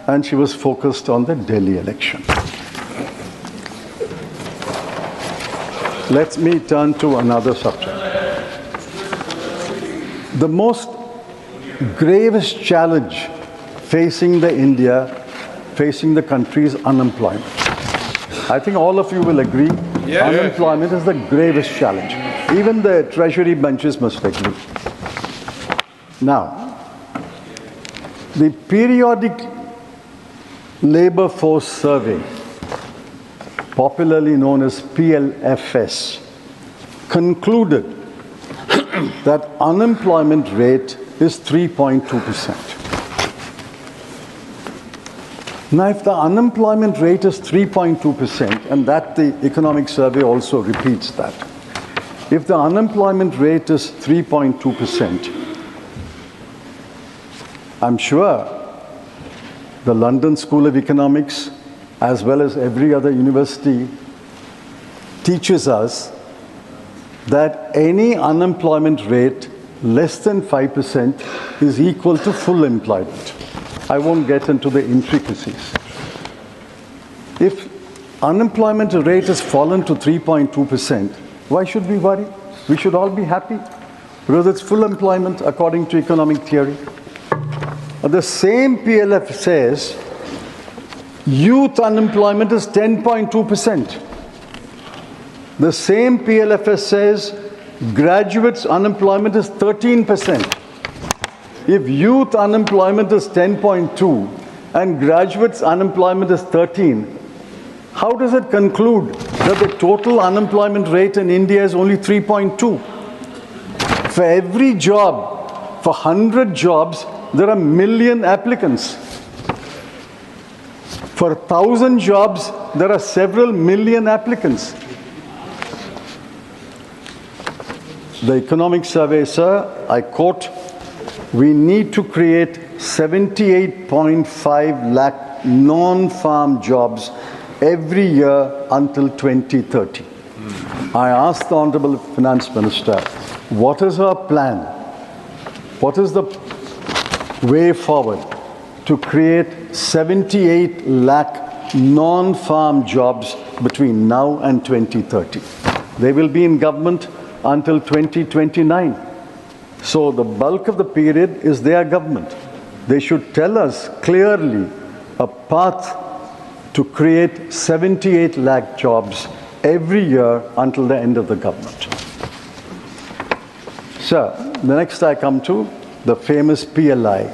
and she was focused on the Delhi election. Let me turn to another subject. The most gravest challenge facing the country is unemployment. I think all of you will agree, unemployment is the gravest challenge. Even the treasury benches must agree. Now, the periodic labor force survey, popularly known as PLFS, concluded that unemployment rate is 3.2%. Now, if the unemployment rate is 3.2%, and that the economic survey also repeats that, if the unemployment rate is 3.2%, I'm sure the London School of Economics, as well as every other university, teaches us that any unemployment rate less than 5% is equal to full employment. I won't get into the intricacies. If unemployment rate has fallen to 3.2%, why should we worry? We should all be happy because it's full employment according to economic theory. The same PLF says youth unemployment is 10.2%. The same PLFS says graduates unemployment is 13%. If youth unemployment is 10.2 and graduates unemployment is 13, how does it conclude that the total unemployment rate in India is only 3.2? For every job, for 100 jobs, there are 1 million applicants. For 1,000 jobs, there are several million applicants. The economic survey, sir, I quote, we need to create 78.5 lakh non-farm jobs every year until 2030. I asked the Honorable Finance Minister, what is her plan? What is the way forward to create 78 lakh non-farm jobs between now and 2030? They will be in government until 2029. So the bulk of the period is their government. They should tell us clearly a path to create 78 lakh jobs every year until the end of the government. So, the next I come to the famous PLI.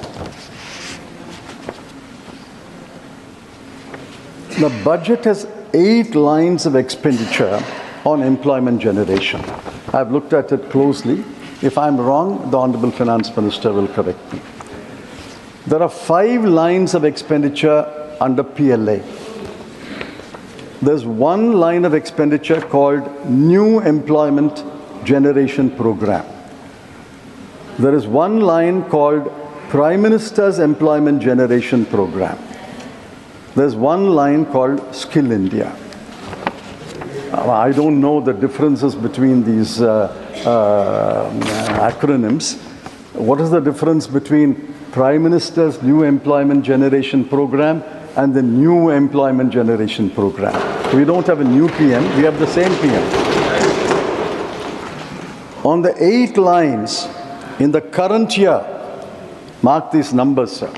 The budget has 8 lines of expenditure on employment generation. I've looked at it closely. If I'm wrong, the Honorable Finance Minister will correct me. There are 5 lines of expenditure under PLA. There's 1 line of expenditure called New Employment Generation Program. There is 1 line called Prime Minister's Employment Generation Program. There's 1 line called Skill India. I don't know the differences between these acronyms. What is the difference between Prime Minister's New Employment Generation Program and the New Employment Generation Program? We don't have a new PM, we have the same PM. On the 8 lines in the current year, mark these numbers, sir.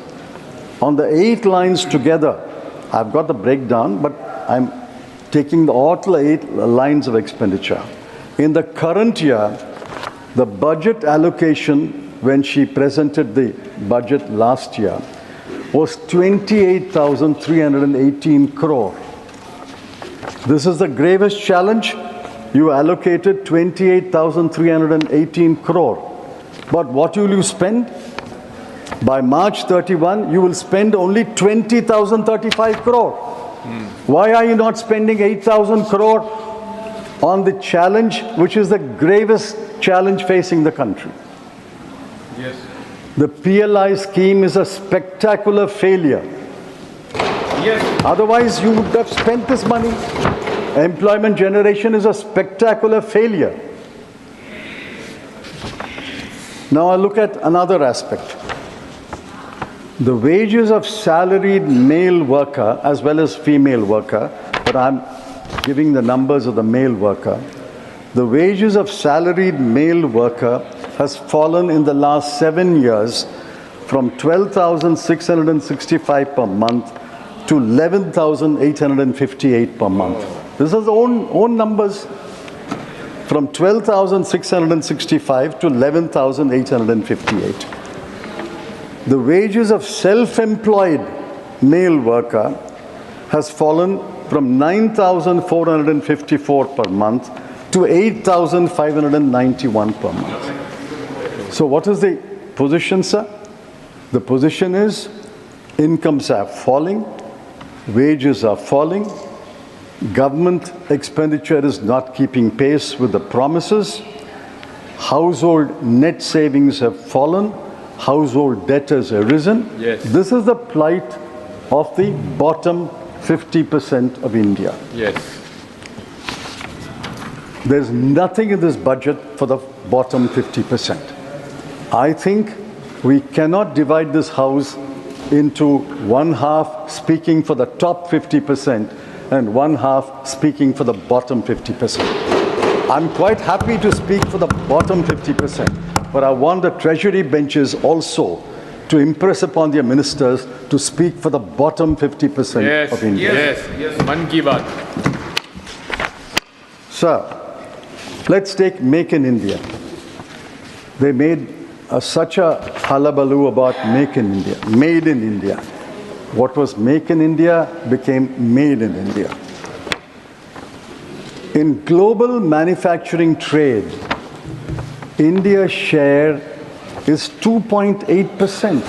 On the 8 lines together, I've got the breakdown, but I'm taking all the 8 lines of expenditure. In the current year, the budget allocation when she presented the budget last year was 28,318 crore. This is the gravest challenge. You allocated 28,318 crore. But what will you spend? By March 31, you will spend only 20,035 crore. Why are you not spending 8,000 crore on the challenge, which is the gravest challenge facing the country? Yes. The PLI scheme is a spectacular failure. Yes. Otherwise, you would have spent this money. Employment generation is a spectacular failure. Now I look at another aspect. The wages of salaried male worker as well as female worker, but I'm giving the numbers of the male worker. The wages of salaried male worker has fallen in the last 7 years from 12,665 per month to 11,858 per month. This is own numbers. From 12,665 to 11,858. The wages of self-employed male worker has fallen from 9,454 per month to 8,591 per month. So what is the position, sir? The position is incomes are falling, wages are falling, government expenditure is not keeping pace with the promises, household net savings have fallen, household debt has arisen. Yes. This is the plight of the bottom 50% of India. Yes. There's nothing in this budget for the bottom 50%. I think we cannot divide this house into one half speaking for the top 50% and one half speaking for the bottom 50%. I'm quite happy to speak for the bottom 50%, but I want the treasury benches also to impress upon their ministers to speak for the bottom 50% of India. Yes. Man ki baat. Sir, let's take Make in India. They made such a hullabaloo about Make in India, Made in India. What was Make in India became Made in India. In global manufacturing trade, India's share is 2.8%.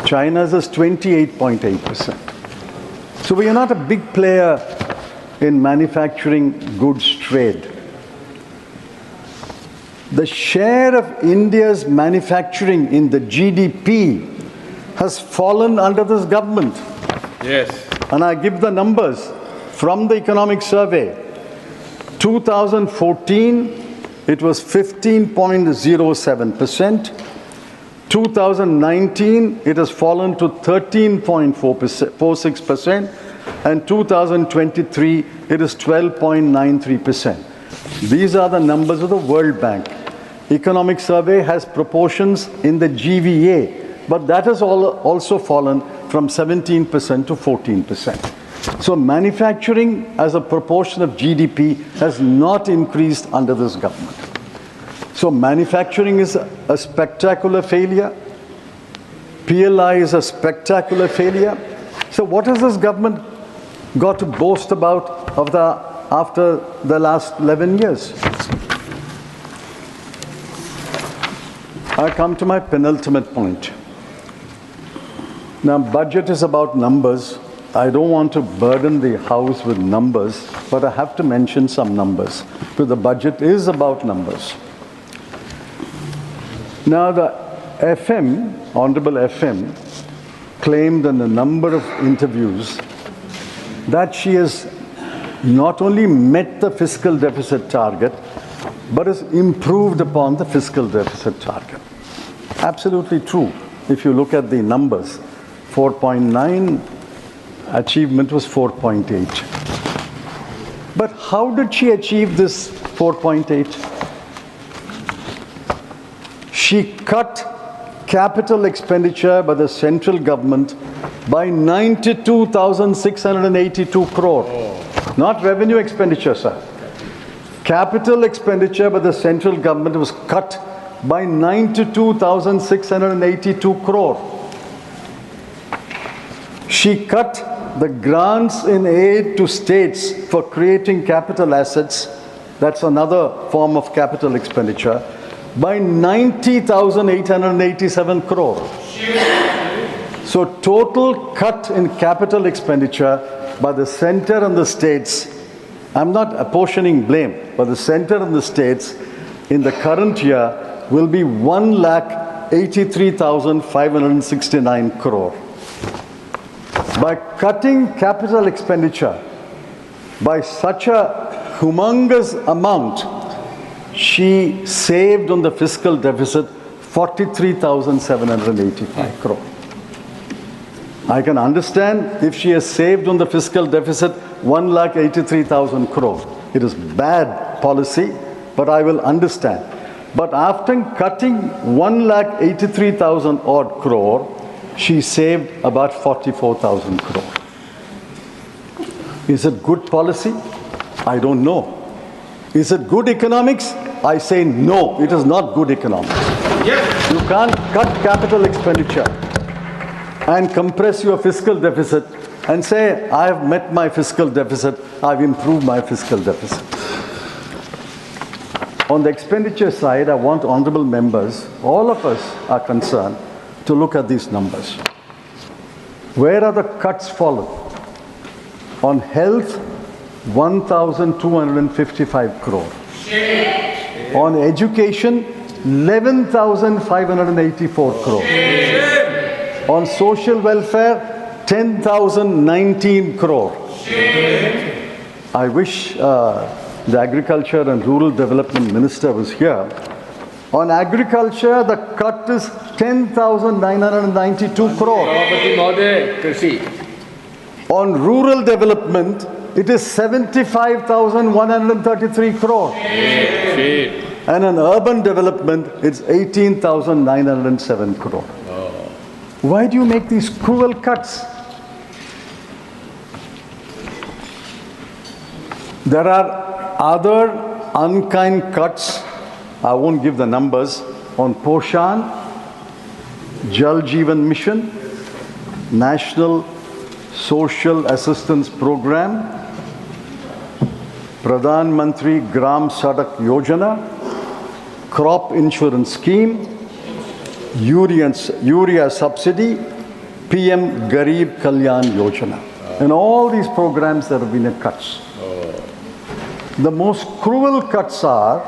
China's is 28.8%. So we are not a big player in manufacturing goods trade. The share of India's manufacturing in the GDP has fallen under this government. Yes. And I give the numbers from the economic survey. 2014, it was 15.07%. 2019, it has fallen to 13.46%. And 2023, it is 12.93%. These are the numbers of the World Bank. Economic survey has proportions in the GVA, but that has also fallen from 17% to 14%. So manufacturing as a proportion of GDP has not increased under this government. So manufacturing is a spectacular failure. PLI is a spectacular failure. So what has this government got to boast about after the last 11 years? I come to my penultimate point. Now, budget is about numbers. I don't want to burden the House with numbers, but I have to mention some numbers, because the budget is about numbers. Now, the FM, Honorable FM, claimed in a number of interviews that she has not only met the fiscal deficit target, but has improved upon the fiscal deficit target. Absolutely true. If you look at the numbers, 4.9 achievement was 4.8. But how did she achieve this 4.8? She cut capital expenditure by the central government by 92,682 crore. Not revenue expenditure, sir. Capital expenditure by the central government was cut by 92,682 crore. She cut the grants in aid to states for creating capital assets, that's another form of capital expenditure, by 90,887 crore. So total cut in capital expenditure by the center and the states, I'm not apportioning blame, but the center and the states in the current year will be 1,83,569 crore. By cutting capital expenditure by such a humongous amount, she saved on the fiscal deficit 43,785 crore. I can understand if she has saved on the fiscal deficit 1,83,000 crore. It is bad policy, but I will understand. But after cutting 1,83,000 odd crore, she saved about 44,000 crore. Is it good policy? I don't know. Is it good economics? I say no, it is not good economics. Yes. You can't cut capital expenditure and compress your fiscal deficit and say, I have met my fiscal deficit, I've improved my fiscal deficit. On the expenditure side, I want honorable members, all of us are concerned, to look at these numbers. Where are the cuts followed? On health, 1,255 crore. On education, 11,584 crore. On social welfare, 10,019 crore. I wish the Agriculture and Rural Development Minister was here. On agriculture, the cut is 10,992 crore. On rural development, it is 75,133 crore. And on urban development, it's 18,907 crore. Why do you make these cruel cuts? There are other unkind cuts, I won't give the numbers, on Poshan, Jal Jeevan Mission, National Social Assistance Program, Pradhan Mantri Gram Sadak Yojana, Crop Insurance Scheme, Urea Subsidy, PM Garib Kalyan Yojana. And all these programs there have been cuts. The most cruel cuts are,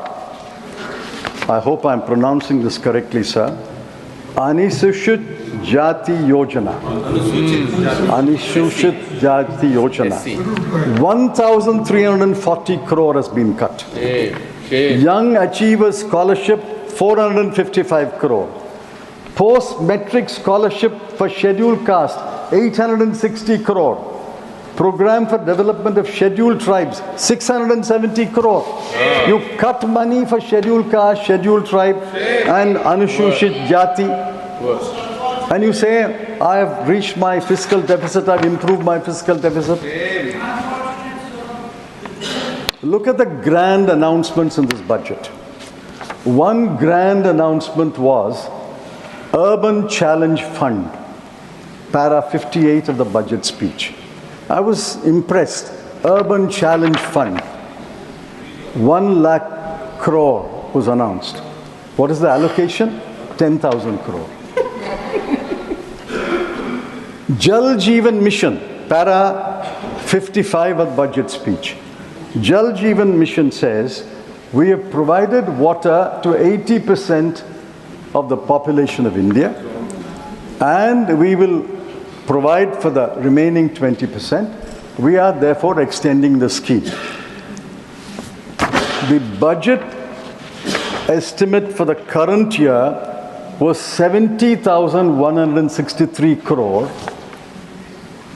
I hope I'm pronouncing this correctly, sir, Anusuchit Jati Yojana. Anusuchit Jati Yojana. 1,340 crore has been cut. Young Achievers Scholarship, 455 crore. Post-Metric Scholarship for Scheduled Caste, 860 crore. Program for Development of Scheduled Tribes, 670 crore. You cut money for Scheduled Caste, Scheduled Tribe, and Anusuchit Jati. And you say, I have reached my fiscal deficit, I've improved my fiscal deficit. Look at the grand announcements in this budget. One grand announcement was Urban Challenge Fund, para 58 of the budget speech. I was impressed. Urban Challenge Fund, 1 lakh crore was announced. What is the allocation? 10,000 crore. Jal Jeevan Mission, para 55 of the budget speech. Jal Jeevan Mission says, we have provided water to 80% of the population of India, and we will provide for the remaining 20%. We are therefore extending the scheme. The budget estimate for the current year was 70,163 crore.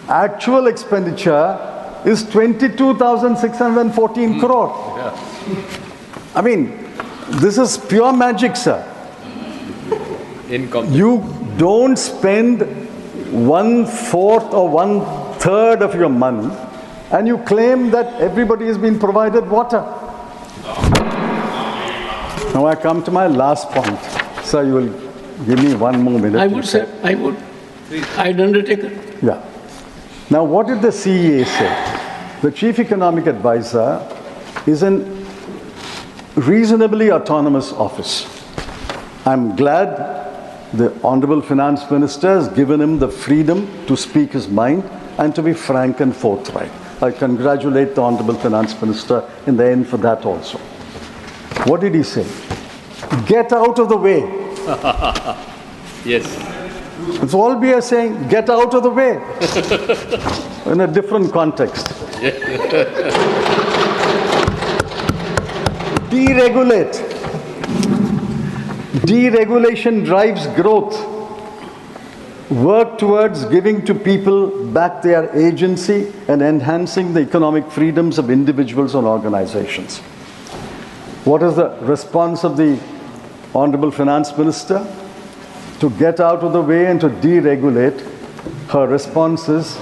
Actual expenditure is 22,614 crore. I mean, this is pure magic, sir. You don't spend 1/4 or 1/3 of your money, and you claim that everybody has been provided water. Now I come to my last point. Sir, you will give me 1 more minute. I would say, I'd undertake it. Yeah. Now what did the CEA say? The Chief Economic Advisor is a reasonably autonomous office. I'm glad the Honorable Finance Minister has given him the freedom to speak his mind and to be frank and forthright. I congratulate the Honorable Finance Minister in the end for that also. What did he say? Get out of the way. Yes. It's all we are saying, get out of the way. In a different context. Deregulate. Deregulation drives growth. work towards giving to people back their agency and enhancing the economic freedoms of individuals and organizations. What is the response of the Honorable Finance Minister? To get out of the way and to deregulate. Her response is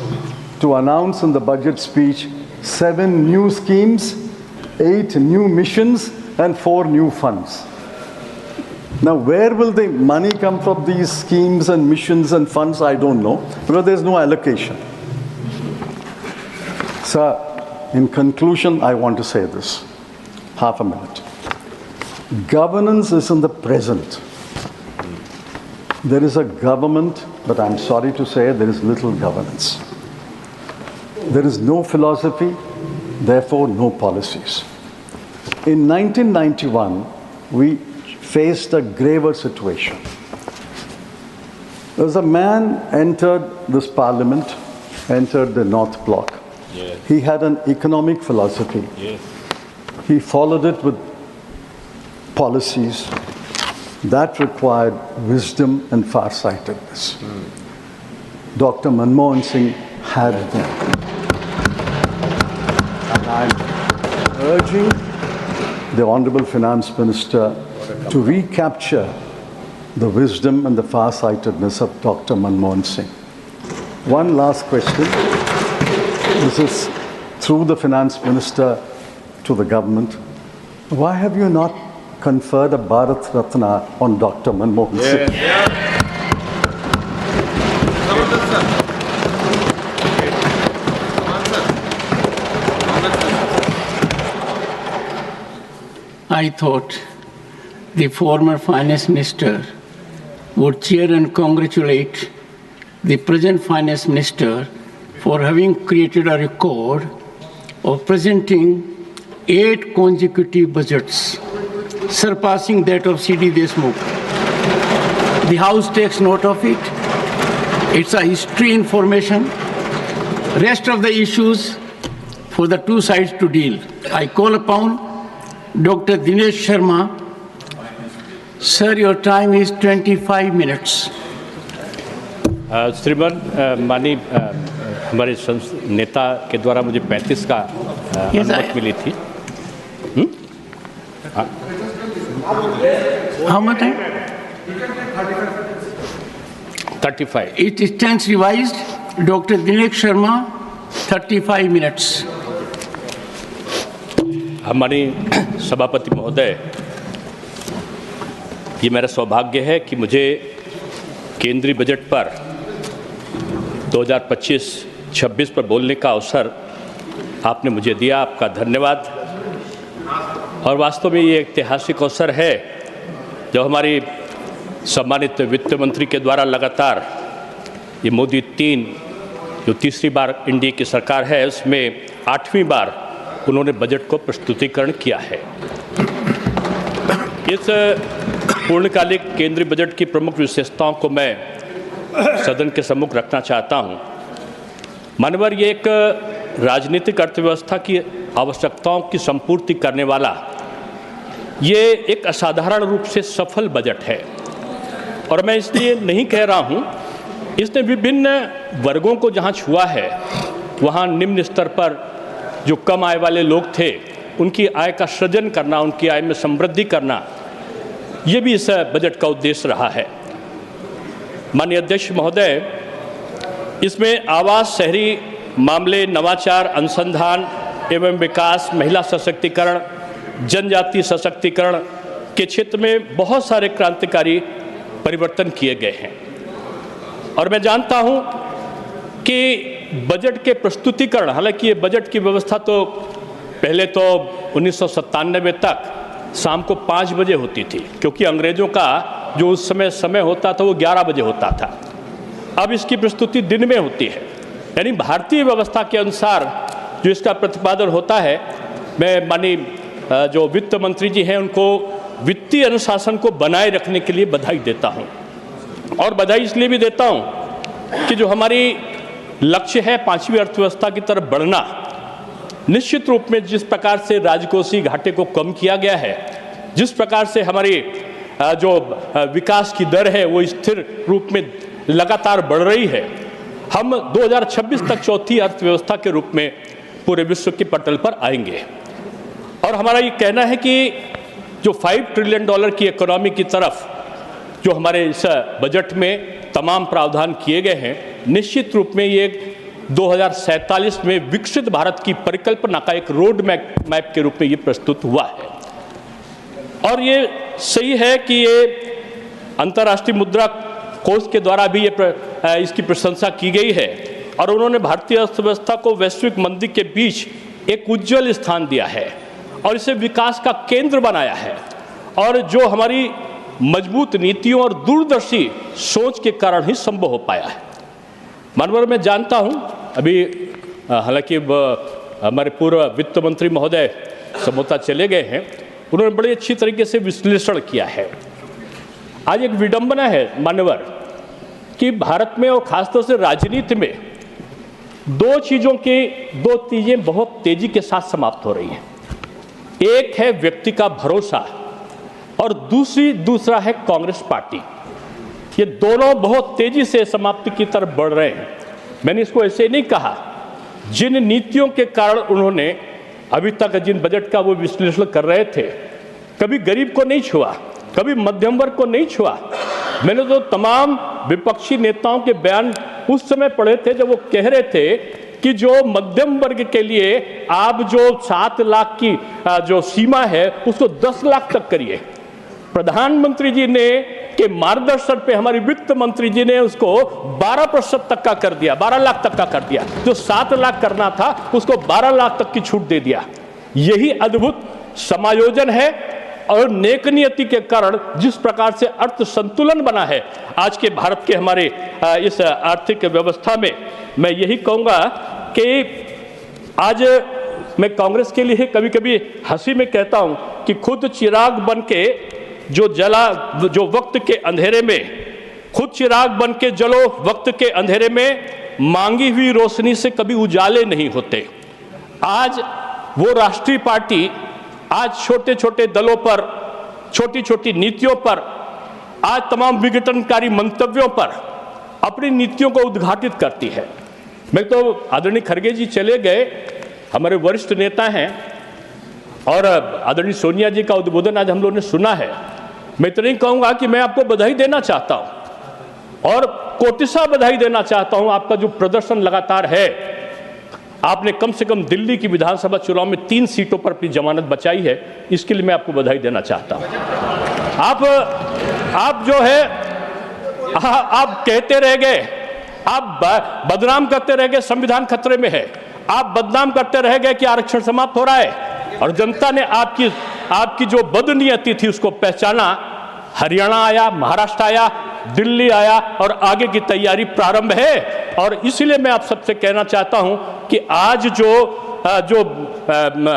to announce in the budget speech 7 new schemes, 8 new missions, and 4 new funds. Now, where will the money come from these schemes and missions and funds? I don't know, because there's no allocation. So, in conclusion, I want to say this. Half a minute. Governance is in the present. There is a government, but I'm sorry to say there is little governance. There is no philosophy, therefore no policies. In 1991, we faced a graver situation. There was a man entered this parliament, entered the North Bloc. Yes. He had an economic philosophy. Yes. He followed it with policies that required wisdom and farsightedness. Dr. Manmohan Singh had them. And I'm urging the Honorable Finance Minister to recapture the wisdom and the farsightedness of Dr. Manmohan Singh. One last question. This is through the Finance Minister to the government. Why have you not conferred a Bharat Ratna on Dr. Manmohan Singh? I thought the former finance minister would cheer and congratulate the present finance minister for having created a record of presenting 8 consecutive budgets, surpassing that of C.D. Deshmukh. The House takes note of it. It's a history information. Rest of the issues for the two sides to deal. I call upon Dr. Dinesh Sharma. Sir, your time is 25 minutes. श्रीमान माननीय हमारे नेता के द्वारा मुझे 35 का अनुमति मिली थी. How much time? 35. It stands revised. Dr. Dinesh Sharma, 35 minutes. हमारी सभापति महोदय, ये मेरा सौभाग्य है कि मुझे केंद्रीय बजट पर 2025-26 पर बोलने का अवसर आपने मुझे दिया. आपका धन्यवाद. और वास्तव में ये ऐतिहासिक अवसर है जब हमारी सम्मानित वित्त मंत्री के द्वारा लगातार ये मोदी 3 जो तीसरी बार एनडीए की सरकार है, उसमें 8वीं बार उन्होंने बजट को प्रस्तुतिकरण किया है. इस पूर्णकालिक केंद्रीय बजट की प्रमुख विशेषताओं को मैं सदन के सम्मुख रखना चाहता हूं. मानवर ये एक राजनीतिक अर्थव्यवस्था की आवश्यकताओं की संपूर्ति करने वाला ये एक असाधारण रूप से सफल बजट है. और मैं इसलिए नहीं कह रहा हूं, इसने विभिन्न वर्गों को जहां छुआ है, वहां निम्न स्तर पर जो कम आय वाले लोग थे उनकी आय का सृजन करना, उनकी आय में समृद्धि करना, ये भी इस बजट का उद्देश्य रहा है. माननीय अध्यक्ष महोदय, इसमें आवास, शहरी मामले, नवाचार, अनुसंधान एवं विकास, महिला सशक्तिकरण, जनजाति सशक्तिकरण के क्षेत्र में बहुत सारे क्रांतिकारी परिवर्तन किए गए हैं. और मैं जानता हूं कि बजट के प्रस्तुतिकरण, हालांकि ये बजट की व्यवस्था तो पहले तो 1997 तक शाम को 5 बजे होती थी, क्योंकि अंग्रेजों का जो उस समय होता था वो 11 बजे होता था. अब इसकी प्रस्तुति दिन में होती है. यानी भारतीय व्यवस्था के अनुसार जो इसका प्रतिपादन होता है. मैं माननीय जो वित्त मंत्री जी हैं उनको वित्तीय अनुशासन को बनाए रखने के लिए बधाई देता हूं. और बधाई इसलिए भी देता हूं कि जो हमारी लक्ष्य है 5वीं अर्थव्यवस्था की तरफ बढ़ना, निश्चित रूप में जिस प्रकार से राजकोषीय घाटे को कम किया गया है, जिस प्रकार से हमारी जो विकास की दर है वो स्थिर रूप में लगातार बढ़ रही है। हम 2026 तक चौथी अर्थव्यवस्था के रूप में पूरे विश्व के पटल पर आएंगे। और हमारा ये कहना है कि जो $5 ट्रिलियन की इकोनॉमी की तरफ जो हमारे इस बजट में तमाम प्रावधान किए गए हैं, निश्चित रूप में ये 2047 में विकसित भारत की परिकल्पना का एक रोड मैप के रूप में ये प्रस्तुत हुआ है। और ये सही है कि ये अंतर्राष्ट्रीय मुद्रा कोष के द्वारा भी इसकी प्रशंसा की गई है और उन्होंने भारतीय अर्थव्यवस्था को वैश्विक मंदी के बीच एक उज्जवल स्थान दिया है और इसे विकास का केंद्र बनाया है। और जो हमारी मजबूत नीतियों और दूरदर्शी सोच के कारण ही संभव हो पाया है। मानवर मैं जानता हूं, अभी हालांकि हमारे पूर्व वित्त मंत्री महोदय समोता चले गए हैं, उन्होंने बड़े अच्छी तरीके से विश्लेषण किया है। आज एक विडंबना है मान्यवर कि भारत में और खासतौर से राजनीति में दो चीजें बहुत तेजी के साथ समाप्त हो रही हैं। एक है व्यक्ति का भरोसा और दूसरा है कांग्रेस पार्टी। ये दोनों बहुत तेजी से समाप्ति की तरफ बढ़ रहे हैं। मैंने इसको ऐसे नहीं कहा, जिन नीतियों के कारण उन्होंने अभी तक जिन बजट का वो विश्लेषण कर रहे थे, कभी गरीब को नहीं छुआ, कभी मध्यम वर्ग को नहीं छुआ। मैंने तो तमाम विपक्षी नेताओं के बयान उस समय पढ़े थे जब वो कह रहे थे कि जो मध्यम वर्ग के लिए आप जो 7 लाख की जो सीमा है उसको 10 लाख तक करिए। प्रधानमंत्री जी ने के मार्गदर्शन पे हमारी वित्त मंत्री जी ने उसको 12% तक का कर दिया, 12 लाख तक का कर दिया। जो 7 लाख करना था उसको 12 लाख तक की छूट दे दिया। यही अद्भुत समायोजन है और नेक नियति के कारण जिस प्रकार से अर्थ संतुलन बना है आज के भारत के हमारे इस आर्थिक व्यवस्था में, मैं यही कहूंगा कि आज मैं कांग्रेस के लिए कभी कभी हंसी में कहता हूं कि खुद चिराग बन के जो वक्त के अंधेरे में, खुद चिराग बन के जलो वक्त के अंधेरे में, मांगी हुई रोशनी से कभी उजाले नहीं होते। आज वो राष्ट्रीय पार्टी आज छोटे छोटे दलों पर, छोटी छोटी नीतियों पर, आज तमाम विघटनकारी मंतव्यों पर अपनी नीतियों को उद्घाटित करती है। मैं तो आदरणीय खड़गे जी चले गए, हमारे वरिष्ठ नेता हैं, और आदरणीय सोनिया जी का उद्बोधन आज हम लोगों ने सुना है। मैं तो नहीं कहूंगा कि मैं आपको बधाई देना चाहता हूं और कोटिसा बधाई देना चाहता हूं। आपका जो प्रदर्शन लगातार है, आपने कम से कम दिल्ली की विधानसभा चुनाव में 3 सीटों पर अपनी जमानत बचाई है, इसके लिए मैं आपको बधाई देना चाहता हूं। आप जो है आप कहते रह गए, आप बदनाम करते रह गए, संविधान खतरे में है। आप बदनाम करते रह गए कि आरक्षण समाप्त हो रहा है और जनता ने आपकी जो बदनीयति थी उसको पहचाना। हरियाणा आया, महाराष्ट्र आया, दिल्ली आया और आगे की तैयारी प्रारंभ है। और इसीलिए मैं आप सबसे कहना चाहता हूं कि आज जो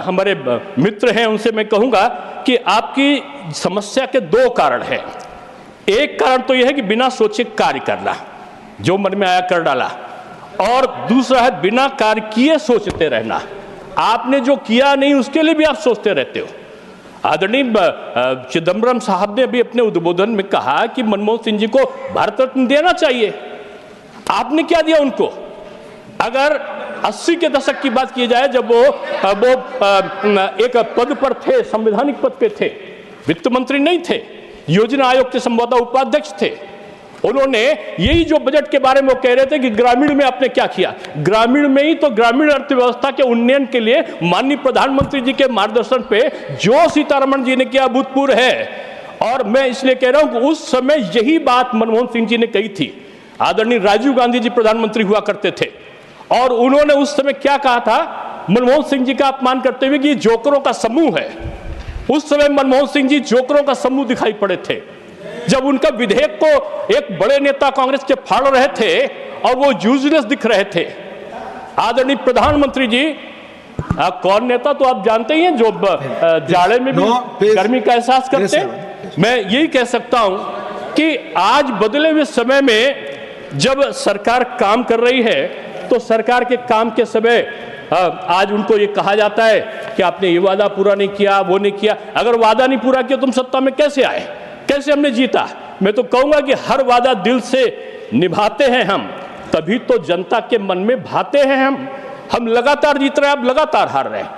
हमारे मित्र हैं उनसे मैं कहूंगा कि आपकी समस्या के 2 कारण हैं। एक कारण तो यह है कि बिना सोचे कार्य करना, जो मन में आया कर डाला, और दूसरा है बिना कार्य किए सोचते रहना। आपने जो किया नहीं उसके लिए भी आप सोचते रहते हो। आदरणीय चिदंबरम साहब ने अभी अपने उद्बोधन में कहा कि मनमोहन सिंह जी को भारत रत्न देना चाहिए। आपने क्या दिया उनको? अगर 80 के दशक की बात की जाए, जब वो एक पद पर थे, संवैधानिक पद पे थे, वित्त मंत्री नहीं थे, योजना आयोग के संभवतः उपाध्यक्ष थे, उन्होंने यही जो बजट के बारे में वो कह रहे थे कि ग्रामीण में आपने क्या किया। ग्रामीण में ही तो ग्रामीण अर्थव्यवस्था के उन्नयन के लिए माननीय प्रधानमंत्री जी के मार्गदर्शन पे जो सीतारमण जी ने किया अभूतपूर्व है। और मैं इसलिए कह रहा हूं कि उस समय यही बात मनमोहन सिंह जी ने कही थी। आदरणीय राजीव गांधी जी प्रधानमंत्री हुआ करते थे और उन्होंने उस समय क्या कहा था, मनमोहन सिंह जी का अपमान करते हुए कि ये जोकरों का समूह है। उस समय मनमोहन सिंह जी जोकरों का समूह दिखाई पड़े थे जब उनका विधेयक को एक बड़े नेता कांग्रेस के फाड़ रहे थे और वो यूजलेस दिख रहे थे। आदरणीय प्रधानमंत्री जी, कौन नेता तो आप जानते ही हैं जो जाड़े में भी गर्मी का एहसास करते हैं। मैं यही कह सकता हूं कि आज बदले हुए समय में जब सरकार काम कर रही है तो सरकार के काम के समय आज उनको ये कहा जाता है कि आपने ये वादा पूरा नहीं किया, वो नहीं किया। अगर वादा नहीं पूरा किया तुम सत्ता में कैसे आए, कैसे हमने जीता? मैं तो कहूंगा कि हर वादा दिल से निभाते हैं तभी तो जनता के मन में भाते हैं हम लगातार जीत रहे हैं, अब लगातार हार रहे हैं।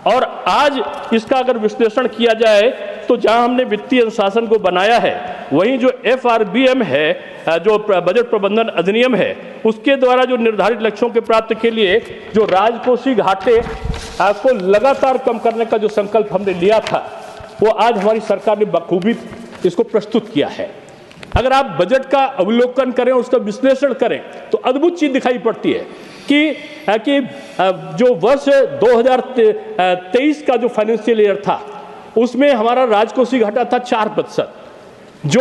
और आज इसका अगर विश्लेषण किया जाए तो जहां हमने वित्तीय अनुशासन को बनाया है, वहीं जो FRBM है, जो बजट प्रबंधन अधिनियम है, उसके द्वारा जो निर्धारित लक्ष्यों के प्राप्ति के लिए जो राजकोषीय घाटे को लगातार कम करने का जो संकल्प हमने लिया था, वो आज हमारी सरकार ने बखूबी इसको प्रस्तुत किया है। अगर आप बजट का अवलोकन करें, उसका विश्लेषण करें, तो अद्भुत चीज दिखाई पड़ती है कि जो वर्ष 2023 का जो फाइनेंशियल ईयर था, उसमें हमारा राजकोषीय घाटा था 4%। जो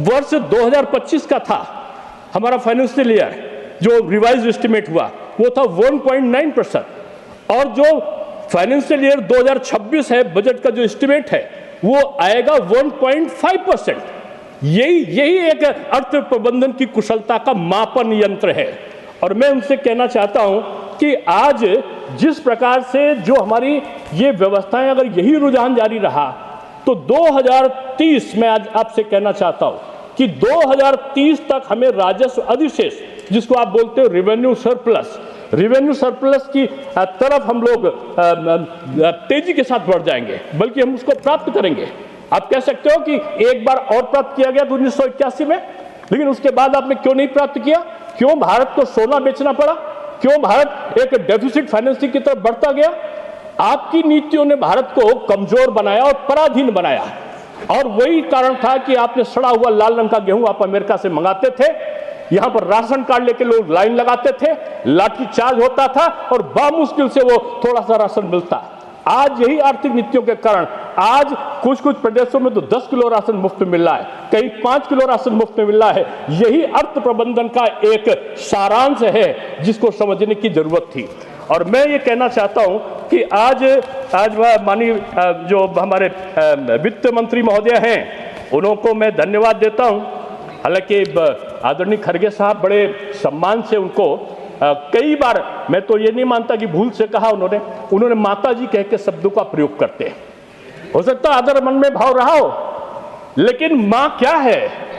वर्ष 2025 का था हमारा फाइनेंशियल ईयर, जो रिवाइज एस्टिमेट हुआ, वो था 1.9%। और जो फाइनेंशियल ईयर 2026 है, बजट का जो एस्टिमेट है, वो आएगा 1.5%। यही एक अर्थ प्रबंधन की कुशलता का मापन यंत्र है। और मैं उनसे कहना चाहता हूं कि आज जिस प्रकार से जो हमारी ये व्यवस्थाएं, अगर यही रुझान जारी रहा तो 2030 में आज आपसे कहना चाहता हूं कि 2030 तक हमें राजस्व अधिशेष, जिसको आप बोलते हो रेवेन्यू सरप्लस की तरफ हम लोग तेजी के साथ बढ़ जाएंगे, बल्कि हम उसको प्राप्त करेंगे। आप कह सकते हो कि एक बार और प्राप्त किया गया 1981 में, लेकिन उसके बाद आपने क्यों नहीं प्राप्त किया? क्यों भारत को सोना बेचना पड़ा? क्यों भारत एक डेफिसिट फाइनेंसिंग की तरफ बढ़ता गया? आपकी नीतियों ने भारत को कमजोर बनाया और पराधीन बनाया। और वही कारण था कि आपने सड़ा हुआ लाल रंग का गेहूं आप अमेरिका से मंगाते थे, यहां पर राशन कार्ड लेके लोग लाइन लगाते थे, लाठी चार्ज होता था और बामुश्किल से वो थोड़ा सा राशन मिलता। आज यही आर्थिक नीतियों के कारण आज कुछ प्रदेशों में तो 10 किलो राशन मुफ्त मिल रहा है, कहीं 5 किलो राशन मुफ्त में मिल रहा है। यही अर्थ प्रबंधन का एक सारांश है जिसको समझने की जरूरत थी। और मैं ये कहना चाहता हूं कि आज माननीय जो हमारे वित्त मंत्री महोदय हैं, उनको मैं धन्यवाद देता हूं। हालांकि आदरणीय खड़गे साहब बड़े सम्मान से उनको कई बार, मैं तो ये नहीं मानता कि भूल से कहा उन्होंने माता जी कह के शब्दों का प्रयोग करते हैं। हो सकता है आदर मन में भाव रहा हो, लेकिन माँ क्या है?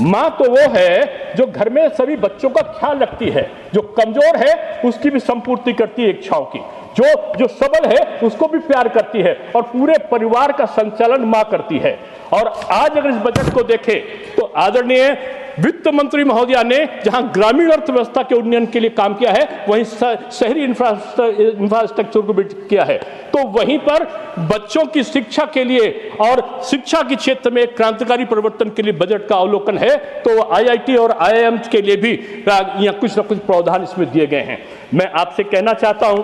माँ तो वो है जो घर में सभी बच्चों का ख्याल रखती है, जो कमजोर है उसकी भी संपूर्ति करती है इच्छाओं की, जो सबल है उसको भी प्यार करती है, और पूरे परिवार का संचालन माँ करती है। और आज अगर इस बजट को देखें तो आदरणीय वित्त मंत्री महोदया ने जहां ग्रामीण अर्थव्यवस्था के उन्नयन के लिए काम किया है, वहीं शहरी इंफ्रास्ट्रक्चर को भी किया है। तो वहीं पर बच्चों की शिक्षा के लिए और शिक्षा के क्षेत्र में एक क्रांतिकारी परिवर्तन के लिए बजट का अवलोकन है। तो IIT और IIM के लिए भी यहाँ कुछ न कुछ प्रावधान इसमें दिए गए हैं। मैं आपसे कहना चाहता हूं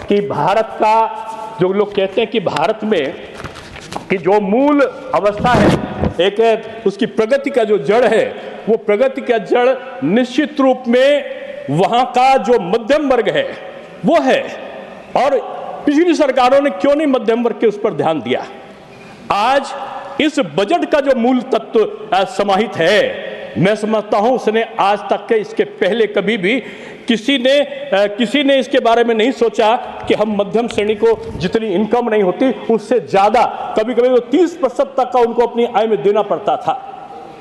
कि भारत का, जो लोग कहते हैं कि भारत में कि जो मूल अवस्था है, एक उसकी प्रगति का जो जड़ है, वो प्रगति का जड़ निश्चित रूप में वहां का जो मध्यम वर्ग है वो है। और पिछली सरकारों ने क्यों नहीं मध्यम वर्ग के उस पर ध्यान दिया? आज इस बजट का जो मूल तत्व समाहित है, मैं समझता हूं उसने आज तक के इसके पहले कभी भी किसी ने इसके बारे में नहीं सोचा कि हम मध्यम श्रेणी को जितनी इनकम नहीं होती उससे ज्यादा, कभी कभी वो 30% तक का उनको अपनी आय में देना पड़ता था,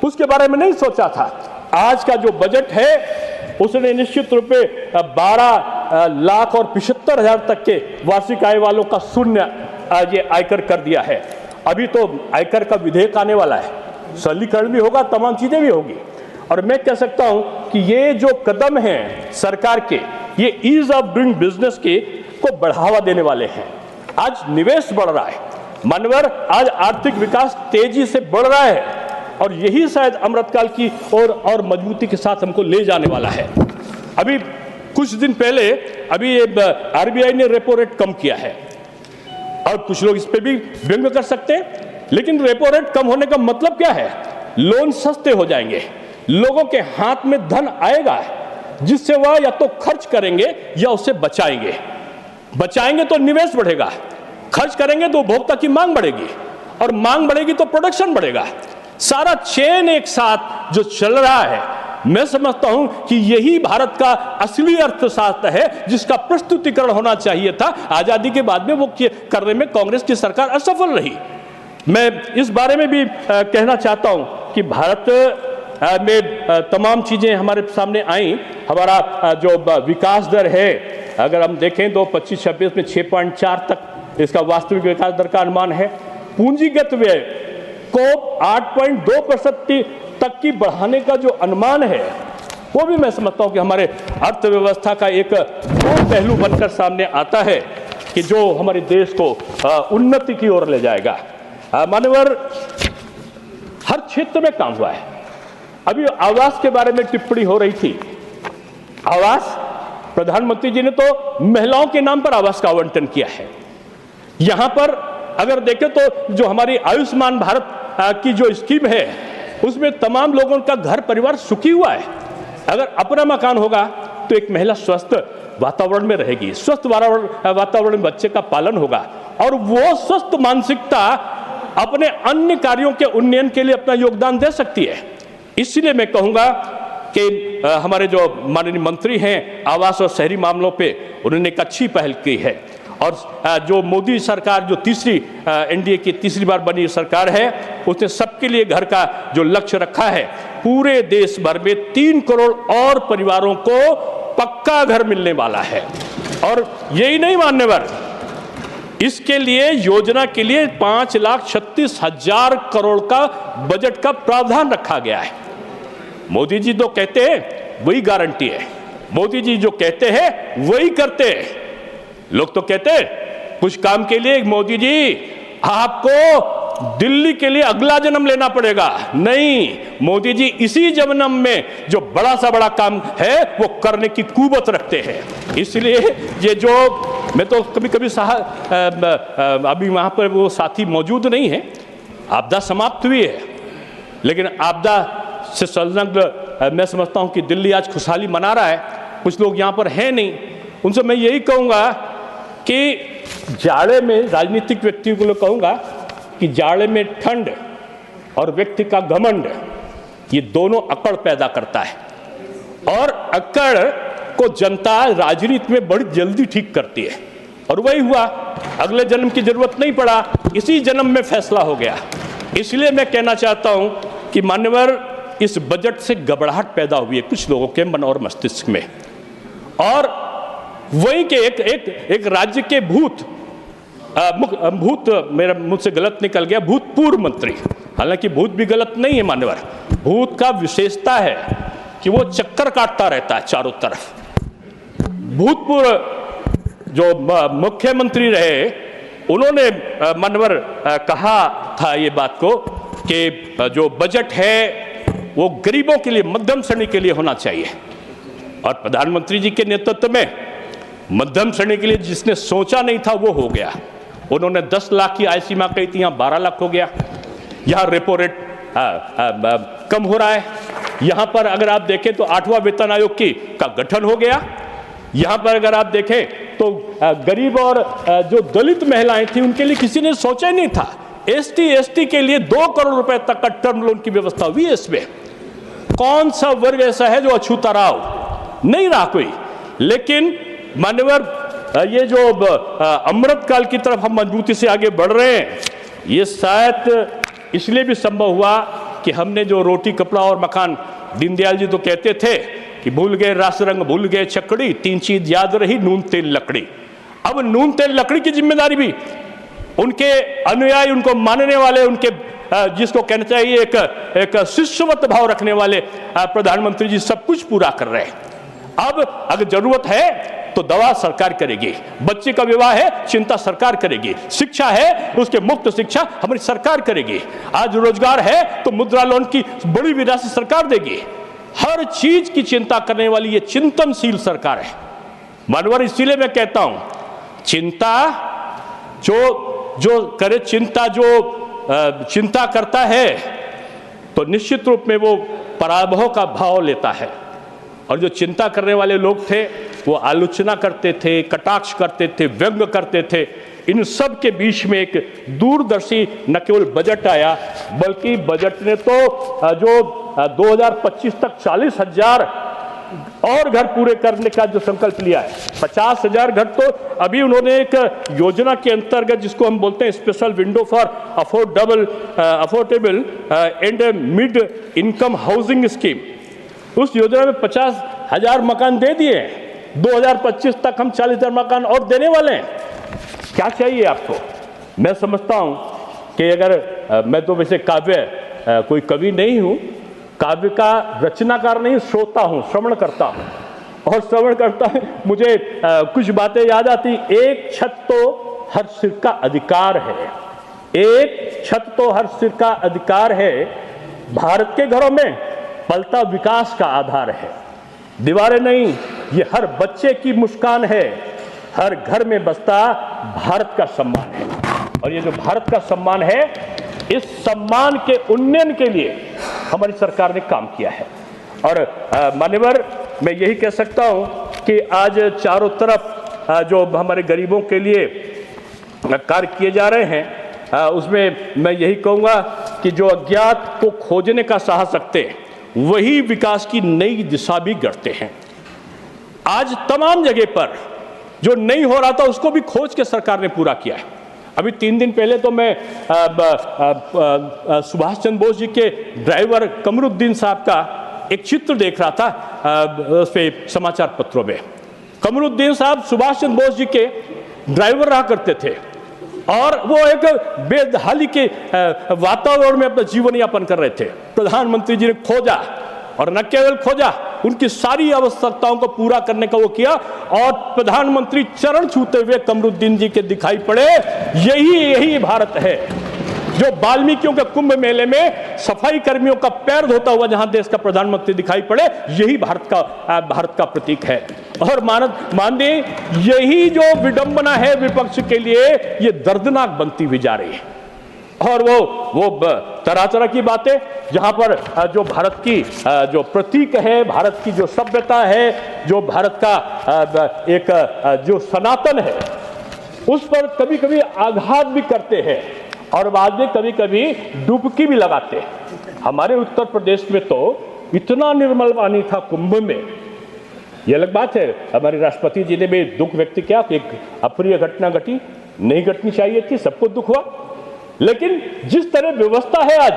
उसके बारे में नहीं सोचा था। आज का जो बजट है उसने निश्चित रूप से 12,75,000 तक के वार्षिक आय वालों का शून्य ये आयकर कर दिया है। अभी तो आयकर का विधेयक आने वाला है, सरलीकरण भी होगा, तमाम चीजें भी होगी। और मैं कह सकता हूं कि ये जो कदम हैं सरकार के, ये ईज ऑफ डूइंग बिजनेस को बढ़ावा देने वाले हैं। आज निवेश बढ़ रहा है, मानवर आज आर्थिक विकास तेजी से बढ़ रहा है, और यही शायद अमृतकाल की और मजबूती के साथ हमको ले जाने वाला है। अभी कुछ दिन पहले अभी RBI ने रेपो रेट कम किया है, और कुछ लोग इस पर भी व्यंग कर सकते हैं, लेकिन रेपो रेट कम होने का मतलब क्या है? लोन सस्ते हो जाएंगे, लोगों के हाथ में धन आएगा, जिससे वह या तो खर्च करेंगे या उसे बचाएंगे तो निवेश बढ़ेगा, खर्च करेंगे तो उपभोक्ता की मांग बढ़ेगी, और मांग बढ़ेगी तो प्रोडक्शन बढ़ेगा। सारा चेन एक साथ जो चल रहा है, मैं समझता हूं कि यही भारत का असली अर्थशास्त्र है, जिसका प्रस्तुतिकरण होना चाहिए था। आजादी के बाद में वो करने में कांग्रेस की सरकार असफल रही। मैं इस बारे में भी कहना चाहता हूं कि भारत में तमाम चीज़ें हमारे सामने आई। हमारा जो विकास दर है, अगर हम देखें तो 25-26 में 6.4 तक इसका वास्तविक विकास दर का अनुमान है। पूंजीगत व्यय को 8.2% तक की बढ़ाने का जो अनुमान है, वो भी मैं समझता हूं कि हमारे अर्थव्यवस्था का एक वो पहलू बनकर सामने आता है कि जो हमारे देश को उन्नति की ओर ले जाएगा। मान्यवर, हर क्षेत्र में काम हुआ है। अभी आवास के बारे में टिप्पणी हो रही थी। आवास, प्रधानमंत्री जी ने तो महिलाओं के नाम पर आवास का आवंटन किया है। यहां पर अगर देखें तो जो हमारी आयुष्मान भारत की जो स्कीम है, उसमें तमाम लोगों का घर परिवार सुखी हुआ है। अगर अपना मकान होगा तो एक महिला स्वस्थ वातावरण में रहेगी, स्वस्थ वातावरण में बच्चे का पालन होगा और वो स्वस्थ मानसिकता अपने अन्य कार्यों के उन्नयन के लिए अपना योगदान दे सकती है। इसलिए मैं कहूंगा कि हमारे जो माननीय मंत्री हैं आवास और शहरी मामलों पे, उन्होंने एक अच्छी पहल की है। और जो मोदी सरकार, जो तीसरी एनडीए की तीसरी बार बनी सरकार है, उसने सबके लिए घर का जो लक्ष्य रखा है, पूरे देश भर में 3 करोड़ और परिवारों को पक्का घर मिलने वाला है। और यही नहीं मान्यवर, इसके लिए योजना के लिए 5,36,000 करोड़ का बजट का प्रावधान रखा गया है। मोदी जी तो कहते हैं वही गारंटी है, मोदी जी जो कहते हैं वही करते हैं। लोग तो कहते हैं कुछ काम के लिए मोदी जी आपको दिल्ली के लिए अगला जन्म लेना पड़ेगा। नहीं, मोदी जी इसी जन्म में जो बड़ा सा बड़ा काम है वो करने की कुवत रखते हैं। इसलिए ये जो मैं तो कभी कभी अभी वहां पर वो साथी मौजूद नहीं है, आपदा समाप्त हुई है, लेकिन आपदा से संलग्न मैं समझता हूं कि दिल्ली आज खुशहाली मना रहा है। कुछ लोग यहां पर हैं नहीं, उनसे मैं यही कहूंगा कि जाड़े में राजनीतिक व्यक्तियों को कहूंगा कि जाड़े में ठंड और व्यक्ति का घमंड, ये दोनों अकड़ पैदा करता है और अकड़ को जनता राजनीति में बड़ी जल्दी ठीक करती है। और वही हुआ, अगले जन्म की जरूरत नहीं पड़ा, इसी जन्म में फैसला हो गया। इसलिए मैं कहना चाहता हूं कि मान्यवर, इस बजट से घबराहट पैदा हुई है कुछ लोगों के मन और मस्तिष्क में, और वही के एक राज्य के भूत मेरा मुझसे गलत निकल गया, भूतपूर्व मंत्री, हालांकि भूत भी गलत नहीं है मान्यवर, भूत का विशेषता है कि वो चक्कर काटता रहता है चारों तरफ। भूतपूर्व जो मुख्यमंत्री रहे, उन्होंने मान्यवर कहा था ये बात को कि जो बजट है वो गरीबों के लिए, मध्यम श्रेणी के लिए होना चाहिए। और प्रधानमंत्री जी के नेतृत्व में मध्यम श्रेणी के लिए जिसने सोचा नहीं था वो हो गया। उन्होंने 10 लाख की आय सीमा कही थी, यहाँ 12 लाख हो गया। यहाँ रेपो रेट कम हो रहा है। यहाँ पर अगर आप देखें तो 8वां वेतन आयोग का गठन हो गया। यहाँ पर अगर आप देखें तो गरीब और जो दलित महिलाएं थी उनके लिए किसी ने सोचा ही नहीं था। ST के लिए 2 करोड़ रुपए तक का टर्म लोन की व्यवस्था हुई है। इसमें कौन सा वर्ग ऐसा है जो अछूता रहा? नहीं रहा कोई। लेकिन मान्यवर, ये जो अमृत काल की तरफ हम मजबूती से आगे बढ़ रहे हैं, ये शायद इसलिए भी संभव हुआ कि हमने जो रोटी कपड़ा और मकान, दीनदयाल जी तो कहते थे कि भूल गए रास रंग भूल गए छकड़ी, 3 चीज याद रही नून तेल लकड़ी। अब नून तेल लकड़ी की जिम्मेदारी भी उनके अनुयायी, उनको मानने वाले, उनके जिसको कहना चाहिए एक शिष्यवत भाव रखने वाले प्रधानमंत्री जी सब कुछ पूरा कर रहे हैं। अब अगर जरूरत है तो दवा सरकार करेगी, बच्चे का विवाह है चिंता सरकार करेगी, शिक्षा है उसके मुफ्त शिक्षा हमारी सरकार करेगी, आज रोजगार है तो मुद्रा लोन की बड़ी राशि सरकार देगी। हर चीज की चिंता करने वाली ये चिंतनशील सरकार है मानवर। इसीलिए मैं कहता हूं, चिंता जो करे, चिंता करता है तो निश्चित रूप में वो पराभव का भाव लेता है। और जो चिंता करने वाले लोग थे वो आलोचना करते थे, कटाक्ष करते थे, व्यंग करते थे। इन सब के बीच में एक दूरदर्शी न केवल बजट आया, बल्कि बजट ने तो जो 2025 तक 40,000 और घर पूरे करने का जो संकल्प लिया है। 50,000 घर तो अभी उन्होंने एक योजना के अंतर्गत, जिसको हम बोलते हैं special window for affordable and mid income housing scheme, उस योजना में 50,000 मकान दे दिए हैं। 2025 तक हम 40,000 मकान और देने वाले हैं। क्या चाहिए आपको? मैं समझता हूं कि अगर मैं तो वैसे काव्य कोई कवि नहीं हूं, काव्य का रचनाकार नहीं, श्रोता हूं, श्रवण करता हूं, और श्रवण करता है मुझे कुछ बातें याद आती। एक छत तो हर सिर का अधिकार है, एक छत तो हर सिर का अधिकार है, भारत के घरों में पलता विकास का आधार है। दीवारें नहीं, ये हर बच्चे की मुस्कान है, हर घर में बसता भारत का सम्मान है। और ये जो भारत का सम्मान है, इस सम्मान के उन्नयन के लिए हमारी सरकार ने काम किया है। और मान्यवर, मैं यही कह सकता हूं कि आज चारों तरफ जो हमारे गरीबों के लिए कार्य किए जा रहे हैं, उसमें मैं यही कहूंगा कि जो अज्ञात को खोजने का साहस रखते हैं, वही विकास की नई दिशा भी गढ़ते हैं। आज तमाम जगह पर जो नहीं हो रहा था, उसको भी खोज के सरकार ने पूरा किया है। अभी 3 दिन पहले तो मैं सुभाष चंद्र बोस जी के ड्राइवर कमरुद्दीन साहब का एक चित्र देख रहा था उस पे समाचार पत्रों में। कमरुद्दीन साहब सुभाष चंद्र बोस जी के ड्राइवर रहा करते थे, और वो एक बेदहाली के वातावरण में अपना जीवन यापन कर रहे थे। प्रधानमंत्री जी ने खोजा, और न केवल खोजा, उनकी सारी आवश्यकताओं को पूरा करने का वो किया, और प्रधानमंत्री चरण छूते हुए कमरुद्दीन जी के दिखाई पड़े। यही भारत है जो वाल्मीकियों के कुंभ मेले में सफाई कर्मियों का पैर धोता हुआ जहां देश का प्रधानमंत्री दिखाई पड़े, यही भारत का प्रतीक है। और माननीय, यही जो विडंबना है विपक्ष के लिए, ये दर्दनाक बनती हुई जा रही है। और वो तरह तरह की बातें, जहां पर जो भारत की जो प्रतीक है, भारत की जो सभ्यता है, जो भारत का एक जो सनातन है, उस पर कभी कभी आघात भी करते हैं, और बाद में कभी कभी डुबकी भी लगाते हैं। हमारे उत्तर प्रदेश में तो इतना निर्मल पानी था कुंभ में, ये अलग बात है। हमारे राष्ट्रपति जी ने भी दुख व्यक्त किया कि एक अप्रिय घटना घटी, नहीं घटनी चाहिए थी, सबको दुख हुआ। लेकिन जिस तरह व्यवस्था है आज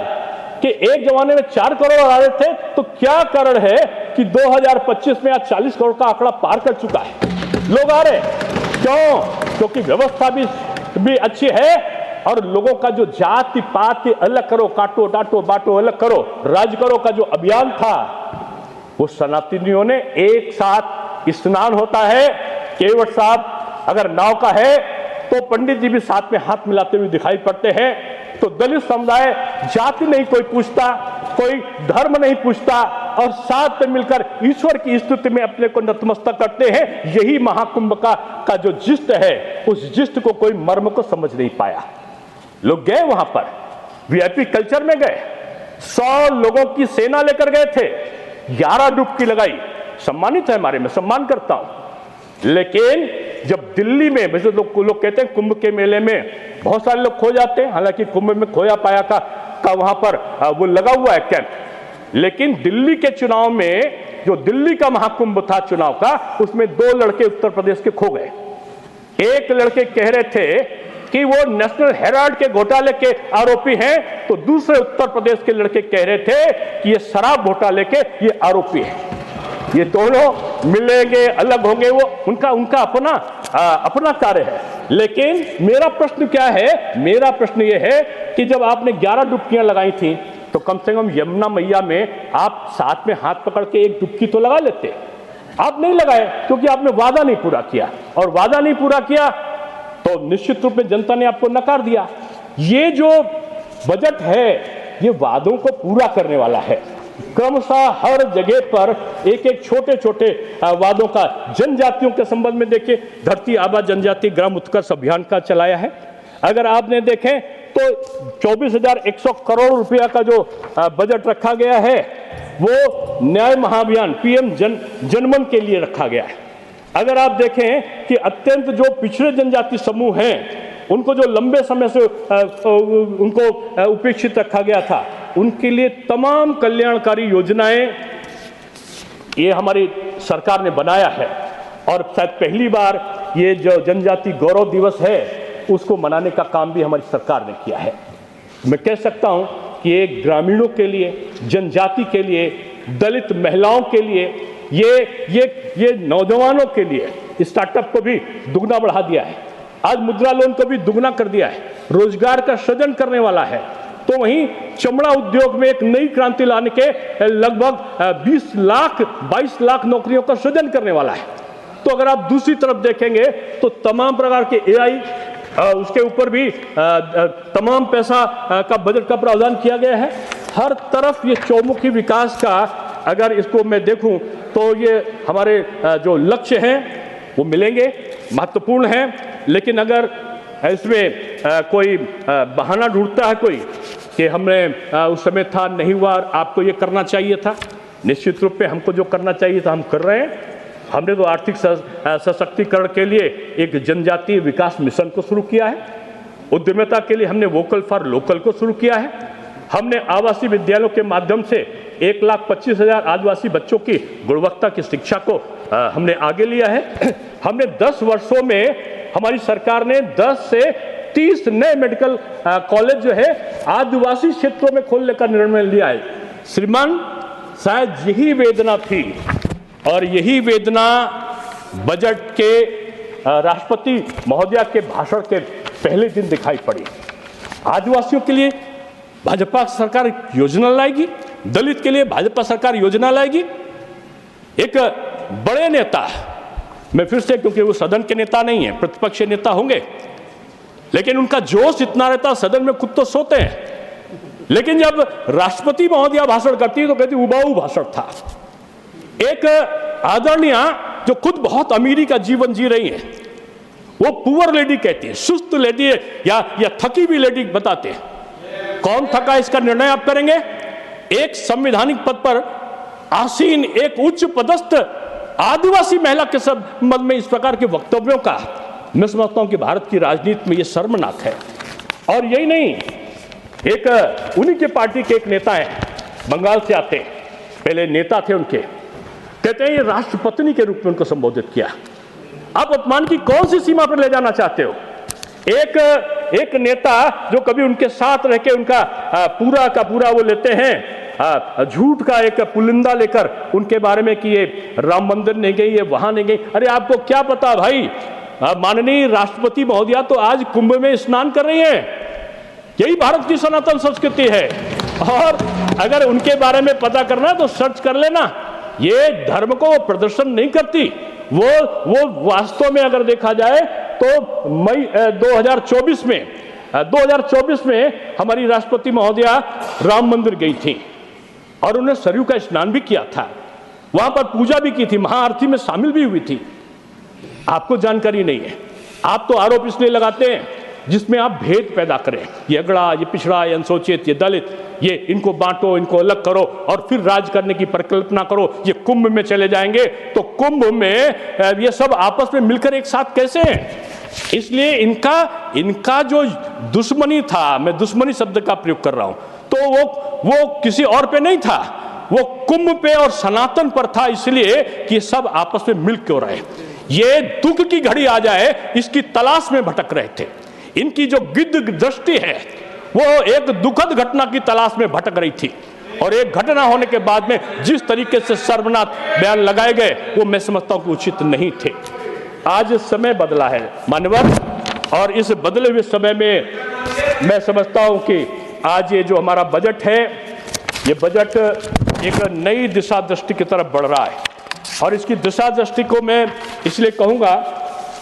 कि एक जमाने में 4 करोड़ आ रहे थे, तो क्या कारण है कि 2025 में आज 40 करोड़ का आंकड़ा पार कर चुका है, लोग आ रहे। क्यों? क्योंकि व्यवस्था भी अच्छी है, और लोगों का जो जाति पाति अलग करो, काटो डांटो बांटो अलग करो, राज करो का जो अभियान था, वो सनातनियों ने एक साथ स्नान होता है। केवट साहब अगर नाव का है तो पंडित जी भी साथ में हाथ मिलाते हुए दिखाई पड़ते हैं। तो दलित समुदाय जाति नहीं कोई पूछता, कोई धर्म नहीं पूछता, और साथ में मिलकर ईश्वर की स्तुति में अपने को नतमस्तक करते हैं। यही महाकुंभ का जो जिस्ट है, उस जिस्ट को कोई मर्म को समझ नहीं पाया। लोग गए वहां पर, वीआईपी कल्चर में गए, 100 लोगों की सेना लेकर गए थे, 11 डुबकी लगाई। सम्मानित है, हमारे में सम्मान करता हूं। लेकिन जब दिल्ली में, वैसे लोग कहते हैं कुंभ के मेले में बहुत सारे लोग खो जाते हैं, हालांकि कुंभ में खोया पाया का वहां पर वो लगा हुआ है कैंप। लेकिन दिल्ली के चुनाव में, जो दिल्ली का महाकुंभ था चुनाव का, उसमें 2 लड़के उत्तर प्रदेश के खो गए। एक लड़के कह रहे थे कि वो नेशनल हेराल्ड के घोटाले के आरोपी हैं, तो दूसरे उत्तर प्रदेश के लड़के कह रहे थे कि ये शराब घोटाले के ये आरोपी हैं। ये दोनों मिलेंगे, अलग होंगे, वो उनका अपना कार्य है। लेकिन मेरा प्रश्न क्या है? मेरा प्रश्न ये है कि जब आपने 11 डुबकियां लगाई थी, तो कम से कम यमुना मैया में आप साथ में हाथ पकड़ के एक डुबकी तो लगा लेते। आप नहीं लगाए, क्योंकि आपने वादा नहीं पूरा किया, और वादा नहीं पूरा किया तो निश्चित रूप में जनता ने आपको नकार दिया। ये जो बजट है, ये वादों को पूरा करने वाला है। क्रमशः हर जगह पर एक छोटे छोटे वादों का, जनजातियों के संबंध में देखिए, धरती आबा जनजाति ग्राम उत्कर्ष अभियान का चलाया है। अगर आपने देखें तो 24,100 करोड़ रुपया का जो बजट रखा गया है, वो न्याय महाअभियान PM जनमन के लिए रखा गया है। अगर आप देखें कि अत्यंत जो पिछड़े जनजाति समूह हैं, उनको जो लंबे समय से उनको उपेक्षित रखा गया था, उनके लिए तमाम कल्याणकारी योजनाएं, ये हमारी सरकार ने बनाया है और शायद पहली बार ये जो जनजाति गौरव दिवस है उसको मनाने का काम भी हमारी सरकार ने किया है। मैं कह सकता हूं कि ये ग्रामीणों के लिए, जनजाति के लिए, दलित महिलाओं के लिए, ये नौजवानों के लिए स्टार्टअप को भी दुगना बढ़ा दिया है। आज मुद्रा लोन को भी दुगना कर दिया है, रोजगार का सृजन करने वाला है। तो वहीं चमड़ा उद्योग में एक नई क्रांति लाने के लगभग 22 लाख नौकरियों का सृजन करने वाला है। तो अगर आप दूसरी तरफ देखेंगे तो तमाम प्रकार के AI उसके ऊपर भी तमाम पैसा का बजट का प्रावधान किया गया है। हर तरफ ये चौमुखी विकास का अगर इसको मैं देखूं तो ये हमारे जो लक्ष्य हैं वो मिलेंगे, महत्वपूर्ण हैं। लेकिन अगर इसमें कोई बहाना ढूंढता है कोई कि हमने उस समय था, नहीं हुआ, आपको ये करना चाहिए था, निश्चित रूप पे हमको जो करना चाहिए था हम कर रहे हैं। हमने तो आर्थिक सशक्तिकरण के लिए एक जनजातीय विकास मिशन को शुरू किया है। उद्यमिता के लिए हमने वोकल फॉर लोकल को शुरू किया है। हमने आवासीय विद्यालयों के माध्यम से 1,25,000 आदिवासी बच्चों की गुणवत्ता की शिक्षा को हमने आगे लिया है। हमने 10 वर्षों में हमारी सरकार ने 10 से 30 नए मेडिकल कॉलेज जो है आदिवासी क्षेत्रों में खोलने का निर्णय लिया है। श्रीमान, शायद यही वेदना थी और यही वेदना बजट के राष्ट्रपति महोदया के भाषण के पहले दिन दिखाई पड़ी। आदिवासियों के लिए भाजपा सरकार योजना लाएगी, दलित के लिए भाजपा सरकार योजना लाएगी। एक बड़े नेता, मैं फिर से, क्योंकि वो सदन के नेता नहीं है, प्रतिपक्ष नेता होंगे, लेकिन उनका जोश इतना रहता, सदन में खुद तो सोते हैं, लेकिन जब राष्ट्रपति महोदया भाषण करती है तो कहती उबाऊ भाषण था। एक आदरणीय जो खुद बहुत अमीरी का जीवन जी रही है, वो पुअर लेडी कहती है, सुस्त लेडी या थकी हुई लेडी बताते हैं। कौन थका, इसका निर्णय आप करेंगे। एक संवैधानिक पद पर आसीन एक उच्च पदस्थ आदिवासी महिला के संबंध में इस प्रकार के वक्तव्यों का, मैं समझता हूं कि भारत की राजनीति में यह शर्मनाक है। और यही नहीं, एक उन्हीं के पार्टी के एक नेता हैं, बंगाल से आते, पहले नेता थे उनके, कहते हैं ये राष्ट्रपत्नी के रूप में उनको संबोधित किया। आप अपमान की कौन सी सीमा पर ले जाना चाहते हो। एक नेता जो कभी उनके साथ रह के उनका पूरा का पूरा वो लेते हैं, झूठ का एक पुलिंदा लेकर उनके बारे में कि ये राम मंदिर नहीं गई, ये वहां नहीं गई। अरे आपको क्या पता भाई, माननीय राष्ट्रपति महोदया तो आज कुंभ में स्नान कर रही हैं। यही भारत की सनातन संस्कृति है। और अगर उनके बारे में पता करना है तो सर्च कर लेना। ये धर्म को प्रदर्शन नहीं करती, वो वास्तव में अगर देखा जाए तो मई 2024 में हमारी राष्ट्रपति महोदया राम मंदिर गई थी और उन्हें सरयू का स्नान भी किया था, वहां पर पूजा भी की थी, महाआरती में शामिल भी हुई थी। आपको जानकारी नहीं है। आप तो आरोप इसलिए लगाते हैं जिसमें आप भेद पैदा करें, ये अगड़ा, ये पिछड़ा, ये अनुसूचित, ये दलित, ये इनको बांटो, इनको अलग करो और फिर राज करने की परिकल्पना करो। ये कुंभ में चले जाएंगे तो कुंभ में ये सब आपस में मिलकर एक साथ कैसे हैं। इसलिए इनका जो दुश्मनी था, मैं दुश्मनी शब्द का प्रयोग कर रहा हूं, तो वो किसी और पे नहीं था, वो कुंभ पे और सनातन पर था, इसलिए कि सब आपस में मिल क्यों रहे। ये दुख की घड़ी आ जाए इसकी तलाश में भटक रहे थे। इनकी जो गिद्ध दृष्टि है वो एक दुखद घटना की तलाश में भटक रही थी, और एक घटना होने के बाद में जिस तरीके से शर्मनाक बयान लगाए गए वो मैं समझता हूं कि उचित नहीं थे। आज समय बदला है मानवर, और इस बदले हुए समय में मैं समझता हूं कि आज ये जो हमारा बजट है, ये बजट एक नई दिशा दृष्टि की तरफ बढ़ रहा है। और इसकी दिशा दृष्टि को मैं इसलिए कहूंगा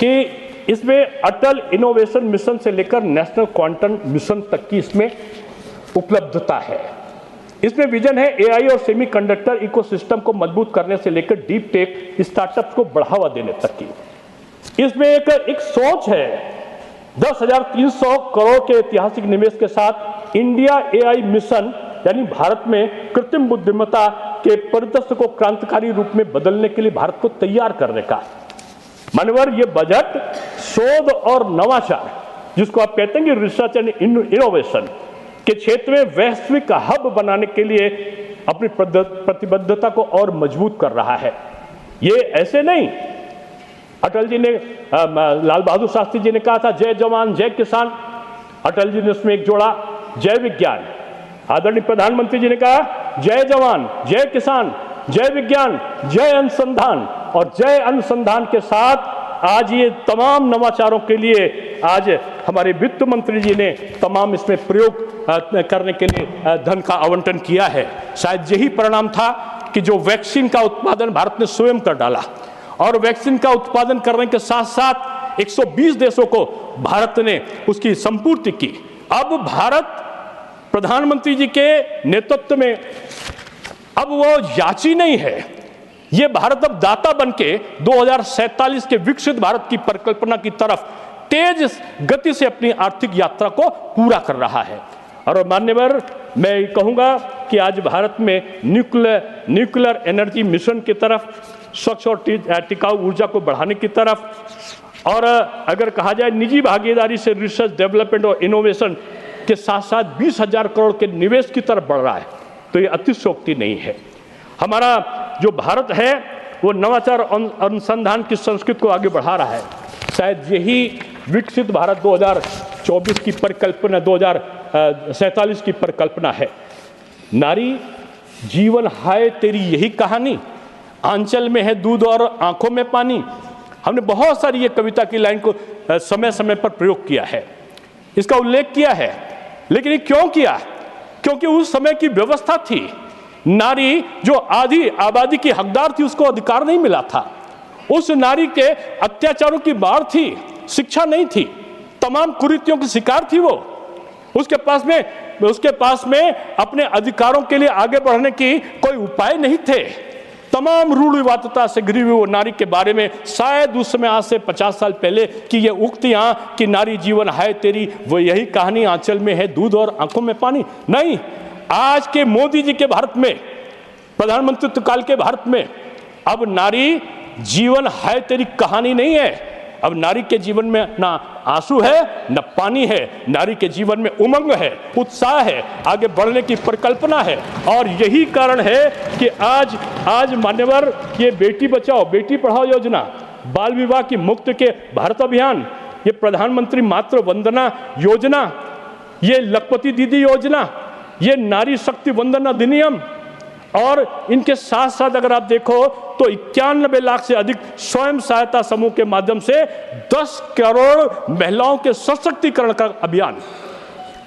कि इसमें अटल इनोवेशन मिशन से लेकर नेशनल क्वांटम मिशन तक की इसमें उपलब्धता है। इसमें विजन है AI और सेमीकंडक्टर इकोसिस्टम को मजबूत करने से लेकर डीप टेक स्टार्टअप्स को बढ़ावा देने तक की। इसमें एक सोच है। 10,300 करोड़ के ऐतिहासिक निवेश के साथ इंडिया AI मिशन, यानी भारत में कृत्रिम बुद्धिमत्ता के परिदृश्य को क्रांतिकारी रूप में बदलने के लिए भारत को तैयार करने का। मानवर, ये बजट शोध और नवाचार, जिसको आप कहते हैं कि रिसर्च एंड इनोवेशन के क्षेत्र में वैश्विक हब बनाने के लिए अपनी प्रतिबद्धता को और मजबूत कर रहा है। ये ऐसे नहीं, अटल जी ने लाल बहादुर शास्त्री जी ने कहा था जय जवान जय किसान, अटल जी ने उसमें एक जोड़ा जय विज्ञान। आदरणीय प्रधानमंत्री जी ने कहा जय जवान जय किसान जय विज्ञान जय अनुसंधान, और जय अनुसंधान के साथ आज ये तमाम नवाचारों के लिए आज हमारे वित्त मंत्री जी ने तमाम इसमें प्रयोग करने के लिए धन का आवंटन किया है। शायद यही परिणाम था कि जो वैक्सीन का उत्पादन भारत ने स्वयं कर डाला, और वैक्सीन का उत्पादन करने के साथ साथ 120 देशों को भारत ने उसकी संपूर्ति की। अब भारत प्रधानमंत्री जी के नेतृत्व में अब वो याची नहीं है, ये भारत अब दाता बनके 2047 के विकसित भारत की परिकल्पना की तरफ तेज गति से अपनी आर्थिक यात्रा को पूरा कर रहा है। और मान्यवर, मैं कहूँगा कि आज भारत में न्यूक्लियर एनर्जी मिशन की तरफ, स्वच्छ और टिकाऊ ऊर्जा को बढ़ाने की तरफ, और अगर कहा जाए निजी भागीदारी से रिसर्च डेवलपमेंट और इनोवेशन के साथ साथ 20,000 करोड़ के निवेश की तरफ बढ़ रहा है, तो ये अतिशयोक्ति नहीं है। हमारा जो भारत है वो नवाचार अनुसंधान की संस्कृति को आगे बढ़ा रहा है। शायद यही विकसित भारत 2024 की परिकल्पना, 2047 की परिकल्पना है। नारी जीवन हाय तेरी यही कहानी, आंचल में है दूध और आंखों में पानी। हमने बहुत सारी ये कविता की लाइन को समय समय पर प्रयोग किया है, इसका उल्लेख किया है। लेकिन ये क्यों किया? क्योंकि उस समय की व्यवस्था थी, नारी जो आधी आबादी की हकदार थी उसको अधिकार नहीं मिला था। उस नारी के अत्याचारों की बाढ़ थी, शिक्षा नहीं थी, तमाम कुरीतियों की शिकार थी वो। उसके पास में अपने अधिकारों के लिए आगे बढ़ने की कोई उपाय नहीं थे। तमाम रूढ़िवादिता से घिरी हुई वो नारी के बारे में शायद उस समय आज से 50 साल पहले की ये उक्तियां कि नारी जीवन है तेरी वो यही कहानी, आंचल में है दूध और आंखों में पानी नहीं। आज के मोदी जी के भारत में, प्रधानमंत्री काल के भारत में अब नारी जीवन है तेरी कहानी नहीं है। अब नारी के जीवन में ना आंसू है न पानी है, नारी के जीवन में उमंग है, उत्साह है, आगे बढ़ने की परिकल्पना है। और यही कारण है कि आज मान्यवर ये बेटी बचाओ बेटी पढ़ाओ योजना, बाल विवाह की मुक्त के भारत अभियान, ये प्रधानमंत्री मातृ वंदना योजना, ये लखपति दीदी योजना, ये नारी शक्ति वंदन अधिनियम, और इनके साथ साथ अगर आप देखो तो 91 लाख से अधिक स्वयं सहायता समूह के माध्यम से 10 करोड़ महिलाओं के सशक्तिकरण का अभियान,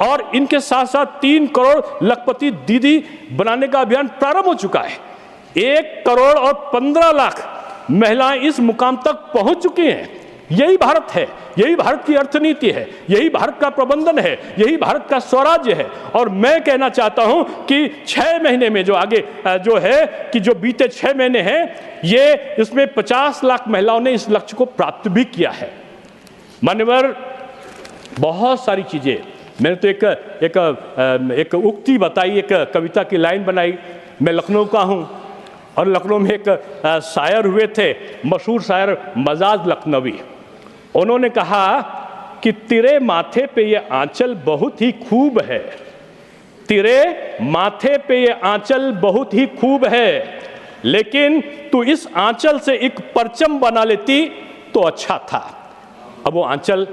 और इनके साथ साथ 3 करोड़ लखपति दीदी बनाने का अभियान प्रारंभ हो चुका है। 1 करोड़ और 15 लाख महिलाएं इस मुकाम तक पहुंच चुकी हैं। यही भारत है, यही भारत की अर्थनीति है, यही भारत का प्रबंधन है, यही भारत का स्वराज्य है। और मैं कहना चाहता हूं कि 6 महीने में जो आगे जो है कि जो बीते 6 महीने हैं, ये इसमें 50 लाख महिलाओं ने इस लक्ष्य को प्राप्त भी किया है। मान्यवर, बहुत सारी चीजें, मैंने तो एक उक्ति बताई, एक कविता की लाइन बनाई। मैं लखनऊ का हूं और लखनऊ में एक शायर हुए थे, मशहूर शायर मजाज लखनवी। उन्होंने कहा कि तेरे माथे पे ये आंचल बहुत ही खूब है, तेरे माथे पे ये आंचल बहुत ही खूब है, लेकिन तू इस आंचल से एक परचम बना लेती तो अच्छा था। अब वो आंचल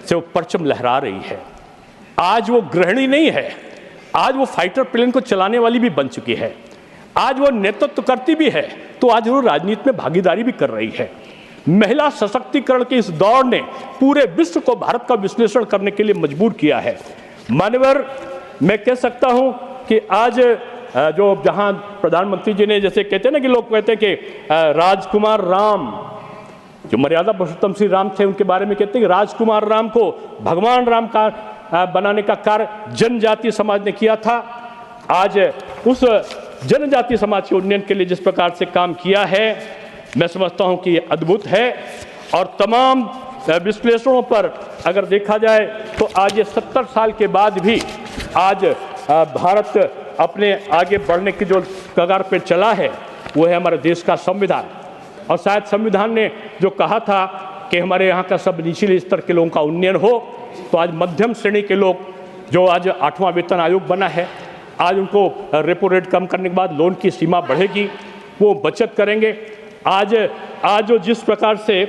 से वो परचम लहरा रही है। आज वो गृहिणी नहीं है, आज वो फाइटर प्लेन को चलाने वाली भी बन चुकी है, आज वो नेतृत्व करती भी है, तो आज वो राजनीति में भागीदारी भी कर रही है। महिला सशक्तिकरण के इस दौर ने पूरे विश्व को भारत का विश्लेषण करने के लिए मजबूर किया है। मान्यवर, मैं कह सकता हूं कि आज जो जहां प्रधानमंत्री जी ने, जैसे कहते हैं ना कि लोग कहते हैं कि राजकुमार राम, जो मर्यादा पुरुषोत्तम श्री राम थे, उनके बारे में कहते हैं कि राजकुमार राम को भगवान राम का बनाने का कार्य जनजातीय समाज ने किया था। आज उस जनजातीय समाज के उन्नयन के लिए जिस प्रकार से काम किया है, मैं समझता हूं कि ये अद्भुत है। और तमाम विश्लेषणों पर अगर देखा जाए तो आज ये 70 साल के बाद भी आज भारत अपने आगे बढ़ने की जो कगार पे चला है वो है हमारे देश का संविधान। और शायद संविधान ने जो कहा था कि हमारे यहाँ का सब निचले स्तर के लोगों का उन्नयन हो, तो आज मध्यम श्रेणी के लोग जो आज 8वां वेतन आयोग बना है, आज उनको रेपो रेट कम करने के बाद लोन की सीमा बढ़ेगी, वो बचत करेंगे। आज जो जिस प्रकार से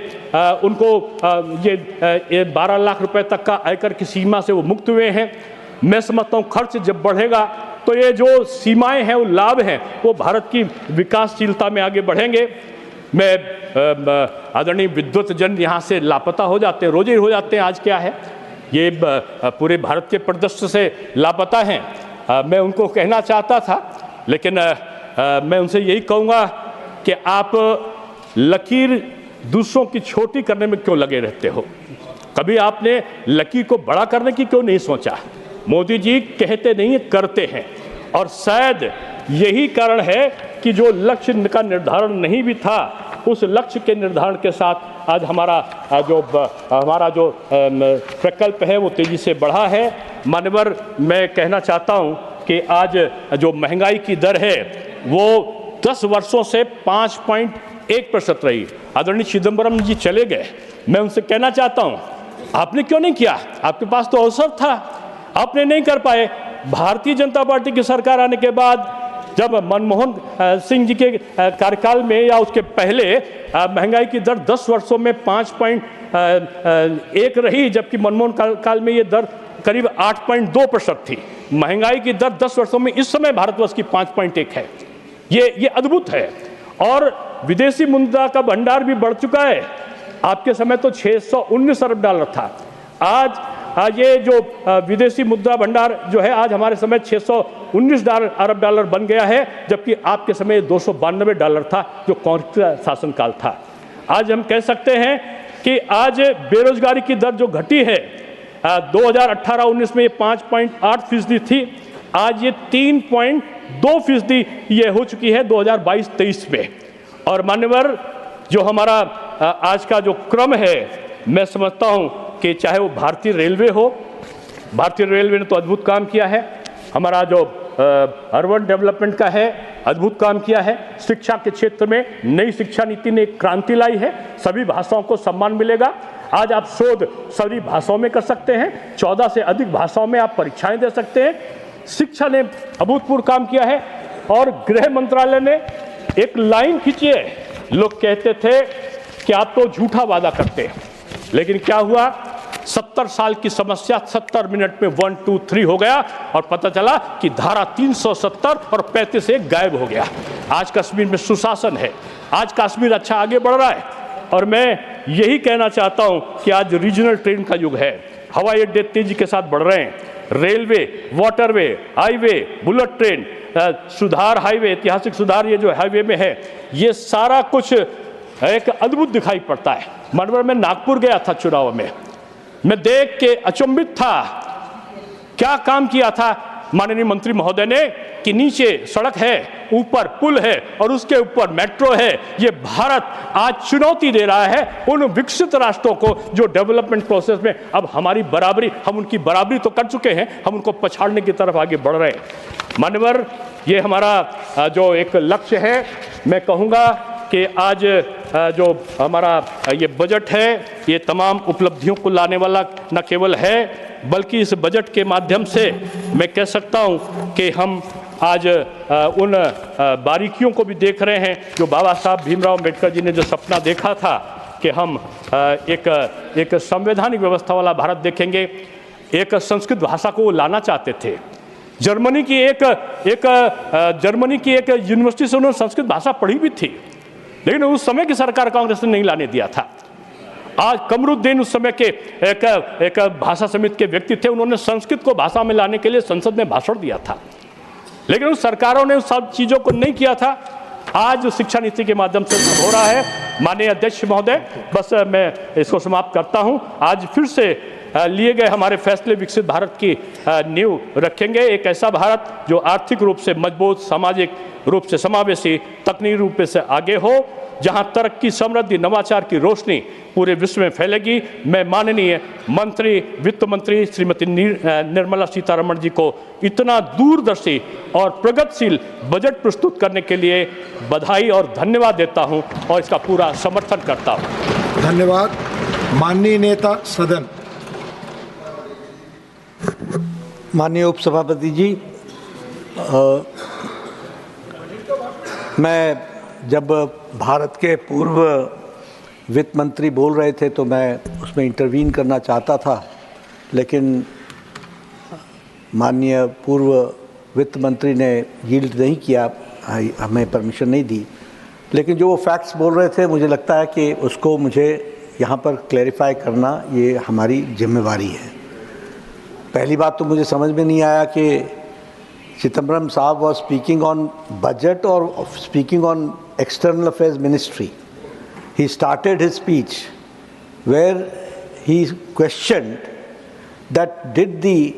उनको ये 12 लाख रुपए तक का आयकर की सीमा से वो मुक्त हुए हैं, मैं समझता हूँ खर्च जब बढ़ेगा तो ये जो सीमाएं हैं, वो लाभ हैं, वो भारत की विकासशीलता में आगे बढ़ेंगे। मैं आदरणीय विद्वत जन यहाँ से लापता हो जाते हैं, रोज ही हो जाते हैं। आज क्या है, ये पूरे भारत के परिदृश्य से लापता हैं। मैं उनको कहना चाहता था, लेकिन मैं उनसे यही कहूँगा कि आप लकीर दूसरों की छोटी करने में क्यों लगे रहते हो? कभी आपने लकीर को बड़ा करने की क्यों नहीं सोचा? मोदी जी कहते नहीं, करते हैं। और शायद यही कारण है कि जो लक्ष्य का निर्धारण नहीं भी था, उस लक्ष्य के निर्धारण के साथ आज हमारा जो प्रकल्प है वो तेजी से बढ़ा है। मानवर, मैं कहना चाहता हूँ कि आज जो महंगाई की दर है वो 10 वर्षों से 5.1% रही। आदरणीय चिदम्बरम जी चले गए, मैं उनसे कहना चाहता हूँ, आपने क्यों नहीं किया? आपके पास तो अवसर था, आपने नहीं कर पाए। भारतीय जनता पार्टी की सरकार आने के बाद जब मनमोहन सिंह जी के कार्यकाल में या उसके पहले महंगाई की दर 10 वर्षों में 5.1 रही, जबकि मनमोहन काल में ये दर करीब 8.2% थी। महंगाई की दर 10 वर्षों में इस समय भारतवर्ष की 5.1 है। ये अद्भुत है। और विदेशी मुद्रा का भंडार भी बढ़ चुका है। आपके समय तो 619 अरब डॉलर था। आज ये जो विदेशी मुद्रा भंडार जो है, आज हमारे समय 619 अरब डॉलर बन गया है, जबकि आपके समय 292 डॉलर था, जो कांग्रेस शासनकाल था। आज हम कह सकते हैं कि आज बेरोजगारी की दर जो घटी है, 2018-19 में ये 5.8% थी, आज ये 3.2% ये हो चुकी है 2022-23 में। और मान्यवर, जो हमारा आज का जो क्रम है, मैं समझता हूँ कि चाहे वो भारतीय रेलवे हो, भारतीय रेलवे ने तो अद्भुत काम किया है। हमारा जो अर्बन डेवलपमेंट का है, अद्भुत काम किया है। शिक्षा के क्षेत्र में नई शिक्षा नीति ने एक क्रांति लाई है, सभी भाषाओं को सम्मान मिलेगा। आज आप शोध सभी भाषाओं में कर सकते हैं, 14 से अधिक भाषाओं में आप परीक्षाएं दे सकते हैं। शिक्षा ने अभूतपूर्व काम किया है। और गृह मंत्रालय ने एक लाइन खींची है, लोग कहते थे कि आप तो झूठा वादा करते हैं, लेकिन क्या हुआ, 70 साल की समस्या 70 मिनट में 1, 2, 3 हो गया, और पता चला कि धारा 370 और 35 एक गायब हो गया। आज कश्मीर में सुशासन है, आज कश्मीर अच्छा आगे बढ़ रहा है। और मैं यही कहना चाहता हूं कि आज रीजनल ट्रेन का युग है, हवाई अड्डे तेजी के साथ बढ़ रहे हैं, railway, waterway, highway, bullet train, सुधार हाईवे, ऐतिहासिक सुधार ये जो हाईवे में है, ये सारा कुछ एक अद्भुत दिखाई पड़ता है। मनोहर, मैं नागपुर गया था चुनाव में, मैं देख के अचंभित था, क्या काम किया था माननीय मंत्री महोदय ने, कि नीचे सड़क है, ऊपर पुल है और उसके ऊपर मेट्रो है। ये भारत आज चुनौती दे रहा है उन विकसित राष्ट्रों को जो डेवलपमेंट प्रोसेस में अब हमारी बराबरी, हम उनकी बराबरी तो कर चुके हैं, हम उनको पछाड़ने की तरफ आगे बढ़ रहे हैं। मान्यवर, ये हमारा जो एक लक्ष्य है, मैं कहूँगा कि आज जो हमारा ये बजट है, ये तमाम उपलब्धियों को लाने वाला न केवल है, बल्कि इस बजट के माध्यम से मैं कह सकता हूँ कि हम आज उन बारीकियों को भी देख रहे हैं जो बाबा साहब भीमराव अम्बेडकर जी ने जो सपना देखा था कि हम एक संवैधानिक व्यवस्था वाला भारत देखेंगे। एक संस्कृत भाषा को वो लाना चाहते थे। जर्मनी की एक यूनिवर्सिटी से उन्होंने संस्कृत भाषा पढ़ी भी थी, लेकिन उस समय की सरकार कांग्रेस ने नहीं लाने दिया था। आज कमरुद्दीन उस समय के एक भाषा समिति के व्यक्ति थे, उन्होंने संस्कृत को भाषा में लाने के लिए संसद में भाषण दिया था, लेकिन उस सरकारों ने उस सब चीज़ों को नहीं किया था। आज शिक्षा नीति के माध्यम से हो रहा है। माननीय अध्यक्ष महोदय, बस मैं इसको समाप्त करता हूं। आज फिर से लिए गए हमारे फैसले विकसित भारत की नींव रखेंगे, एक ऐसा भारत जो आर्थिक रूप से मजबूत, सामाजिक रूप से समावेशी, तकनीकी रूप से आगे हो, जहां तरक्की, समृद्धि, नवाचार की रोशनी पूरे विश्व में फैलेगी। मैं माननीय मंत्री, वित्त मंत्री श्रीमती निर्मला सीतारमण जी को इतना दूरदर्शी और प्रगतिशील बजट प्रस्तुत करने के लिए बधाई और धन्यवाद देता हूं और इसका पूरा समर्थन करता हूं। धन्यवाद। माननीय नेता सदन। माननीय उपसभापति जी, मैं जब भारत के पूर्व वित्त मंत्री बोल रहे थे तो मैं उसमें इंटरवीन करना चाहता था, लेकिन माननीय पूर्व वित्त मंत्री ने यील्ड नहीं किया, हमें परमिशन नहीं दी। लेकिन जो वो फैक्ट्स बोल रहे थे, मुझे लगता है कि उसको मुझे यहाँ पर क्लैरिफाई करना ये हमारी जिम्मेवारी है। पहली बात तो मुझे समझ में नहीं आया कि चिदम्बरम साहब was speaking on budget or speaking on external affairs ministry. He started his speech where he questioned that did the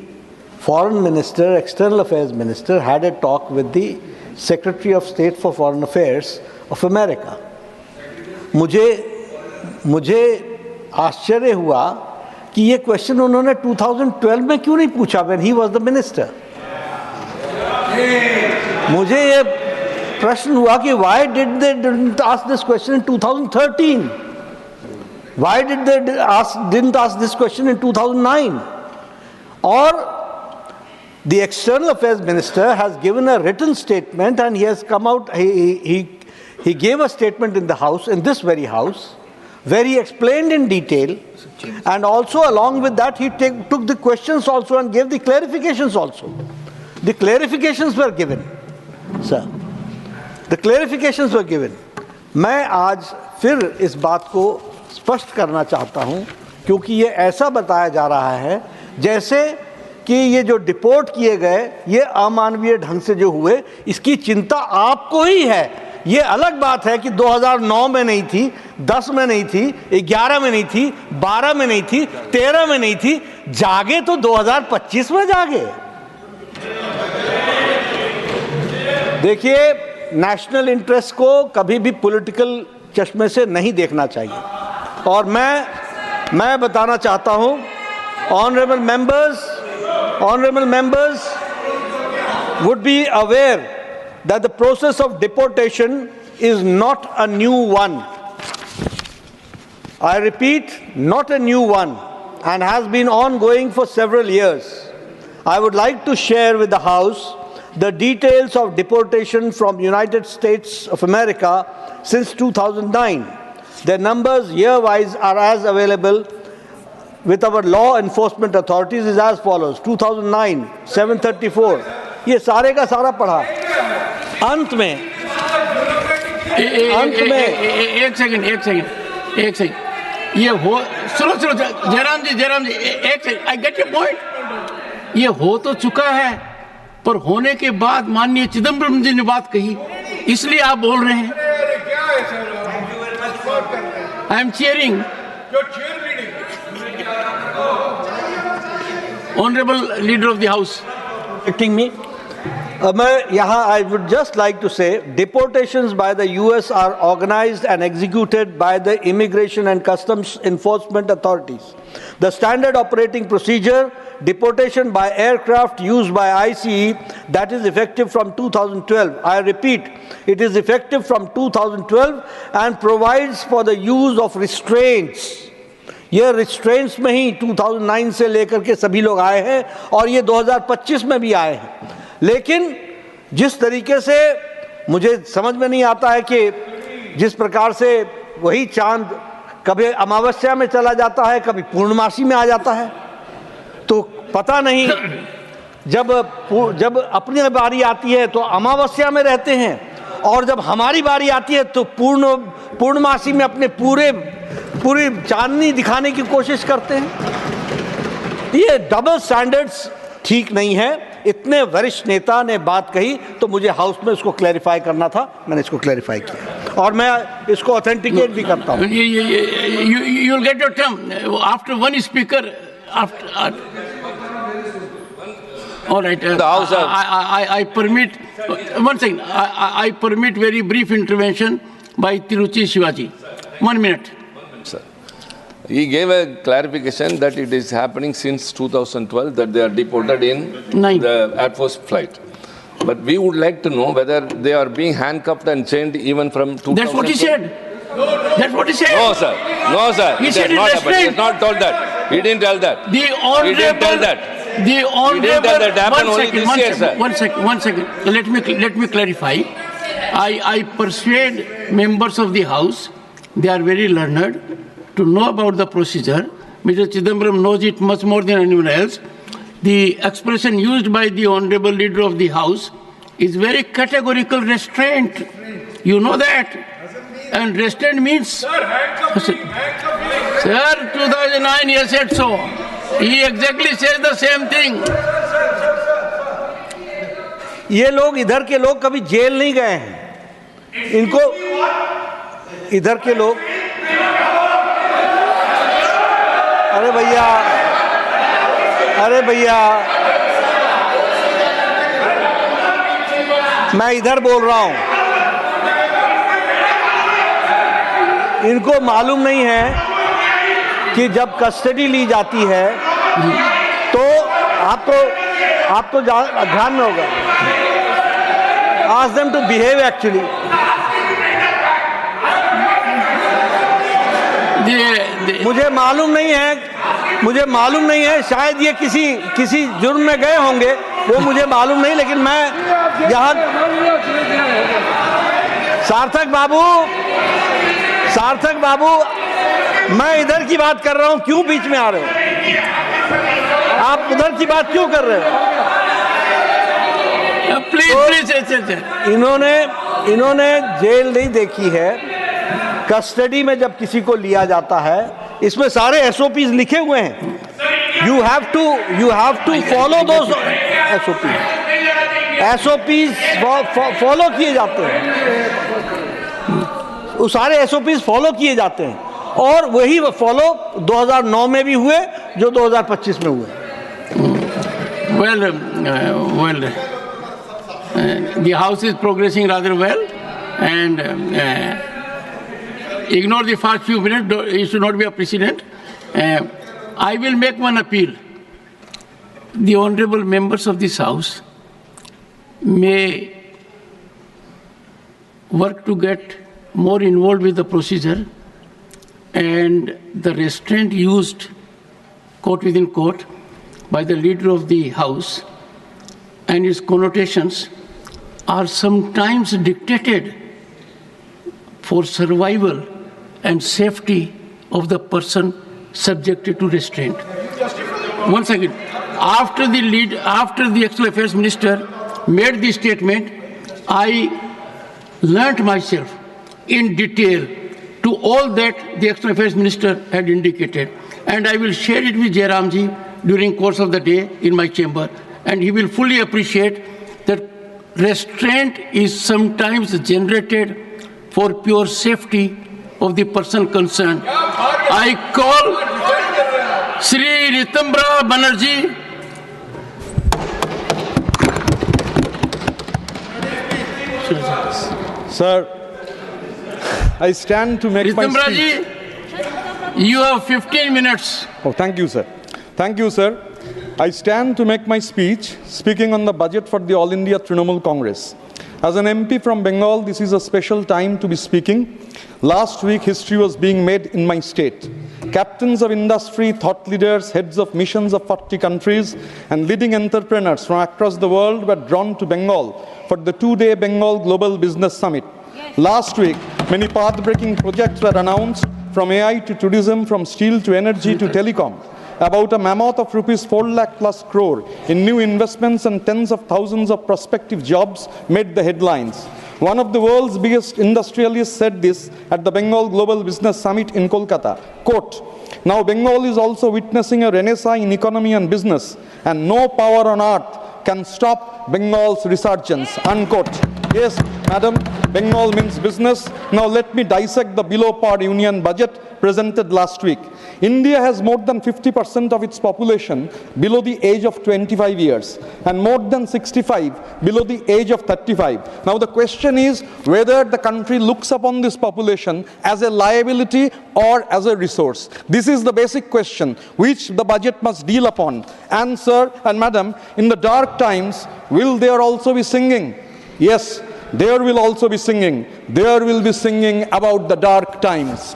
foreign minister, external affairs minister, had a talk with the Secretary of State for Foreign Affairs of America. मुझे आश्चर्य हुआ कि ये question उन्होंने 2012 में क्यों नहीं पूछा when he was the minister. मुझे ये प्रश्न हुआ कि why did they didn't ask this question in 2013? Why did they didn't ask this question in 2009? Or the External Affairs Minister has given a written statement, and he has come out, he gave a statement in the House, in this very House, where he explained in detail, and also along with that he took the questions also and gave the clarifications also. The clarifications were given, sir. The clarifications were given. मैं आज फिर इस बात को स्पष्ट करना चाहता हूँ, क्योंकि ये ऐसा बताया जा रहा है जैसे कि ये जो डिपोर्ट किए गए ये अमानवीय ढंग से जो हुए, इसकी चिंता आपको ही है। ये अलग बात है कि 2009 में नहीं थी, 10 में नहीं थी, 11 में नहीं थी, 12 में नहीं थी, 13 में नहीं थी, जागे तो 2025 में जागे। देखिए, नेशनल इंटरेस्ट को कभी भी पॉलिटिकल चश्मे से नहीं देखना चाहिए। और मैं बताना चाहता हूं, honourable members would be aware that the process of deportation is not a new one. I repeat, not a new one, and has been ongoing for several years. I would like to share with the House the details of deportation from United States of America since 2009. Their numbers year-wise are as available with our law enforcement authorities is as follows: 2009 734, ये सारे का सारा पढ़ा। अंत में एक second ये हो, सुनो जयराम जी एक second, I get your point. ये हो तो चुका है, पर होने के बाद माननीय चिदम्बरम जी ने बात कही, इसलिए आप बोल रहे हैं। I am cheering Honorable Leader of the House. Me. I would just like to say, deportations by the US are organized and executed by the Immigration and Customs Enforcement authorities. The standard operating procedure, deportation by aircraft used by ICE, that is effective from 2012. I repeat, it is effective from 2012 and provides for the use of restraints. ये restraints में ही 2009 से लेकर के सभी लोग आए हैं और ये 2025 में भी आए हैं। लेकिन जिस तरीके से मुझे समझ में नहीं आता है कि जिस प्रकार से वही चांद कभी अमावस्या में चला जाता है, कभी पूर्णमासी में आ जाता है, तो पता नहीं, जब अपनी बारी आती है तो अमावस्या में रहते हैं, और जब हमारी बारी आती है तो पूर्णमासी में अपने पूरी चांदनी दिखाने की कोशिश करते हैं। ये डबल स्टैंडर्ड्स ठीक नहीं है। इतने वरिष्ठ नेता ने बात कही तो मुझे हाउस में इसको क्लैरिफाई करना था, मैंने इसको क्लैरिफाई किया और मैं इसको ऑथेंटिकेट भी करता हूँ। You will get your term after one speaker. All right. I permit one second. I permit very brief intervention by Tiruchi Shivaji. 1 minute. Sir, he gave a clarification that it is happening since 2012 that they are deported in the Air Force flight. But we would like to know whether they are being handcuffed and chained even from 2012. That's what he said. That's what he said. No, sir. No, sir. He said has not it happened. He has not told that. He didn't tell that. The honorable, he didn't tell that. The honorable, he didn't tell that happened only this year, sir. One second. Let me clarify. I persuade members of the House, they are very learned, to know about the procedure. Mr. Chidambaram knows it much more than anyone else. The expression used by the Honorable Leader of the House is very categorical restraint. You know that. And restraint means... Sir, 2009 he said so. He exactly says the same thing. ये लोग इधर के लोग कभी jail नहीं गए हैं. इनको इधर के लोग, अरे भैया मैं इधर बोल रहा हूं. इनको मालूम नहीं है कि जब कस्टडी ली जाती है तो आपको ध्यान में होगा. Ask them to behave actually. मुझे मालूम नहीं है, शायद ये किसी जुर्म में गए होंगे, वो मुझे मालूम नहीं, लेकिन मैं यहाँ सार्थक बाबू मैं इधर की बात कर रहा हूँ, क्यों बीच में आ रहे हो? आप उधर की बात क्यों कर रहे हो? प्लीज इन्होंने जेल नहीं देखी है. कस्टडी में जब किसी को लिया जाता है, इसमें सारे एसओपीज लिखे हुए हैं. You have to follow those SOPs follow किए जाते हैं. वो सारे एसओपीज फॉलो किए जाते हैं और वही फॉलो 2009 में भी हुए जो 2025 में हुए. The House is progressing rather well, and ignore the first few minutes. It should not be a precedent. I will make one appeal. The honorable members of this House may work to get more involved with the procedure, and the restraint used quote within quote by the leader of the House and its connotations are sometimes dictated for survival and safety of the person subjected to restraint. Once again, after the External Affairs Minister made this statement, I learnt myself in detail to all that the External Affairs Minister had indicated, and I will share it with Jairamji during course of the day in my chamber, and he will fully appreciate that restraint is sometimes generated for pure safety of the person concerned. I call Sri Ritambra Banerjee. Sir, I stand to make my speech. Ritambraji, you have 15 minutes. Oh, thank you, sir. Thank you, sir. I stand to make my speech, speaking on the budget for the All India Trinamool Congress. As an MP from Bengal, this is a special time to be speaking. Last week, history was being made in my state. Captains of industry, thought leaders, heads of missions of 40 countries, and leading entrepreneurs from across the world were drawn to Bengal for the two-day Bengal Global Business Summit. Last week, many path-breaking projects were announced, from AI to tourism, from steel to energy to telecom. About a mammoth of rupees 4 lakh plus crore in new investments and tens of thousands of prospective jobs made the headlines. One of the world's biggest industrialists said this at the Bengal Global Business Summit in Kolkata, quote, "Now Bengal is also witnessing a renaissance in economy and business, and no power on earth can stop Bengal's resurgence," unquote. Yes, madam, Bengal means business. Now let me dissect the below par union budget presented last week. India has more than 50% of its population below the age of 25 years and more than 65 below the age of 35. Now the question is whether the country looks upon this population as a liability or as a resource. This is the basic question which the budget must deal upon. And sir and madam, in the dark times, will there also be singing? Yes, there will also be singing. There will be singing about the dark times.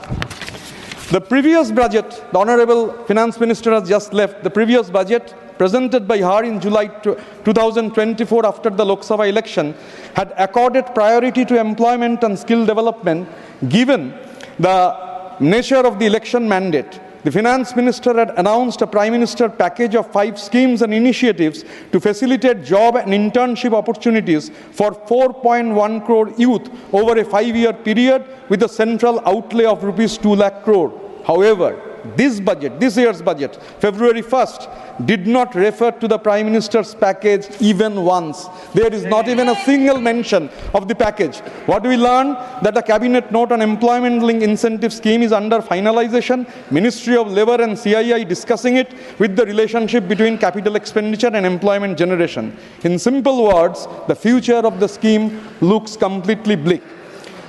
The previous budget, the Honorable Finance Minister has just left, the previous budget presented by her in July 2024 after the Lok Sabha election had accorded priority to employment and skill development given the nature of the election mandate. The Finance Minister had announced a Prime Minister package of 5 schemes and initiatives to facilitate job and internship opportunities for 4.1 crore youth over a 5-year period with a central outlay of rupees 2 lakh crore. However, this year's budget, February 1st, did not refer to the Prime Minister's package even once. There is not even a single mention of the package. What we learned, that a cabinet note on employment-linked incentive scheme is under finalization, Ministry of Labour and CII discussing it with the relationship between capital expenditure and employment generation. In simple words, the future of the scheme looks completely bleak.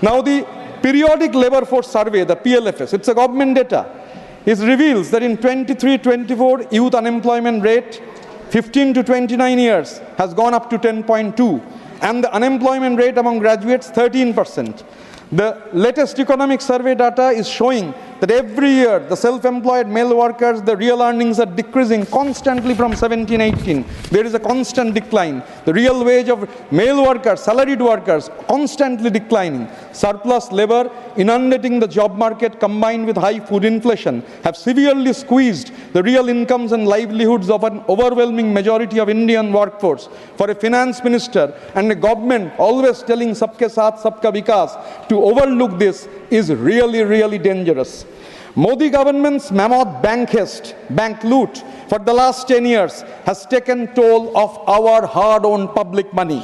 Now the periodic labour force survey, the PLFS, it's a government data, it reveals that in 23-24 youth unemployment rate 15 to 29 years has gone up to 10.2 and the unemployment rate among graduates 13%. The latest economic survey data is showing that every year the self-employed male workers, the real earnings are decreasing constantly from 17-18. There is a constant decline. The real wage of male workers, salaried workers, constantly declining. Surplus labor inundating the job market combined with high food inflation have severely squeezed the real incomes and livelihoods of an overwhelming majority of Indian workforce. For a finance minister and a government always telling sabke saath, sabka vikas, to overlook this is really, really dangerous. Modi government's mammoth bank heist, bank loot for the last 10 years has taken toll of our hard-earned public money.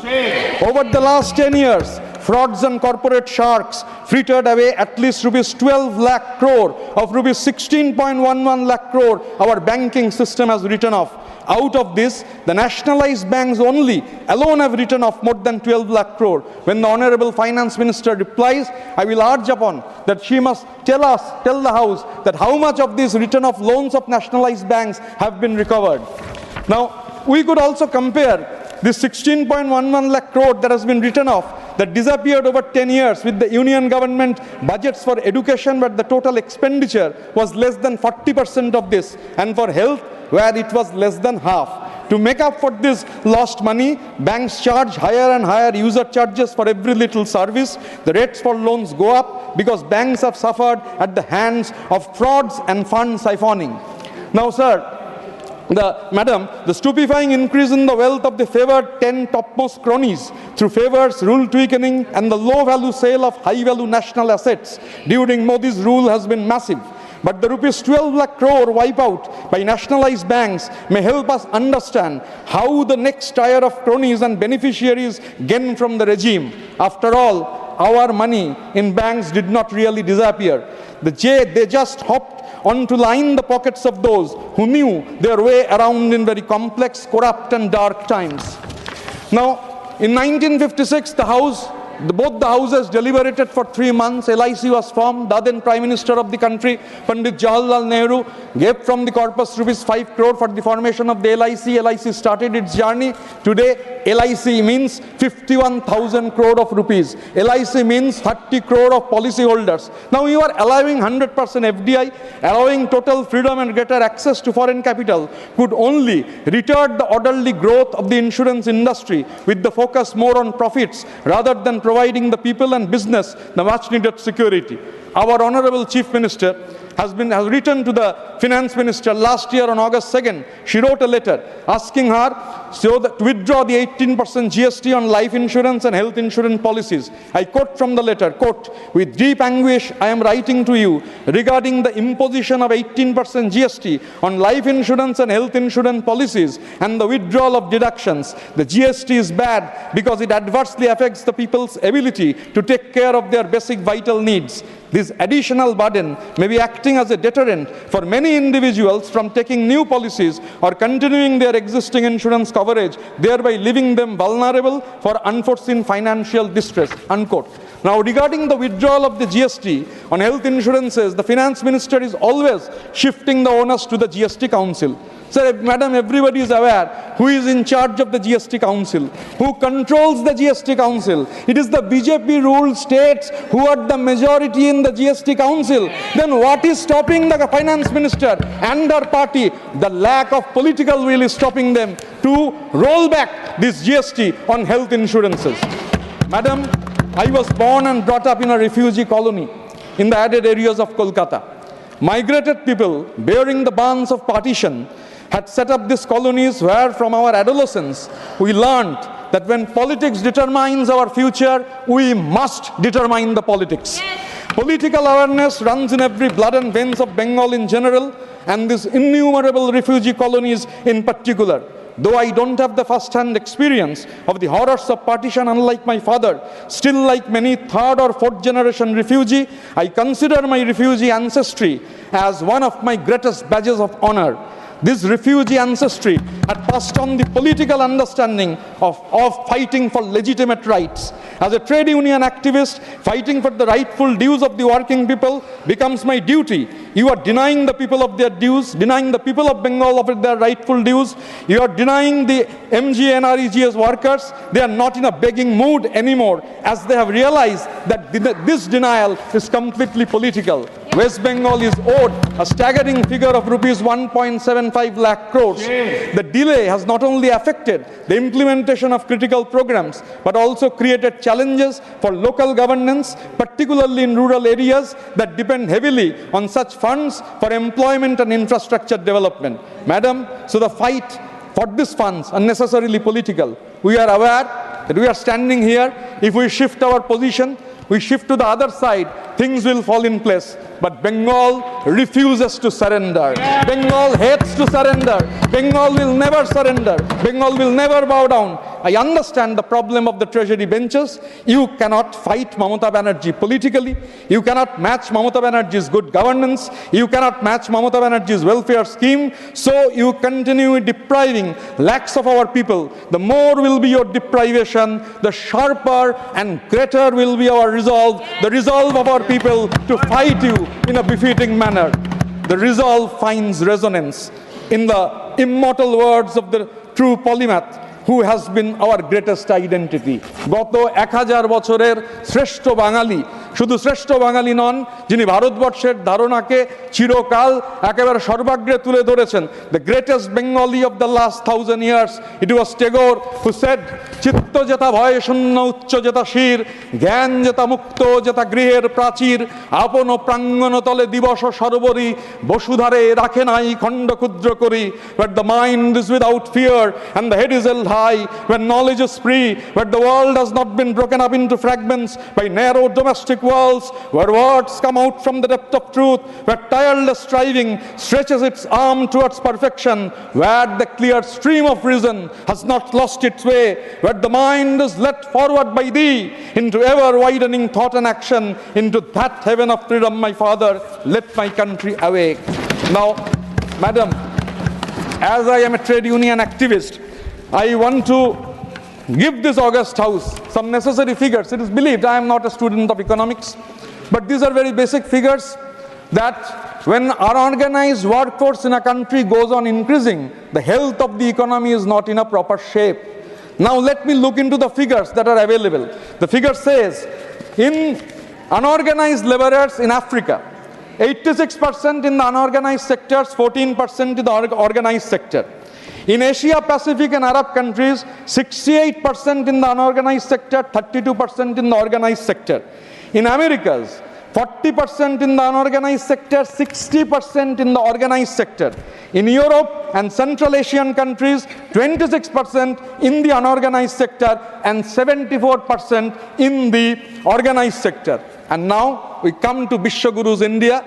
Over the last 10 years, frauds and corporate sharks frittered away at least rupees 12 lakh crore of rupees 16.11 lakh crore our banking system has written off. Out of this, the nationalized banks alone have written off more than 12 lakh crore. When the Honorable Finance Minister replies, I will urge upon that she must tell the House that how much of these written off loans of nationalized banks have been recovered. Now, we could also compare this 16.11 lakh crore that has been written off, that disappeared over 10 years with the union government budgets for education, where the total expenditure was less than 40% of this, and for health, where it was less than half. To make up for this lost money, banks charge higher and higher user charges for every little service. The rates for loans go up because banks have suffered at the hands of frauds and fund siphoning. Now, sir, Madam, the stupefying increase in the wealth of the favored 10 topmost cronies through favors, rule tweaking, and the low-value sale of high-value national assets during Modi's rule has been massive. But the rupees 12 lakh crore wipeout by nationalized banks may help us understand how the next tier of cronies and beneficiaries gain from the regime. After all, our money in banks did not really disappear. They just hopped on to line the pockets of those who knew their way around in very complex, corrupt and dark times. Now, in 1956, both the houses deliberated for 3 months. LIC was formed. The then Prime Minister of the country, Pandit Jawaharlal Nehru, gave from the corpus rupees 5 crore for the formation of the LIC. LIC started its journey. Today, LIC means 51,000 crore of rupees. LIC means 30 crore of policy holders. Now you are allowing 100% FDI, allowing total freedom and greater access to foreign capital could only retard the orderly growth of the insurance industry with the focus more on profits rather than providing the people and business the much needed security. Our Honorable Chief Minister has written to the Finance Minister last year on August 2nd. She wrote a letter asking her to withdraw the 18% GST on life insurance and health insurance policies. I quote from the letter, quote, "With deep anguish I am writing to you regarding the imposition of 18% GST on life insurance and health insurance policies and the withdrawal of deductions. The GST is bad because it adversely affects the people's ability to take care of their basic vital needs. This additional burden may be acting as a deterrent for many individuals from taking new policies or continuing their existing insurance coverage, thereby leaving them vulnerable for unforeseen financial distress," unquote. Now, regarding the withdrawal of the GST on health insurances, the Finance Minister is always shifting the onus to the GST Council. Sir, Madam, everybody is aware who is in charge of the GST Council, who controls the GST Council. It is the BJP ruled states who are the majority in in the GST Council, then what is stopping the finance minister and our party? The lack of political will is stopping them to roll back this GST on health insurances. Madam, I was born and brought up in a refugee colony in the added areas of Kolkata. Migrated people bearing the bonds of partition had set up these colonies where from our adolescence we learned that when politics determines our future, we must determine the politics. Political awareness runs in every blood and veins of Bengal in general, and these innumerable refugee colonies in particular. Though I don't have the first-hand experience of the horrors of partition, unlike my father, still like many third or fourth generation refugee, I consider my refugee ancestry as one of my greatest badges of honor. This refugee ancestry had passed on the political understanding of fighting for legitimate rights. As a trade union activist, fighting for the rightful dues of the working people becomes my duty. You are denying the people of their dues, denying the people of Bengal of their rightful dues. You are denying the MGNREGS workers. They are not in a begging mood anymore, as they have realized that this denial is completely political. West Bengal is owed a staggering figure of rupees 1.75 lakh crores. The delay has not only affected the implementation of critical programs, but also created challenges for local governance, particularly in rural areas that depend heavily on such funds for employment and infrastructure development. Madam, so the fight for these funds are necessarily political. We are aware that we are standing here. If we shift our position, we shift to the other side, things will fall in place. But Bengal refuses to surrender. Bengal hates to surrender. Bengal will never surrender. Bengal will never bow down. I understand the problem of the treasury benches. You cannot fight Mamata Banerjee politically. You cannot match Mamata Banerjee's good governance. You cannot match Mamata Banerjee's welfare scheme. So you continue depriving lakhs of our people. The more will be your deprivation, the sharper and greater will be our resolve, the resolve of our people to fight you in a befitting manner. The resolve finds resonance in the immortal words of the true polymath who has been our greatest identity. গত 1000 বছরের শ্রেষ্ঠ বাঙালি, শুধু শ্রেষ্ঠ বাঙালি নন, যিনি ভারতবর্ষের ধারণাকে চিরকাল একেবারে সর্বাগ্রে তুলে ধরেছেন. The greatest Bengali of the last 1000 years, it was Tagore who said, চিত্ত যেতা ভয় শূন্য উচ্চ যেতা শির, জ্ঞান যেতা মুক্ত যেতা গৃহের প্রাচীর, আপন প্রাঙ্গণ তলে দিবস সর্বরি, বসুধারে রাখে নাই খণ্ড ক্ষুদ্র করি. Where the mind is without fear and the head is held high, when knowledge is free, where the world has not been broken up into fragments by narrow domestic walls, where words come out from the depth of truth, where tireless striving stretches its arm towards perfection, where the clear stream of reason has not lost its way, where the mind is led forward by thee into ever-widening thought and action, into that heaven of freedom, my Father, let my country awake. Now, Madam, as I am a trade union activist, I want to give this august house some necessary figures. It is believed, I am not a student of economics, but these are very basic figures that when unorganized workforce in a country goes on increasing, the health of the economy is not in a proper shape. Now let me look into the figures that are available. The figure says, in unorganized laborers in Africa, 86% in the unorganized sectors, 14% in the organized sector. In Asia, Pacific and Arab countries, 68% in the unorganized sector, 32% in the organized sector. In Americas, 40% in the unorganized sector, 60% in the organized sector. In Europe and Central Asian countries, 26% in the unorganized sector and 74% in the organized sector. And now we come to Vishwaguru's India.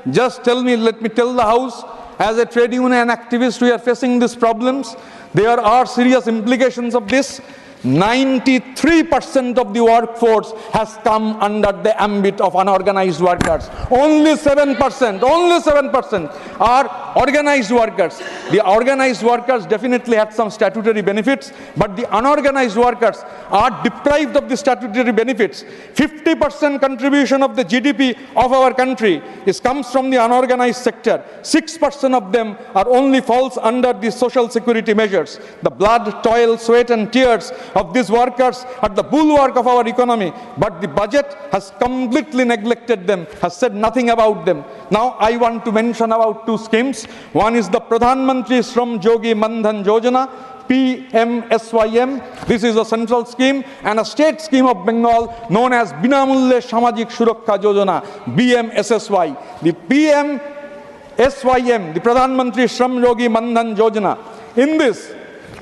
Just let me tell the House, as a trade union activist, we are facing these problems. There are serious implications of this. 93% of the workforce has come under the ambit of unorganized workers. Only 7% are organized workers. The organized workers definitely had some statutory benefits, but the unorganized workers are deprived of the statutory benefits. 50% contribution of the GDP of our country comes from the unorganized sector. 6% of them are only falls under the social security measures. The blood, toil, sweat and tears of these workers are the bulwark of our economy, but the budget has completely neglected them, has said nothing about them. Now I want to mention about two schemes. One is the Pradhan Mantri Shram Yogi Mandhan Yojana, PMSYM. This is a central scheme, and a state scheme of Bengal known as Binamulye Samajik Suraksha Yojana, BMSSY. The PMSYM, the Pradhan Mantri Shram Yogi Mandhan Yojana. In this,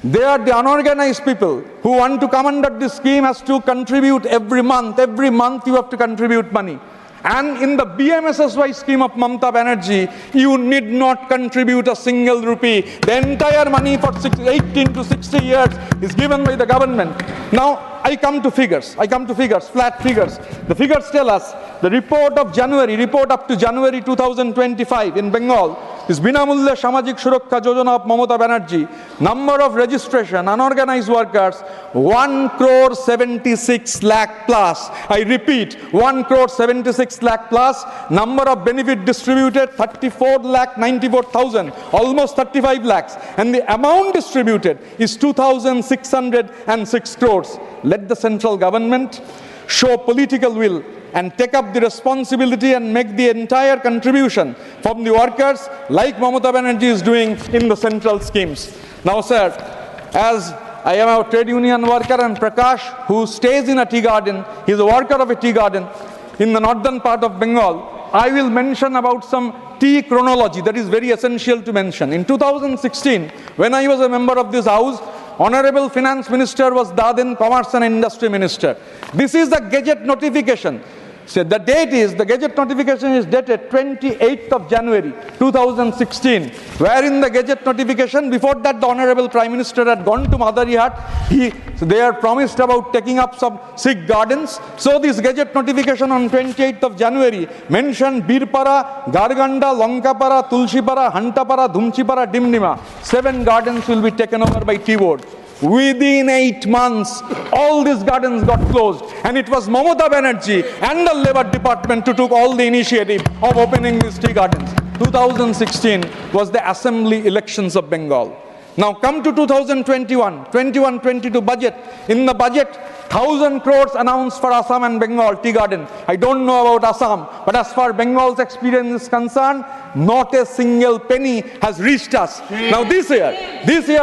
they are the unorganized people who want to come under this scheme has to contribute every month. Every month you have to contribute money. And in the BMSSY scheme of Mamata Banerjee, you need not contribute a single rupee. The entire money for 18 to 60 years is given by the government. Now, I come to figures, flat figures. The figures tell us the report up to January 2025 in Bengal is Binamulya Samajik Suraksha Yojana of Mamata Banerjee. Number of registration, unorganized workers, 1,76 lakh plus. I repeat, 1,76 lakh plus. Number of benefit distributed, 34,94,000, almost 35 lakhs. And the amount distributed is 2,606 crores. Let the central government show political will and take up the responsibility and make the entire contribution from the workers like Mamata Banerjee is doing in the central schemes. Now, sir, as I am a trade union worker, and Prakash, who stays in a tea garden, he is a worker of a tea garden in the northern part of Bengal, I will mention about some tea chronology that is very essential to mention. In 2016, when I was a member of this house, Honorable Finance Minister was then Commerce and Industry Minister. This is the Gazette notification. So the Gazette notification is dated 28th of January 2016, wherein the Gazette notification, before that the Honorable Prime Minister had gone to Madarihat, they are promised about taking up some Sikh gardens. So this Gazette notification on 28th of January mentioned Birpara, Garganda, Lonkapara, Tulsipara, Hantapara, Dhumchipara, Dimnima. 7 gardens will be taken over by tea board. Within 8 months, all these gardens got closed, and it was Mamata Banerjee and the Labour Department who took all the initiative of opening these tea gardens. 2016 was the assembly elections of Bengal. Now come to 2021-22 budget. In the budget, 1,000 crores announced for Assam and Bengal tea garden. I don't know about Assam, but as far Bengal's experience is concerned, not a single penny has reached us. Now this year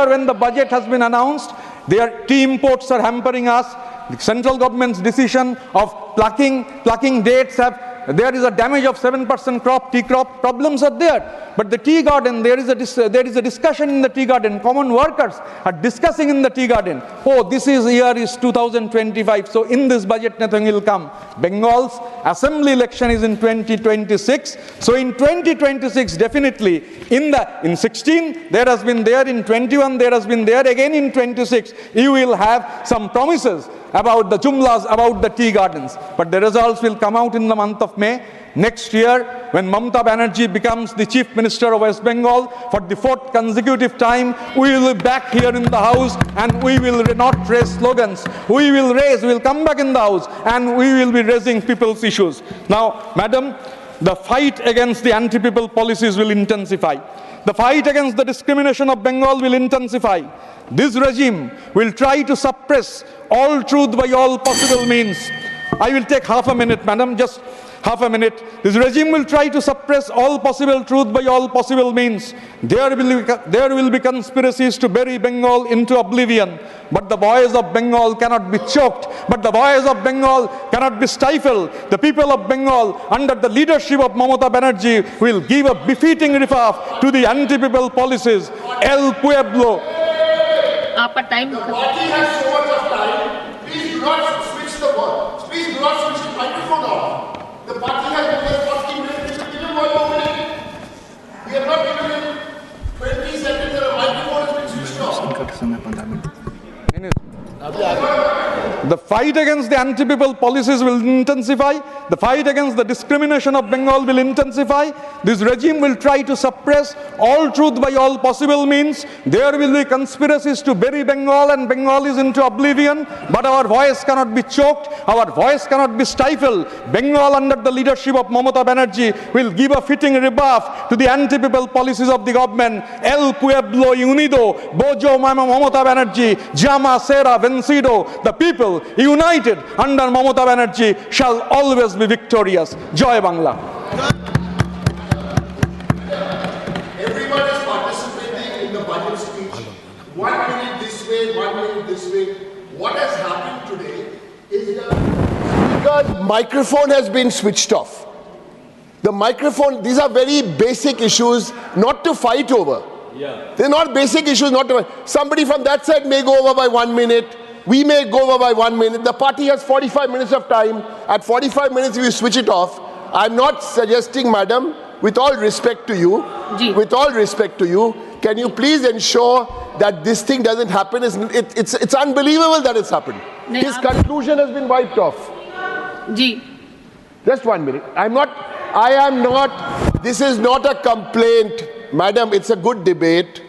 when the budget has been announced, their tea imports are hampering us. The central government's decision of plucking dates there is a damage of 7% crop, tea crop, problems are there. But the tea garden, there is a discussion in the tea garden. Common workers are discussing in the tea garden. Oh, this year is 2025, so in this budget nothing will come. Bengal's assembly election is in 2026. So in 2026, definitely, in 16, there has been there, in 21, there has been there, again in 26, you will have some promises about the jumlas, about the tea gardens. But the results will come out in the month of May. Next year, when Mamata Banerjee becomes the Chief Minister of West Bengal for the 4th consecutive time, we will be back here in the house and we will not raise slogans. We will come back in the house and we will be raising people's issues. Now, Madam, the fight against the anti-people policies will intensify. The fight against the discrimination of Bengal will intensify. This regime will try to suppress all truth by all possible means. I will take half a minute, madam, just half a minute. This regime will try to suppress all possible truth by all possible means. There will be conspiracies to bury Bengal into oblivion. But the voice of Bengal cannot be choked. But the voice of Bengal cannot be stifled. The people of Bengal, under the leadership of Mamata Banerjee, will give a befitting rebuff to the anti-people policies. El Pueblo. Time. The party has so much of time. Please do not switch the word. Please do not switch the microphone off. The party has been there 40 minutes. Give him 1 more minute. We have not given him 20 seconds and a microphone has been switched off. The fight against the anti-people policies will intensify. The fight against the discrimination of Bengal will intensify. This regime will try to suppress all truth by all possible means. There will be conspiracies to bury Bengal and Bengalis into oblivion. But our voice cannot be choked. Our voice cannot be stifled. Bengal, under the leadership of Mamata Banerjee, will give a fitting rebuff to the anti-people policies of the government. El Pueblo Unido, Bojo Mamata Banerjee, Llama Sera Vencido. The people united under Mamata Banerjee shall always be victorious. Joy Bangla. Everyone is participating in the budget speech. 1 minute this way, 1 minute this way. What has happened today is the speaker's microphone has been switched off. The microphone, these are very basic issues not to fight over. Yeah. They're not basic issues not to. Somebody from that side may go over by 1 minute. We may go over by 1 minute. The party has 45 minutes of time. At 45 minutes, if you switch it off, I'm not suggesting, madam, with all respect to you, can you please ensure that this thing doesn't happen? It's unbelievable that it's happened. His conclusion has been wiped off. Just 1 minute. This is not a complaint, madam. It's a good debate.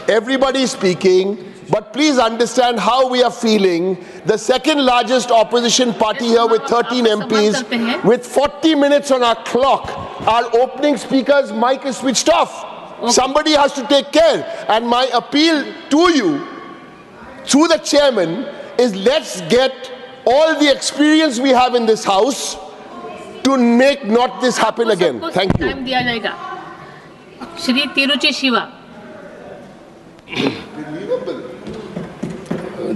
Everybody is speaking. But please understand how we are feeling. The second largest opposition party here with 13 MPs, with 40 minutes on our clock, our opening speaker's mic is switched off. Okay. Somebody has to take care. And my appeal to you, through the chairman, is let's get all the experience we have in this house to make not this happen again. Thank you. Shri Tiruchi Shiva.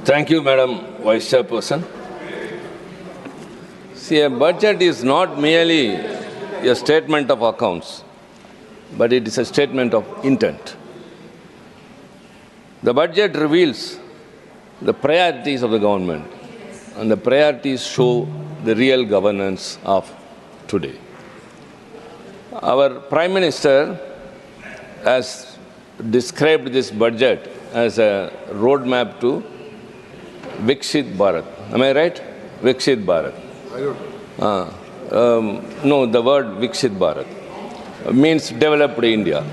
Thank you, Madam Vice Chairperson. See, a budget is not merely a statement of accounts, but it is a statement of intent. The budget reveals the priorities of the government, and the priorities show the real governance of today. Our Prime Minister has described this budget as a roadmap to Viksit Bharat. Am I right? Viksit Bharat. I don't. No, the word Viksit Bharat means developed India.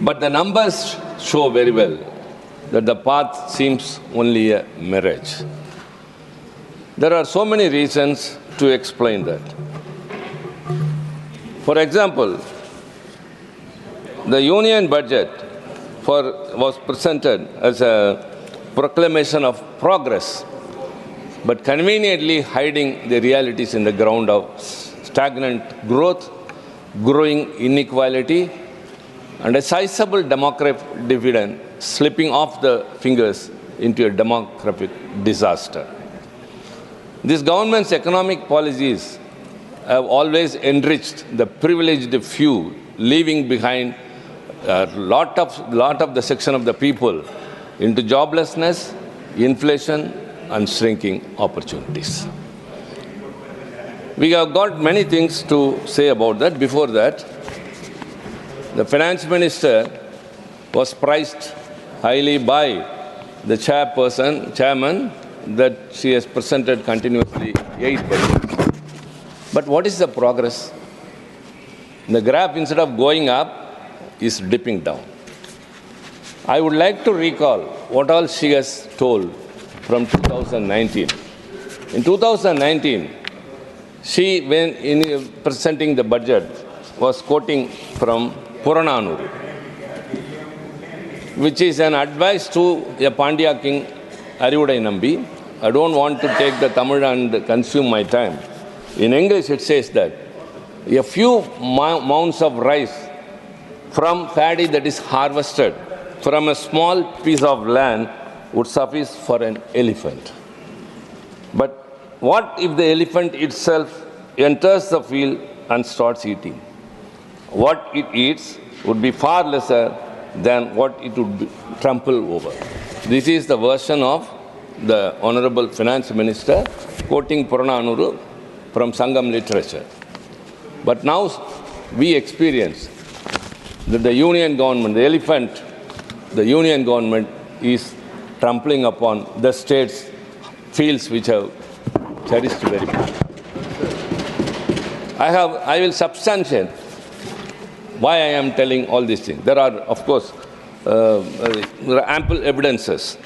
But the numbers show very well that the path seems only a mirage. There are so many reasons to explain that. For example, the union budget was presented as a proclamation of progress, but conveniently hiding the realities in the ground of stagnant growth, growing inequality, and a sizable demographic dividend slipping off the fingers into a demographic disaster. This government's economic policies have always enriched the privileged few, leaving behind a lot of the section of the people into joblessness, inflation, and shrinking opportunities. We have got many things to say about that. Before that, the finance minister was priced highly by the chairman, that she has presented continuously 8 budgets. But what is the progress? The graph, instead of going up, is dipping down. I would like to recall what all she has told from 2019. In 2019, she, when presenting the budget, was quoting from Purananuru, which is an advice to a Pandya king, Arivudai Nambi. I don't want to take the Tamil and consume my time. In English, it says that a few mounds of rice from paddy that is harvested from a small piece of land would suffice for an elephant. But what if the elephant itself enters the field and starts eating? What it eats would be far lesser than what it would trample over. This is the version of the Honorable Finance Minister quoting Purananuru from Sangam literature. But now we experience that the union government, the elephant, the union government is trampling upon the state's fields which have cherished very much. I will substantiate why I am telling all these things. There are, of course, ample evidences.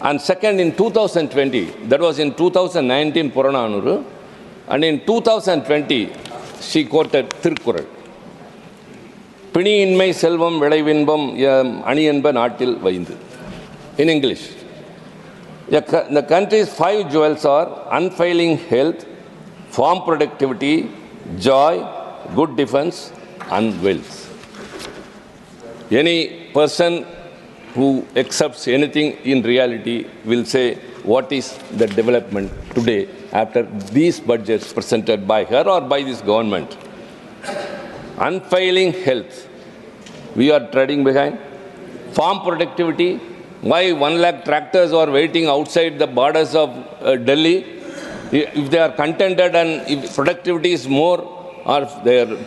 And second, in 2020, that was in 2019 Purananuru, and in 2020, she quoted Thirukkural. Pini inmai selvam velaivinbam aniyanba naatil vaindu. In English. The country's 5 jewels are unfailing health, farm productivity, joy, good defense, and wealth. Any person who accepts anything in reality will say what is the development today after these budgets presented by her or by this government. Unfailing health, we are treading behind. Farm productivity, why 1 lakh tractors are waiting outside the borders of Delhi? If they are contented and if productivity is more or they are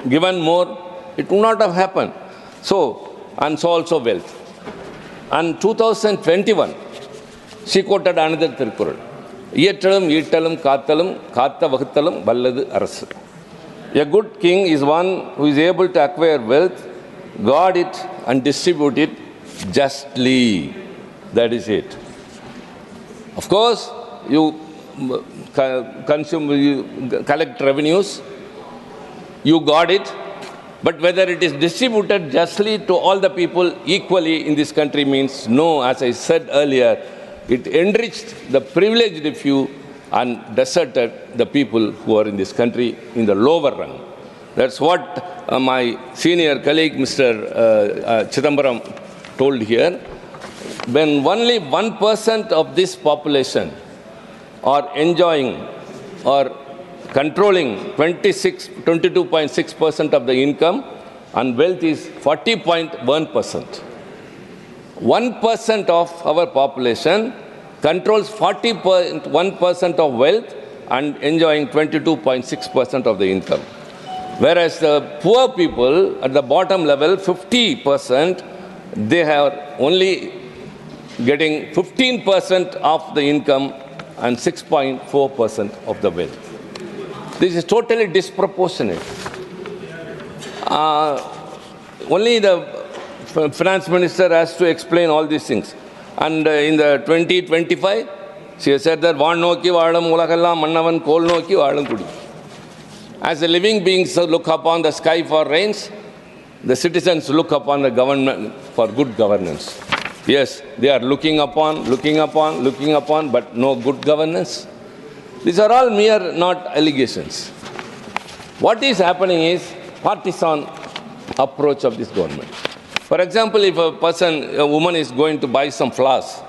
given more, it would not have happened. So also wealth. And 2021, she quoted another Thirukkural. Iyattalum, Eattalum, Kaattalum, Kaatta Vahuttalum, Valladu Arasu. A good king is one who is able to acquire wealth, guard it and distribute it justly. That is it. Of course, you consume, you collect revenues, you guard it, but whether it is distributed justly to all the people equally in this country means no. As I said earlier, it enriched the privileged few and deserted the people who are in this country in the lower rung. That's what my senior colleague, Mr. Chidambaram, told here. When only 1% of this population are enjoying or controlling 22.6% of the income, and wealth is 40.1%. 1% of our population controls 40.1% of wealth and enjoying 22.6% of the income. Whereas the poor people at the bottom level, 50%, they are only getting 15% of the income and 6.4% of the wealth. This is totally disproportionate. Only the finance minister has to explain all these things. And in the 2025, she has said that as the living beings look upon the sky for rains, the citizens look upon the government for good governance. Yes, they are looking upon, but no good governance. These are all mere not allegations. What is happening is partisan approach of this government. For example, if a woman is going to buy some flowers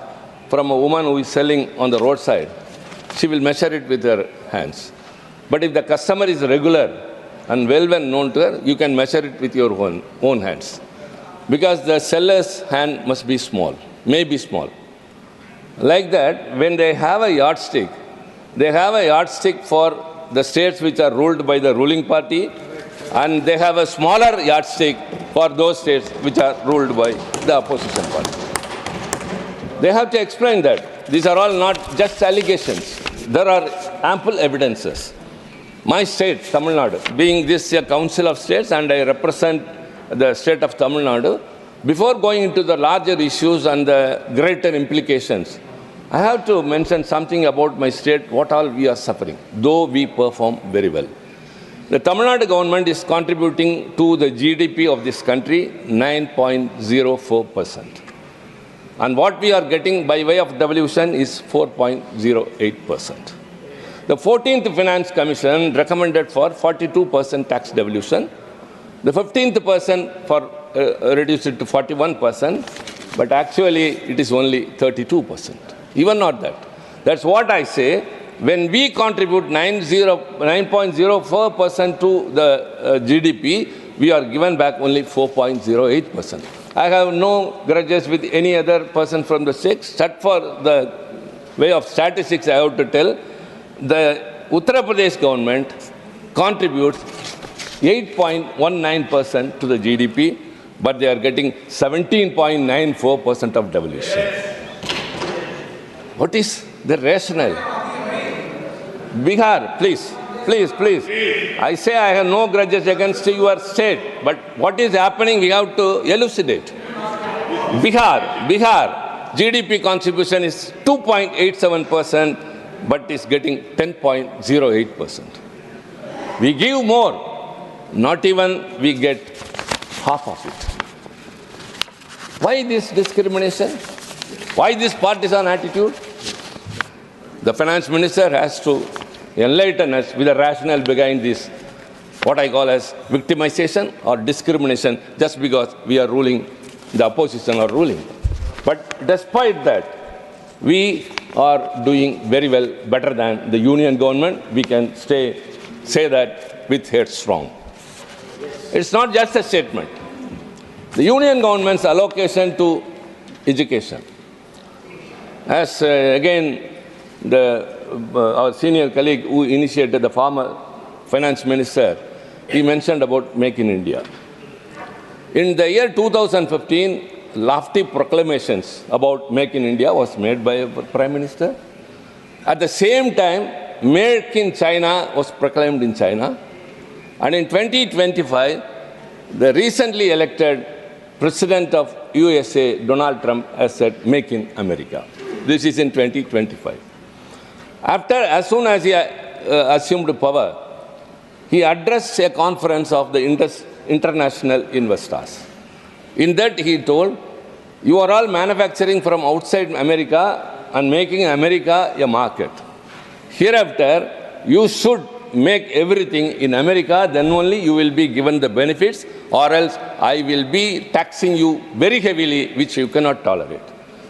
from a woman who is selling on the roadside, she will measure it with her hands. But if the customer is regular and well known to her, you can measure it with your own hands. Because the seller's hand must be small, may be small. Like that, when they have a yardstick, they have a yardstick for the states which are ruled by the ruling party, and they have a smaller yardstick for those states which are ruled by the opposition party. They have to explain that. These are all not just allegations. There are ample evidences. My state, Tamil Nadu, being this a council of states and I represent the state of Tamil Nadu, before going into the larger issues and the greater implications, I have to mention something about my state, what all we are suffering, though we perform very well. The Tamil Nadu government is contributing to the GDP of this country 9.04%. And what we are getting by way of devolution is 4.08%. The 14th Finance Commission recommended for 42% tax devolution. The 15th person for reduced it to 41%, but actually it is only 32%. Even not that. That's what I say. When we contribute 9.04% to the GDP, we are given back only 4.08%. I have no grudges with any other person from the state, except for the way of statistics I have to tell. The Uttar Pradesh government contributes 8.19% to the GDP, but they are getting 17.94% of devolution. What is the rationale. Bihar, please. I say I have no grudges against your state, but what is happening, we have to elucidate. Bihar, GDP contribution is 2.87%, but is getting 10.08%. We give more, not even we get half of it. Why this discrimination? Why this partisan attitude? The finance minister has to enlighten us with the rationale behind this, what I call as victimization or discrimination, just because we are ruling, the opposition are ruling. But despite that, we are doing very well, better than the union government. We can say that with head strong. It's not just a statement. The union government's allocation to education, as again our senior colleague who initiated, the former finance minister, he mentioned about Make in India. In the year 2015, lofty proclamations about Make in India was made by a Prime Minister. At the same time, Make in China was proclaimed in China. And in 2025, the recently elected President of USA, Donald Trump, has said, Make in America. This is in 2025. As soon as he assumed power, he addressed a conference of the international investors. In that, he told, you are all manufacturing from outside America and making America a market. Hereafter, you should make everything in America, then only you will be given the benefits, or else I will be taxing you very heavily, which you cannot tolerate.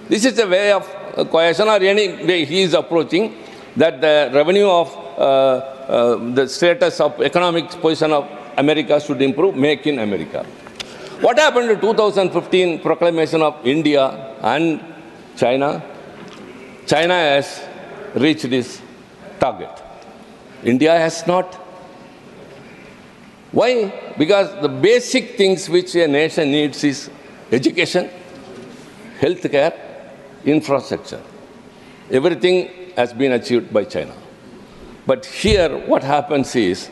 This is a way of coercion, or any way he is approaching, that the revenue of the status of economic position of America should improve, Make in America. What happened to 2015 proclamation of India and China? China has reached this target. India has not. Why? Because the basic things which a nation needs is education, healthcare, infrastructure. Everything has been achieved by China. But here what happens is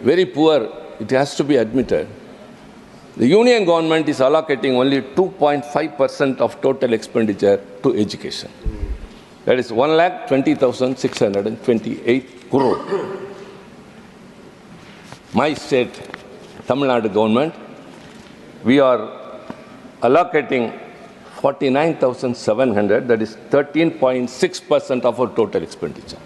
very poor, it has to be admitted. The union government is allocating only 2.5% of total expenditure to education. That is 1,20,628 crore. My state, Tamil Nadu government, we are allocating 49,700, that is 13.6% of our total expenditure.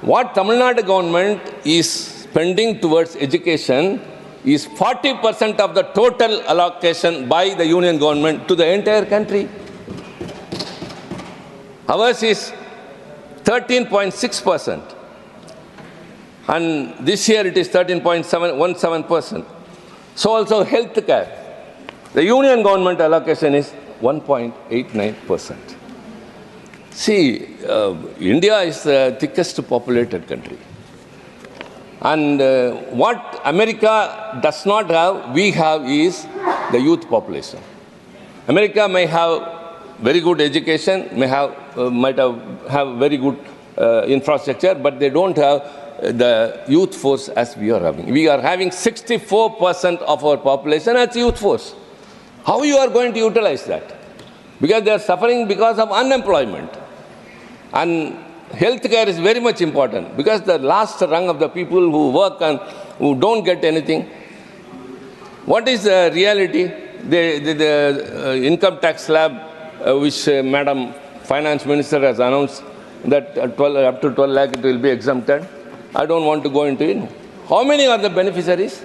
What Tamil Nadu government is spending towards education is 40% of the total allocation by the union government to the entire country. Ours is 13.6%. And this year it is 13.17%. So also health care. The union government allocation is 1.89%. See, India is the thickest populated country. And what America does not have, we have is the youth population. America may have very good education, might have very good infrastructure, but they don't have the youth force as we are having. We are having 64% of our population as youth force. How you are going to utilize that? Because they are suffering because of unemployment. And healthcare is very much important, because the last rung of the people who work and who don't get anything. What is the reality? The income tax slab, which Madam Finance Minister has announced, that up to 12 lakh it will be exempted. I don't want to go into it. How many are the beneficiaries?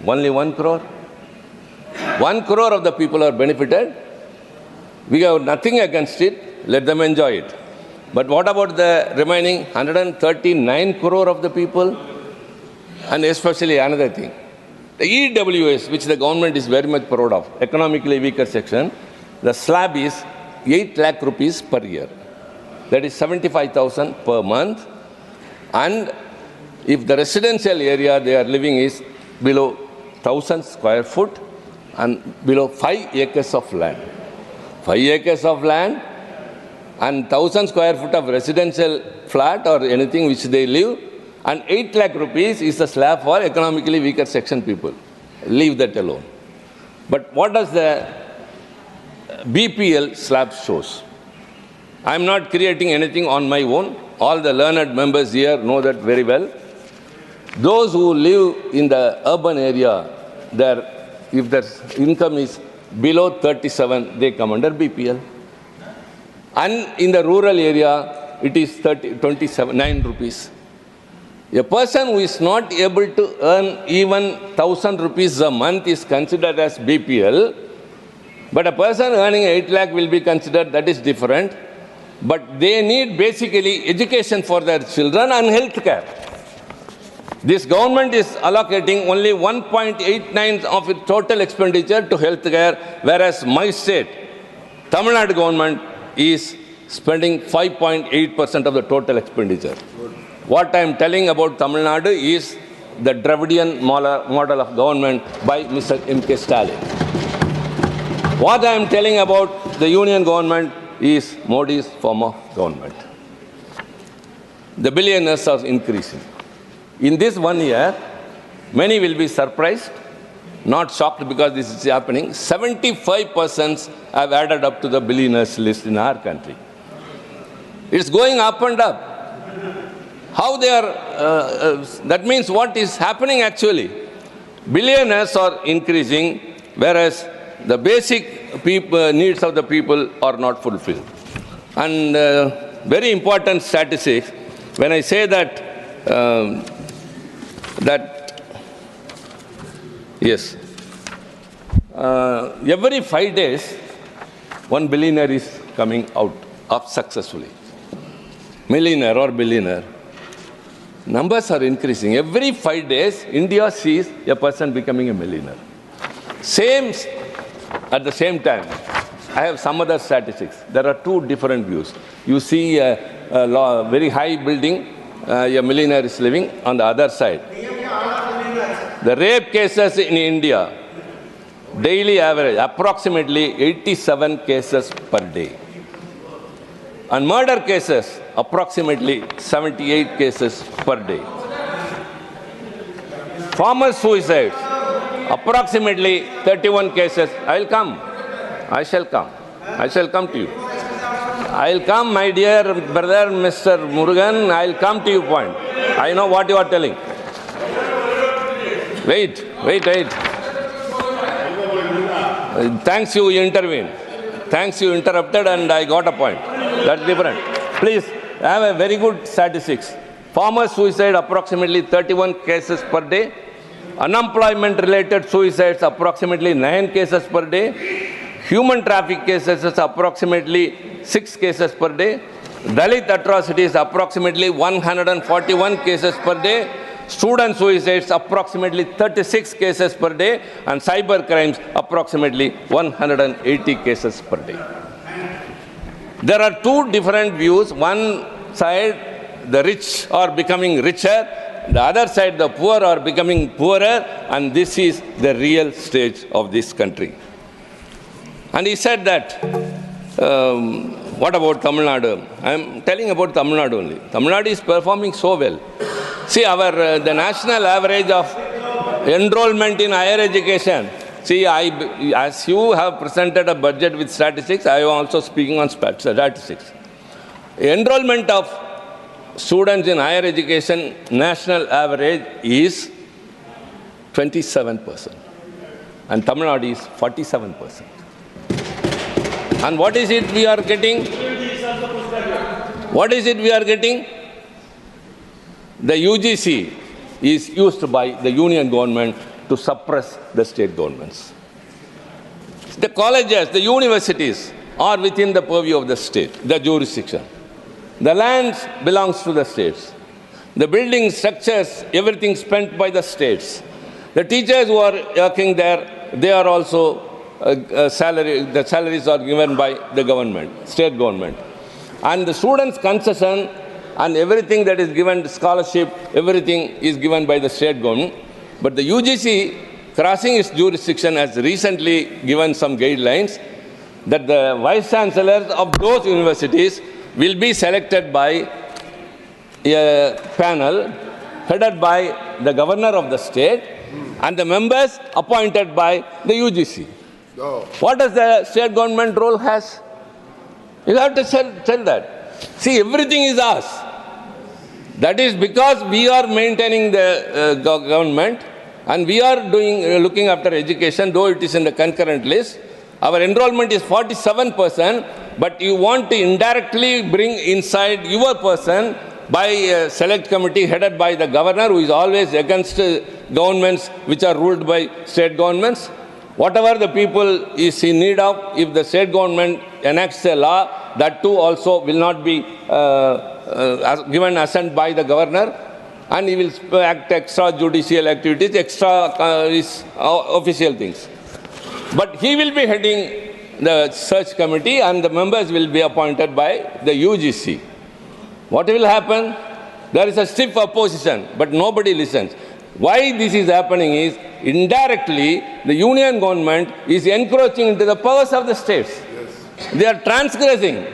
Only 1 crore. 1 crore of the people are benefited. We have nothing against it. Let them enjoy it. But what about the remaining 139 crore of the people? And especially another thing, the EWS, which the government is very much proud of, economically weaker section, the slab is 8 lakh rupees per year. That is 75,000 per month. And if the residential area they are living is below 1,000 square foot and below 5 acres of land. 5 acres of land, and 1,000 square foot of residential flat or anything which they live, and 8 lakh rupees is the slab for economically weaker section people. Leave that alone. But what does the BPL slab shows? I am not creating anything on my own. All the learned members here know that very well. Those who live in the urban area, if their income is below 37, they come under BPL. And in the rural area, it is 9 rupees. A person who is not able to earn even 1,000 rupees a month is considered as BPL, but a person earning 8 lakh will be considered, that is different. But they need basically education for their children and health care. This government is allocating only 1.89 of its total expenditure to health care, whereas my state, Tamil Nadu government, is spending 5.8% of the total expenditure. What I am telling about Tamil Nadu is the Dravidian model of government by Mr. M.K. Stalin. What I am telling about the union government is Modi's form of government. The billionaires are increasing. In this 1 year, many will be surprised, not shocked because this is happening. 75% have added up to the billionaires list in our country. It's going up and up. How they are, that means what is happening actually? Billionaires are increasing, whereas the basic needs of the people are not fulfilled. And very important statistics, when I say that, yes, every 5 days, one billionaire is coming out up successfully. Millionaire or billionaire. Numbers are increasing. Every 5 days, India sees a person becoming a millionaire. At the same time, I have some other statistics. There are two different views. You see a very high building, a millionaire is living on the other side. The rape cases in India, daily average, approximately 87 cases per day. And murder cases, approximately 78 cases per day. Former suicides, approximately 31 cases. I shall come to you. I'll come, my dear brother, Mr. Murugan, I'll come to your point. I know what you are telling. Wait. Thanks you intervened. Thanks you interrupted and I got a point. That's different. Please, I have a very good statistics. Former suicide, approximately 31 cases per day. Unemployment-related suicides, approximately 9 cases per day. Human traffic cases, approximately 6 cases per day. Dalit atrocities, approximately 141 cases per day. Student suicides, approximately 36 cases per day. And cyber crimes, approximately 180 cases per day. There are two different views. One side, the rich are becoming richer. The other side, the poor are becoming poorer. And this is the real stage of this country. And he said that, what about Tamil Nadu? I am telling about Tamil Nadu only. Tamil Nadu is performing so well. See, the national average of enrollment in higher education. See, as you have presented a budget with statistics, I am also speaking on statistics. Enrollment of students in higher education, national average is 27%. And Tamil Nadu is 47%. And what is it we are getting? What is it we are getting? The UGC is used by the union government to suppress the state governments. The colleges, the universities are within the purview of the state, the jurisdiction. The land belongs to the states. The building structures, everything spent by the states. The teachers who are working there, they are also the salaries are given by the government, state government. And the students' concession and everything that is given, scholarship, everything is given by the state government. But the UGC, crossing its jurisdiction, has recently given some guidelines that the vice chancellors of those universities will be selected by a panel headed by the governor of the state and the members appointed by the UGC. What does the state government role has? You have to tell that. See, everything is ours. That is because we are maintaining the government and we are looking after education, though it is in the concurrent list. Our enrollment is 47%, but you want to indirectly bring inside your person by a select committee headed by the governor, who is always against governments which are ruled by state governments. Whatever the people is in need of, if the state government enacts a law, that too also will not be given assent by the governor, and he will act extrajudicial activities, official things. But he will be heading the search committee and the members will be appointed by the UGC. What will happen? There is a stiff opposition, but nobody listens. Why this is happening is, indirectly, the union government is encroaching into the powers of the states. Yes. They are transgressing.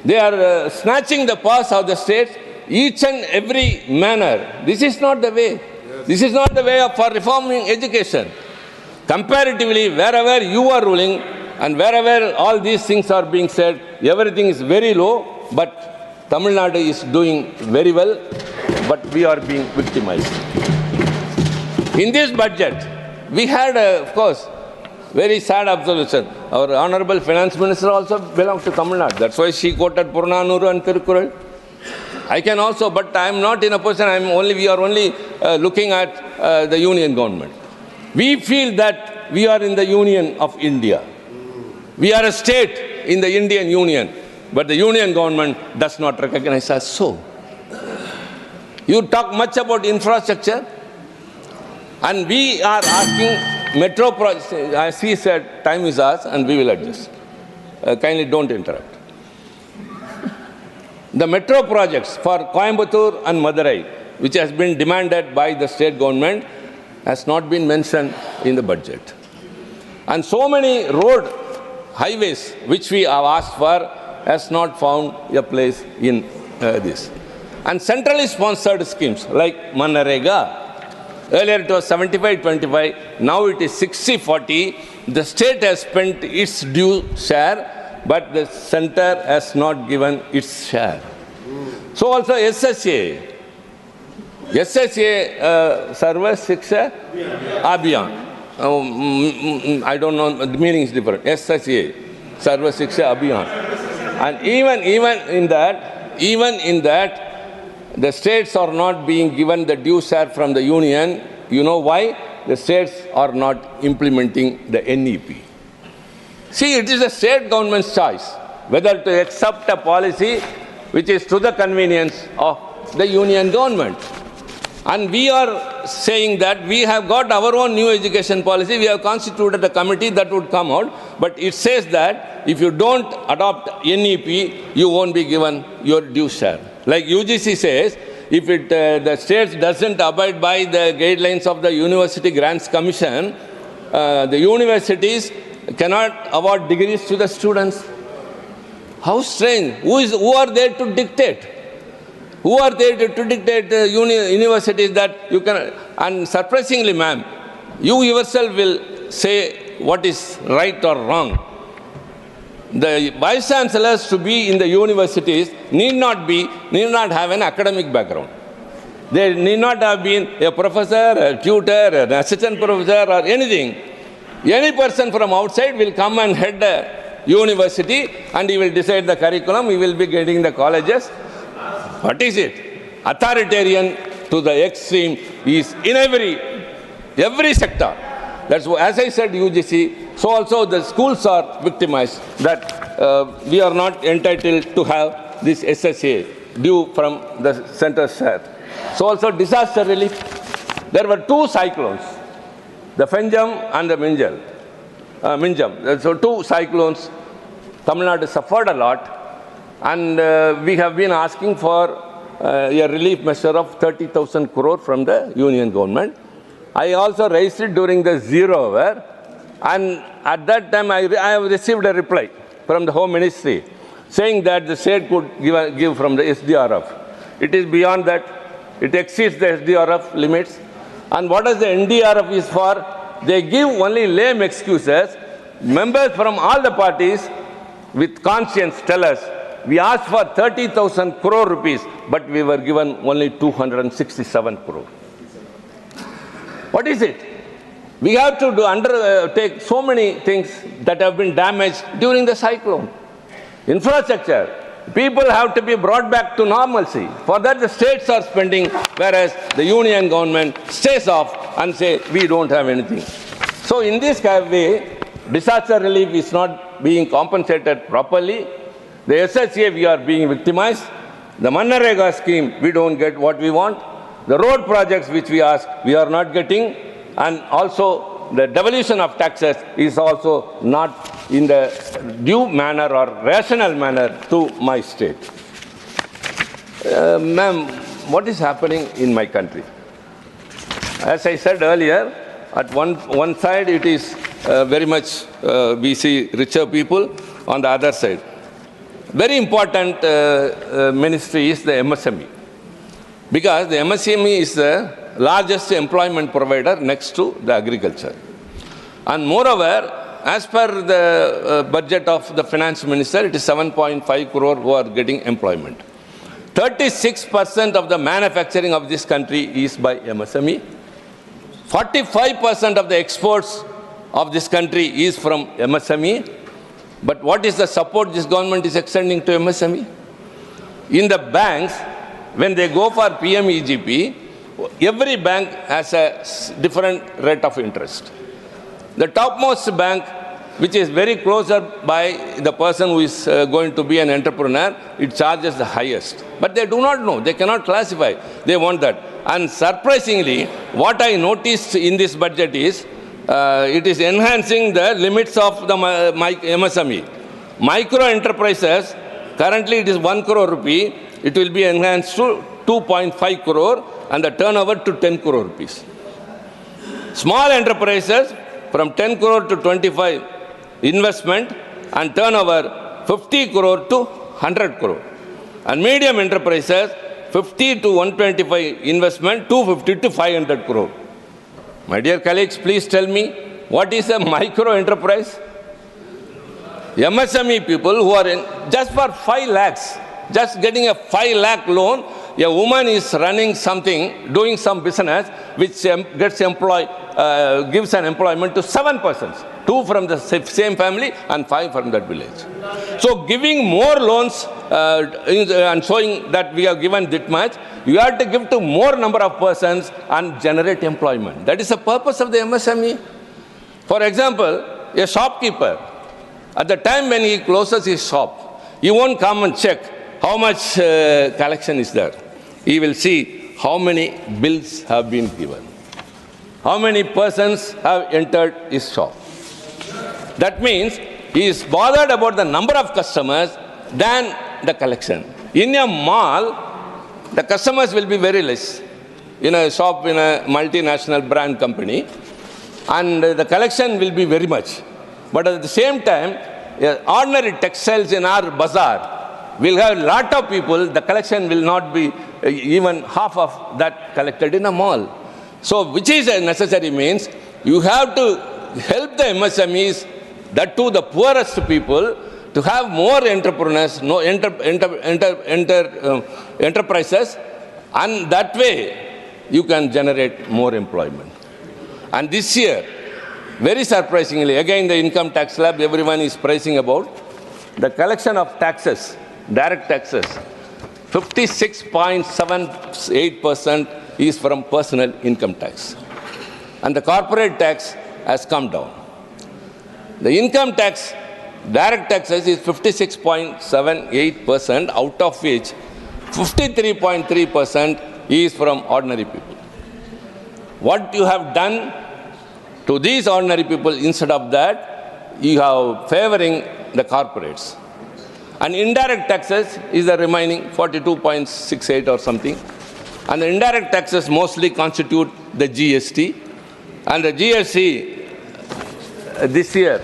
They are snatching the powers of the states, each and every manner. This is not the way. Yes. This is not the way for reforming education. Comparatively, wherever you are ruling and wherever all these things are being said, everything is very low, but Tamil Nadu is doing very well, but we are being victimized. In this budget, we had, of course, very sad observation. Our Honorable Finance Minister also belongs to Tamil Nadu. That's why she quoted Purnanuru and Tirukkural. I can also, but I am not in a position, we are only looking at the union government. We feel that we are in the Union of India. We are a state in the Indian Union, but the union government does not recognize us so. You talk much about infrastructure, and we are asking metro projects. As he said, time is ours, and we will adjust. Kindly don't interrupt. The metro projects for Coimbatore and Madurai, which has been demanded by the state government, has not been mentioned in the budget. And so many highways which we have asked for has not found a place in this. And centrally sponsored schemes like Manarega, earlier it was 75-25, now it is 60-40. The state has spent its due share, but the center has not given its share. So also SSA, Service Shiksha Abhiyan. I don't know, the meaning is different. SSA, Service Shiksha Abhiyan. And even in that, the states are not being given the due share from the union. You know why? The states are not implementing the NEP. See, it is the state government's choice whether to accept a policy which is to the convenience of the union government. And we are saying that we have got our own new education policy. We have constituted a committee that would come out. But it says that if you don't adopt NEP, you won't be given your due share. Like UGC says, if the states doesn't abide by the guidelines of the University Grants Commission, the universities cannot award degrees to the students. How strange. Who are there to dictate? Who are there to dictate universities that you can... And surprisingly, ma'am, you yourself will say what is right or wrong. The vice chancellors to be in the universities need not have an academic background. They need not have been a professor, a tutor, an assistant professor or anything. Any person from outside will come and head the university and he will decide the curriculum, he will be getting the colleges. What is it? Authoritarian to the extreme is in every sector. That's why, as I said, UGC, so also the schools are victimized, that we are not entitled to have this SSA due from the center share. So also disaster relief. There were two cyclones, the Fenjam and the Minjam. So two cyclones. Tamil Nadu suffered a lot. And we have been asking for a relief measure of 30,000 crore from the union government. I also raised it during the 0 hour, and at that time, I have received a reply from the Home Ministry saying that the state could give from the SDRF. It is beyond that. It exceeds the SDRF limits. And what is the NDRF is for? They give only lame excuses. Members from all the parties with conscience tell us, we asked for 30,000 crore rupees, but we were given only 267 crore. What is it? We have to undertake so many things that have been damaged during the cyclone. Infrastructure. People have to be brought back to normalcy. For that, the states are spending, whereas the union government stays off and say, we don't have anything. So in this way, disaster relief is not being compensated properly. The SSA, we are being victimized. The Manarega scheme, we don't get what we want. The road projects which we ask, we are not getting. And also, the devolution of taxes is also not in the due manner or rational manner to my state. Ma'am, what is happening in my country? As I said earlier, at one side it is very much we see richer people, on the other side. Very important ministry is the MSME. Because the MSME is the largest employment provider next to the agriculture. And moreover, as per the budget of the finance minister, it is 7.5 crore who are getting employment. 36% of the manufacturing of this country is by MSME. 45% of the exports of this country is from MSME. But what is the support this government is extending to MSME? In the banks, when they go for PMEGP, every bank has a different rate of interest. The topmost bank, which is very closer by the person who is going to be an entrepreneur, it charges the highest. But they do not know. They cannot classify. They want that. And surprisingly, what I noticed in this budget is, it is enhancing the limits of the MSME. Micro enterprises, currently it is 1 crore rupee. It will be enhanced to 2.5 crore and the turnover to 10 crore rupees. Small enterprises, from 10 crore to 25 investment and turnover 50 crore to 100 crore. And medium enterprises 50 to 125 investment, 250 to 500 crore. My dear colleagues, please tell me, what is a micro enterprise? MSME people who are in just for 5 lakhs, just getting a 5 lakh loan, a woman is running something, doing some business, which gives an employment to 7 persons, 2 from the same family and 5 from that village. So giving more loans and showing that we have given that much, you have to give to more number of persons and generate employment. That is the purpose of the MSME. For example, a shopkeeper, at the time when he closes his shop, he won't come and check how much collection is there. He will see how many bills have been given, how many persons have entered his shop. That means he is bothered about the number of customers than the collection. In a mall, the customers will be very less. In a shop, in a multinational brand company, and the collection will be very much. But at the same time, ordinary textiles in our bazaar will have a lot of people, the collection will not be even half of that collected in a mall. So, which is a necessary means, you have to help the MSMEs, that too the poorest people, to have more entrepreneurs, enterprises, and that way you can generate more employment. And this year, very surprisingly, again the income tax slab everyone is praising about, the collection of taxes, direct taxes, 56.78% is from personal income tax. And the corporate tax has come down. The income tax, direct taxes is 56.78%, out of which 53.3% is from ordinary people. What you have done to these ordinary people, instead of that, you have favoring the corporates. And indirect taxes is the remaining 42.68 or something. And the indirect taxes mostly constitute the GST. And the GST this year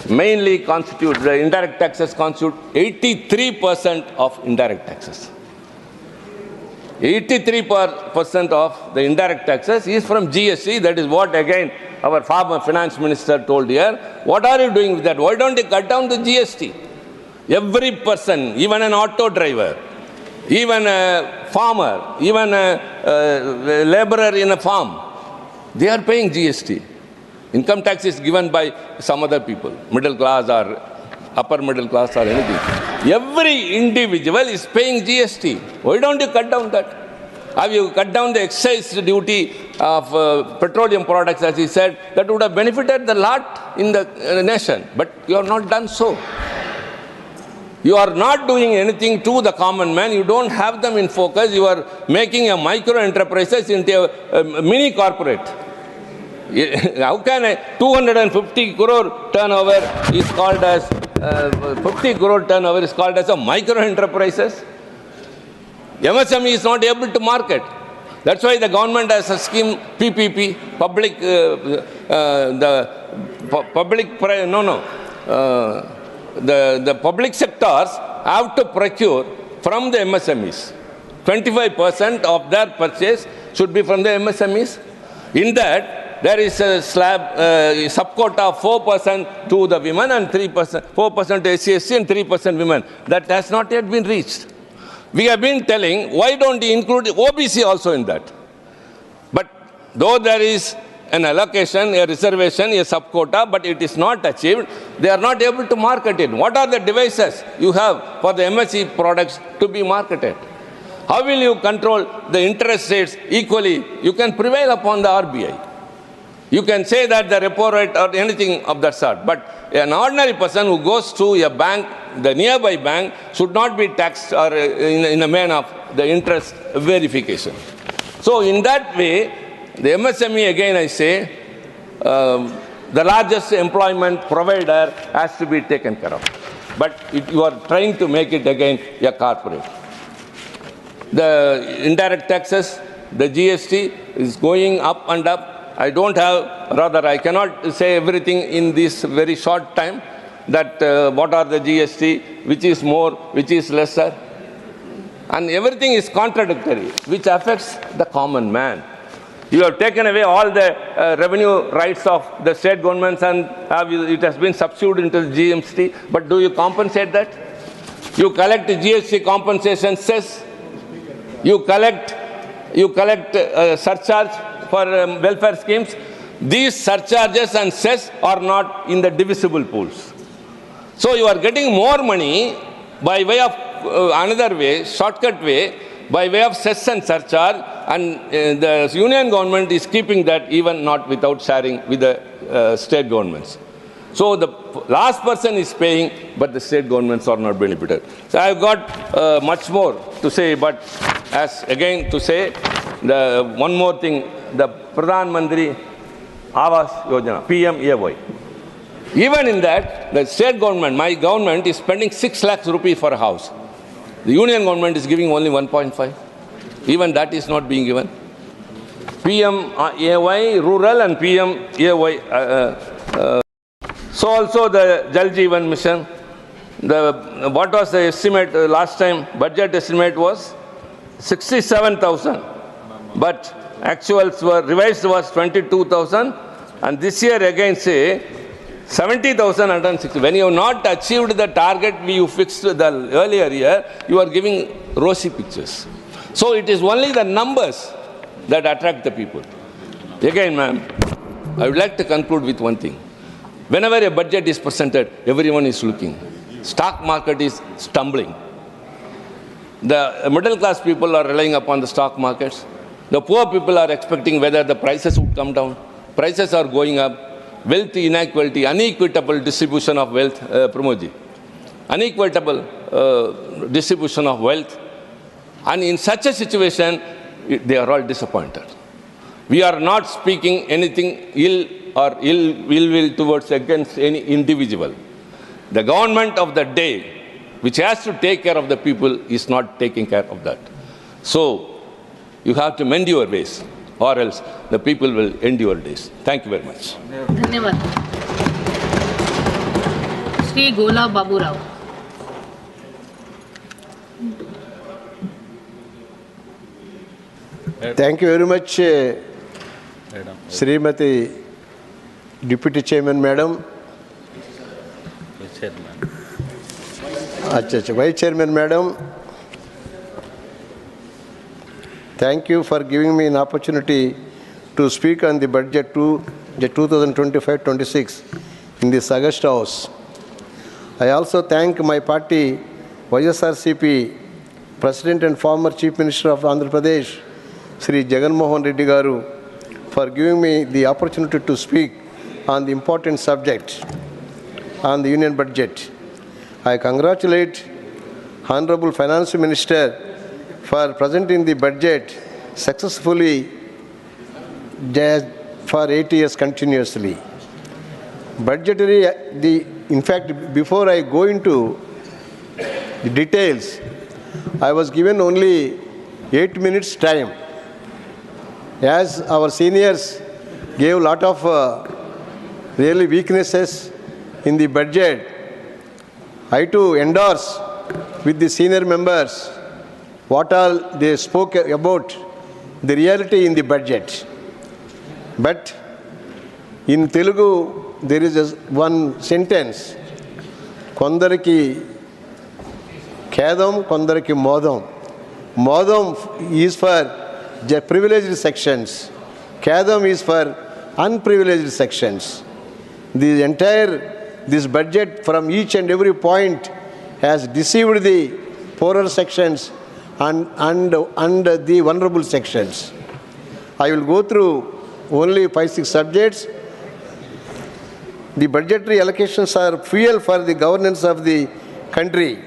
mainly constitute, the indirect taxes constitute 83% of indirect taxes. 83% of the indirect taxes is from GST. That is what, again, our former finance minister told here. What are you doing with that? Why don't you cut down the GST? Every person, even an auto driver, even a farmer, even a laborer in a farm, they are paying GST. Income tax is given by some other people, middle class or upper middle class or anything. Every individual is paying GST. Why don't you cut down that? Have you cut down the excise duty of petroleum products, as he said? That would have benefited the lot in the nation. But you have not done so. You are not doing anything to the common man. You don't have them in focus. You are making a micro enterprises into a mini corporate. How can a 250 crore turnover is called as 50 crore turnover is called as a micro enterprises? MSME is not able to market. That's why the government has a scheme, PPP, the public sectors have to procure from the MSMEs. 25% of their purchase should be from the MSMEs. In that, there is a slab, subquota of 4% to the women and 3%, 4% to SC/ST and 3% women. That has not yet been reached. We have been telling, why don't you include OBC also in that? But though there is an allocation, a reservation, a subquota, but it is not achieved, they are not able to market it. What are the devices you have for the MSE products to be marketed? How will you control the interest rates equally? You can prevail upon the RBI. You can say that the repo rate or anything of that sort, but an ordinary person who goes to a bank, the nearby bank, should not be taxed or in a manner of the interest verification. So in that way, the MSME, again I say, the largest employment provider has to be taken care of. But you are trying to make it again a corporate. The indirect taxes, the GST is going up and up. I don't have, rather I cannot say everything in this very short time, that what are the GST, which is more, which is lesser. And everything is contradictory, which affects the common man. You have taken away all the revenue rights of the state governments and it has been subsumed into the GST, but do you compensate that? You collect GST compensation cess, you collect surcharge for welfare schemes. These surcharges and cess are not in the divisible pools. So you are getting more money by way of another way, shortcut way, by way of cess and surcharge, and the union government is keeping that even not without sharing with the state governments. So the last person is paying, but the state governments are not benefited. So I have got much more to say, but as again to say, one more thing, the Pradhan Mantri Awas Yojana, PMAY. Even in that, the state government, my government, is spending 6 lakhs rupees for a house. The union government is giving only 1.5. Even that is not being given. PMAY rural and PMAY. So also the Jal Jeevan Mission. What was the estimate last time? Budget estimate was 67,000. But actuals were revised was 22,000. And this year again say 70,160. When you have not achieved the target you fixed the earlier year, you are giving rosy pictures. So it is only the numbers that attract the people. Again, ma'am, I would like to conclude with one thing. Whenever a budget is presented, everyone is looking. Stock market is stumbling. The middle class people are relying upon the stock markets. The poor people are expecting whether the prices would come down. Prices are going up. Wealth inequality, unequitable distribution of wealth, Pramoji. Unequitable distribution of wealth. And in such a situation, they are all disappointed. We are not speaking anything ill or ill will towards against any individual. The government of the day, which has to take care of the people, is not taking care of that. So, you have to mend your ways, or else the people will end your days. Thank you very much. Shri Gola Babu Rao. Thank you very much, Srimati Deputy Chairman Madam. Vice Chairman Madam. Thank you for giving me an opportunity to speak on the budget to the 2025-26 in this August House. I also thank my party, YSRCP, President and former Chief Minister of Andhra Pradesh, Sri Jagannath Reddy Garu, for giving me the opportunity to speak on the important subject on the Union budget. I congratulate Honorable Finance Minister for presenting the budget successfully for 8 years continuously. Budgetary, in fact, before I go into the details, I was given only 8 minutes time. As our seniors gave a lot of really weaknesses in the budget, I too endorse with the senior members what all they spoke about the reality in the budget. But in Telugu, there is one sentence, Kondariki Khedam, Kondariki Modam. Modam is for the privileged sections. Khedam is for unprivileged sections. This budget from each and every point has deceived the poorer sections and the vulnerable sections. I will go through only 5-6 subjects. The budgetary allocations are fuel for the governance of the country.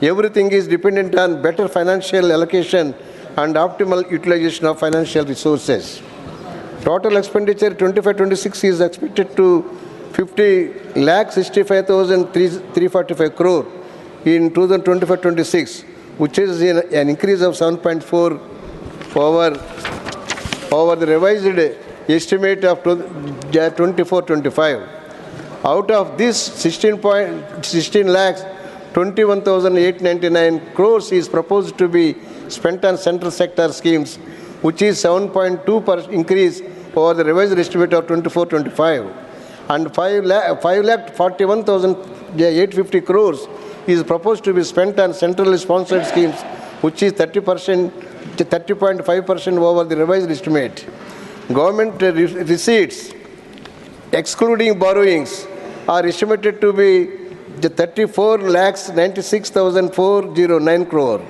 Everything is dependent on better financial allocation and optimal utilization of financial resources. Total expenditure 25-26 is expected to 50,65,345 crore in 2025-26, which is an increase of 7.4 over the revised estimate of 24-25. Out of this 16 lakhs, 21,899 crores is proposed to be spent on central sector schemes, which is 7.2% increase over the revised estimate of 24-25. And 5,41,850 crores is proposed to be spent on centrally sponsored schemes, which is 30.5% over the revised estimate. Government receipts, excluding borrowings, are estimated to be 34,96,409 crore,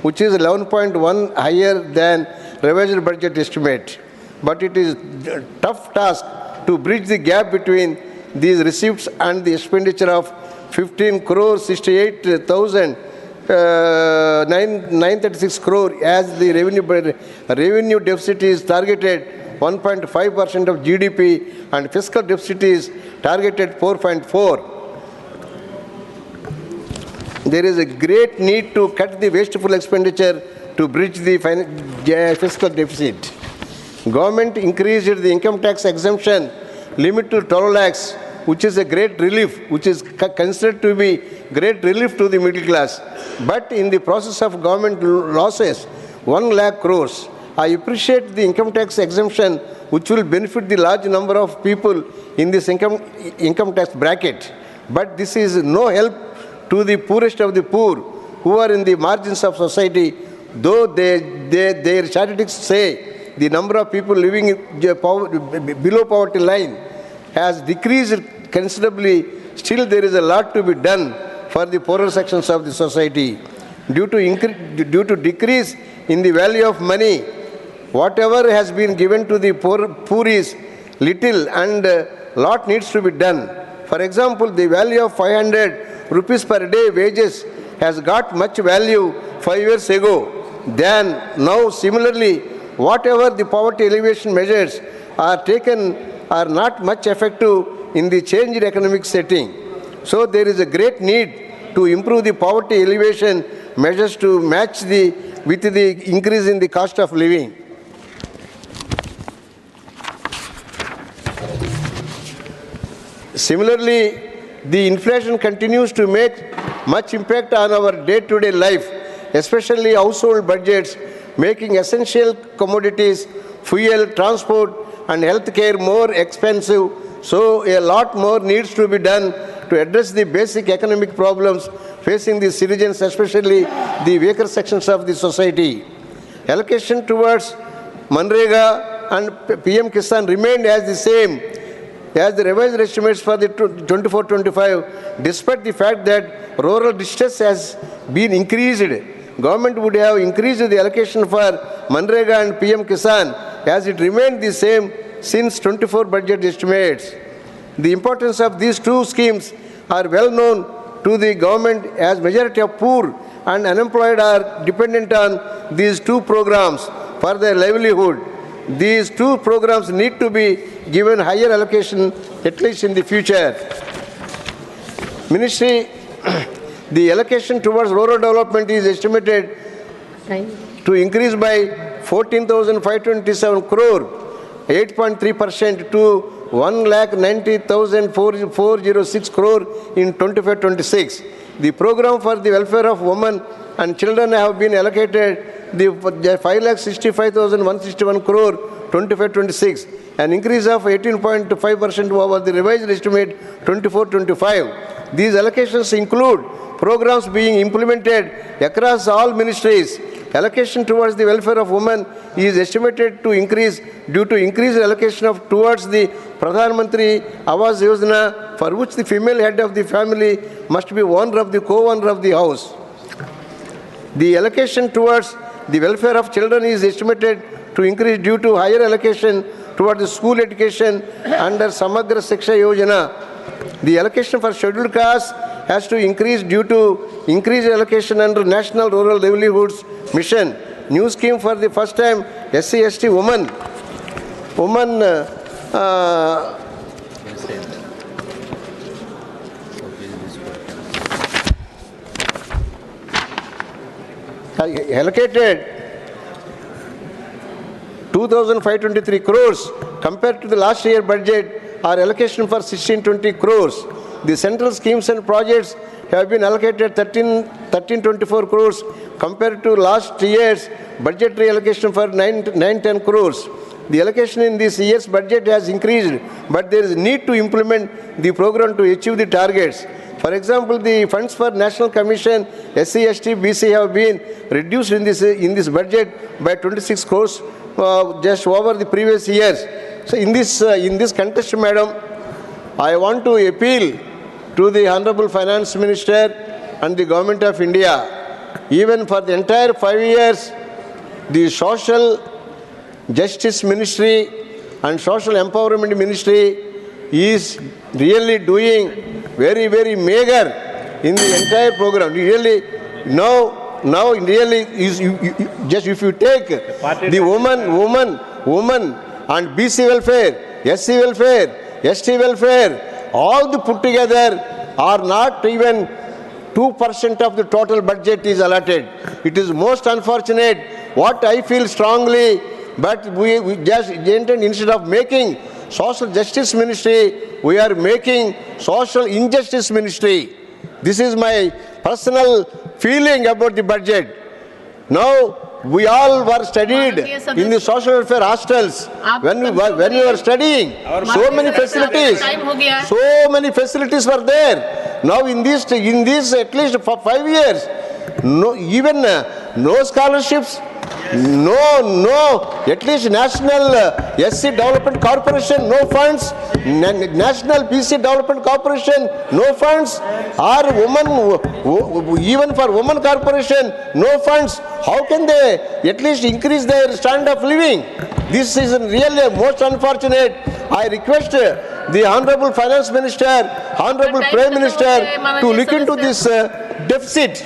which is 11.1 higher than revised budget estimate. But it is a tough task to bridge the gap between these receipts and the expenditure of 15 crore 68,936 crore, as the revenue deficit is targeted 1.5% of GDP and fiscal deficit is targeted 4.4. There is a great need to cut the wasteful expenditure to bridge the fiscal deficit. Government increased the income tax exemption limit to 12 lakhs, which is a great relief, which is considered to be great relief to the middle class. But in the process of government losses, 1 lakh crores. I appreciate the income tax exemption, which will benefit the large number of people in this income tax bracket. But this is no help to the poorest of the poor, who are in the margins of society, though their statistics say the number of people living below poverty line has decreased considerably. Still, there is a lot to be done for the poorer sections of the society. Due to decrease in the value of money, whatever has been given to the poor is little, and lot needs to be done. For example, the value of 500 rupees per day wages has got much value 5 years ago than now. Similarly, whatever the poverty alleviation measures are taken are not much effective in the changed economic setting. So there is a great need to improve the poverty alleviation measures to match with the increase in the cost of living. Similarly, the inflation continues to make much impact on our day-to-day life, especially household budgets, making essential commodities, fuel, transport, and healthcare more expensive. So a lot more needs to be done to address the basic economic problems facing the citizens, especially the weaker sections of the society. Allocation towards Manrega and PM Kisan remained as the same as the revised estimates for the 24-25, despite the fact that rural distress has been increased. Government would have increased the allocation for Manrega and PM Kisan as it remained the same since 24 budget estimates. The importance of these two schemes are well known to the government, as majority of poor and unemployed are dependent on these two programs for their livelihood. These two programs need to be given higher allocation, at least in the future. Ministry, the allocation towards rural development is estimated to increase by 14,527 crore, 8.3% to 1,90,406 crore in 25-26. The program for the welfare of women and children have been allocated the 5,65,161 crore 25-26, an increase of 18.5% over the revised estimate 24-25. These allocations include programs being implemented across all ministries. Allocation towards the welfare of women is estimated to increase due to increased allocation towards the Pradhan Mantri Awas Yojana, for which the female head of the family must be owner of the co-owner of the house. The allocation towards the welfare of children is estimated to increase due to higher allocation towards the school education under Samagra Shiksha Yojana. The allocation for scheduled castes has to increase due to increased allocation under National Rural Livelihoods Mission. New scheme for the first time, SC/ST women allocated 2,523 crores compared to the last year budget, our allocation for 1620 crores. The central schemes and projects have been allocated 1324 crores compared to last year's budgetary allocation for 910 crores. The allocation in this year's budget has increased, but there is need to implement the program to achieve the targets. For example, the funds for National Commission, SC/ST, BC have been reduced in this budget by 26 crores just over the previous years. So in this context, Madam, I want to appeal to the Honorable Finance Minister and the Government of India. Even for the entire 5 years, the Social Justice Ministry and Social Empowerment Ministry is really doing very, very meager in the entire program. Really, now really is just if you take the woman and BC welfare, SC welfare, ST welfare, all the put together are not even 2% of the total budget is allotted. It is most unfortunate. What I feel strongly, but we just instead of making Social Justice Ministry, we are making Social Injustice Ministry. This is my personal feeling about the budget. Now, we all were studied in the social welfare hostels when we were studying. So many facilities were there. Now, in this at least for 5 years, no scholarships. No, at least National SC Development Corporation, no funds. National BC Development Corporation, no funds. Or even for Women Corporation, no funds. How can they at least increase their standard of living? This is really most unfortunate. I request the Honorable Finance Minister, Honorable Prime Minister to look into this deficit.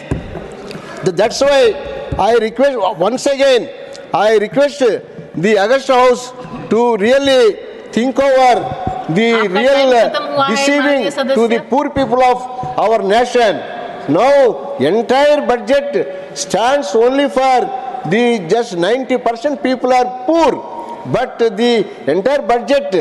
That's why I request, once again, I request the Augusta House to really think over the real deceiving to the poor people of our nation. Now, entire budget stands only for the just 90% people are poor, but the entire budget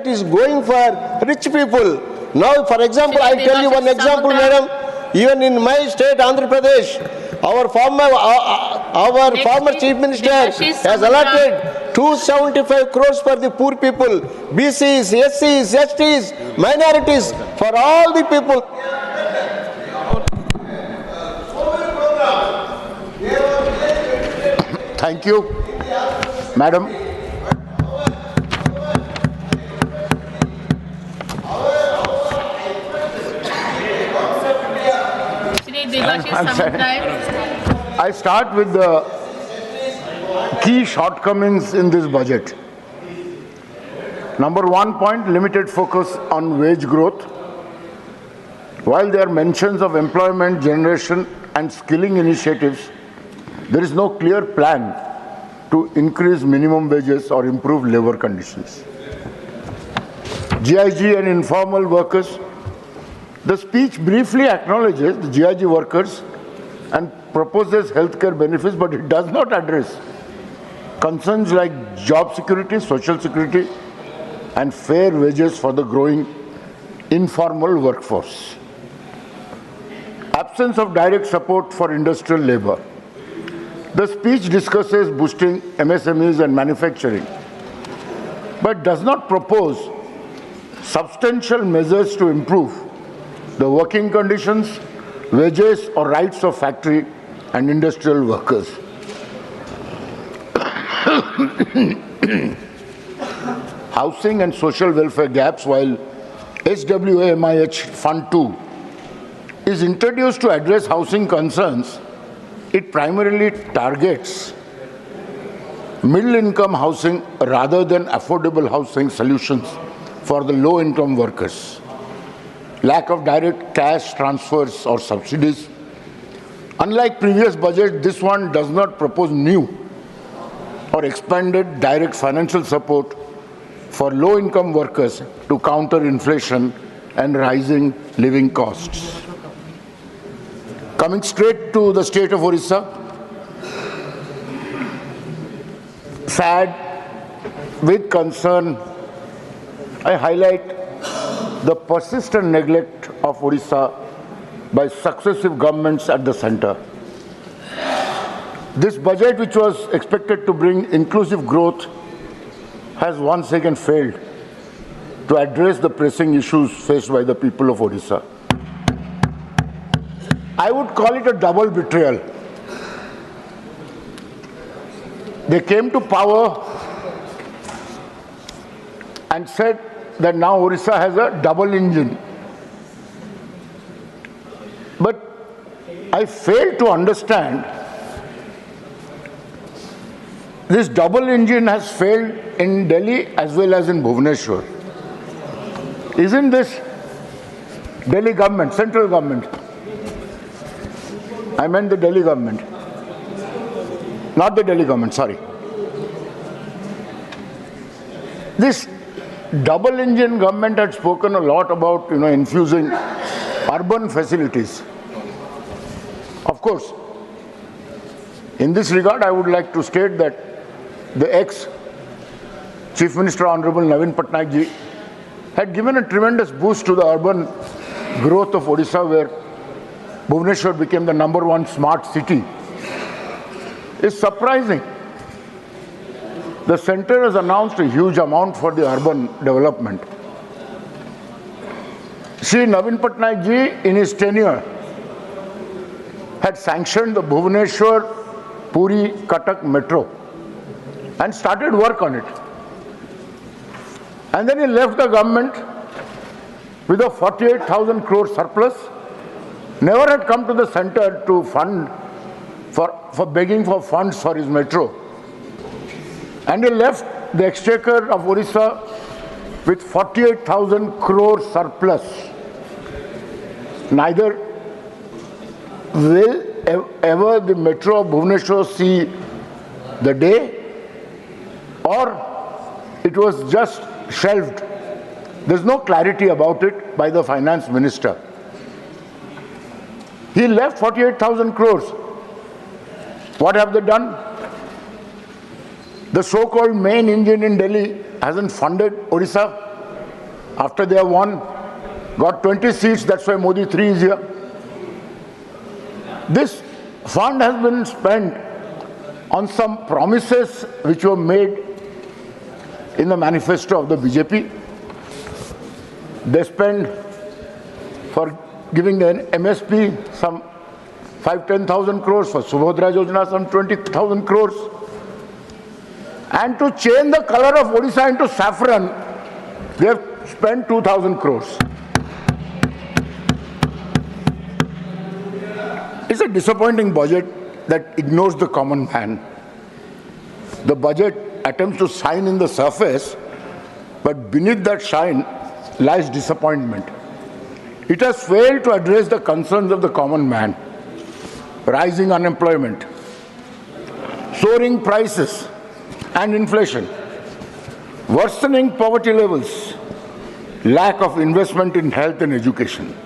is going for rich people. Now, for example, I'll tell you one example, madam. Even in my state, Andhra Pradesh, our former chief minister has allotted 275 crores for the poor people, BCs, SCs, STs, minorities, for all the people. Thank you, madam. I start with the key shortcomings in this budget. Number 1 point, limited focus on wage growth. While there are mentions of employment generation and skilling initiatives, there is no clear plan to increase minimum wages or improve labor conditions. GIG and informal workers. The speech briefly acknowledges the GIG workers and proposes healthcare benefits, but it does not address concerns like job security, social security, and fair wages for the growing informal workforce. Absence of direct support for industrial labor. The speech discusses boosting MSMEs and manufacturing, but does not propose substantial measures to improve the working conditions, wages, or rights of factory and industrial workers. Housing and social welfare gaps. While SWAMIH Fund 2 is introduced to address housing concerns, it primarily targets middle-income housing rather than affordable housing solutions for the low-income workers. Lack of direct cash transfers or subsidies. Unlike previous budget, this one does not propose new or expanded direct financial support for low-income workers to counter inflation and rising living costs. Coming straight to the state of Odisha, sad, with concern, I highlight the persistent neglect of Odisha by successive governments at the center. This budget, which was expected to bring inclusive growth, has once again failed to address the pressing issues faced by the people of Odisha. I would call it a double betrayal. They came to power and said that now Odisha has a double engine. But I fail to understand this double engine has failed in Delhi as well as in Bhubaneswar. Isn't this Delhi government, central government? I meant the Delhi government. Not the Delhi government, sorry. This double engine government had spoken a lot about, infusing urban facilities. Of course, in this regard, I would like to state that the ex-Chief Minister Honorable Navin Patnaik ji had given a tremendous boost to the urban growth of Odisha, where Bhubaneswar became the #1 smart city. It's surprising. The center has announced a huge amount for the urban development. Shri Navin Patnaik ji, in his tenure, had sanctioned the Bhubaneswar-Puri-Cuttack metro and started work on it. And then he left the government with a 48,000 crore surplus, never had come to the center to fund, for begging for funds for his metro. And he left the exchequer of Odisha with 48,000 crore surplus. Neither will ever the metro of Bhubaneswar see the day, or it was just shelved. There's no clarity about it by the finance minister. He left 48,000 crores. What have they done? The so-called main engine in Delhi hasn't funded Odisha after they have won got 20 seats, that's why Modi 3 is here. This fund has been spent on some promises which were made in the manifesto of the BJP. They spend for giving the MSP some 5-10,000 crores, for Subhadra Yojana some 20,000 crores. And to change the color of Odisha into saffron, they have spent 2,000 crores. It's a disappointing budget that ignores the common man. The budget attempts to shine in the surface, but beneath that shine lies disappointment. It has failed to address the concerns of the common man. Rising unemployment, soaring prices and inflation, worsening poverty levels, lack of investment in health and education.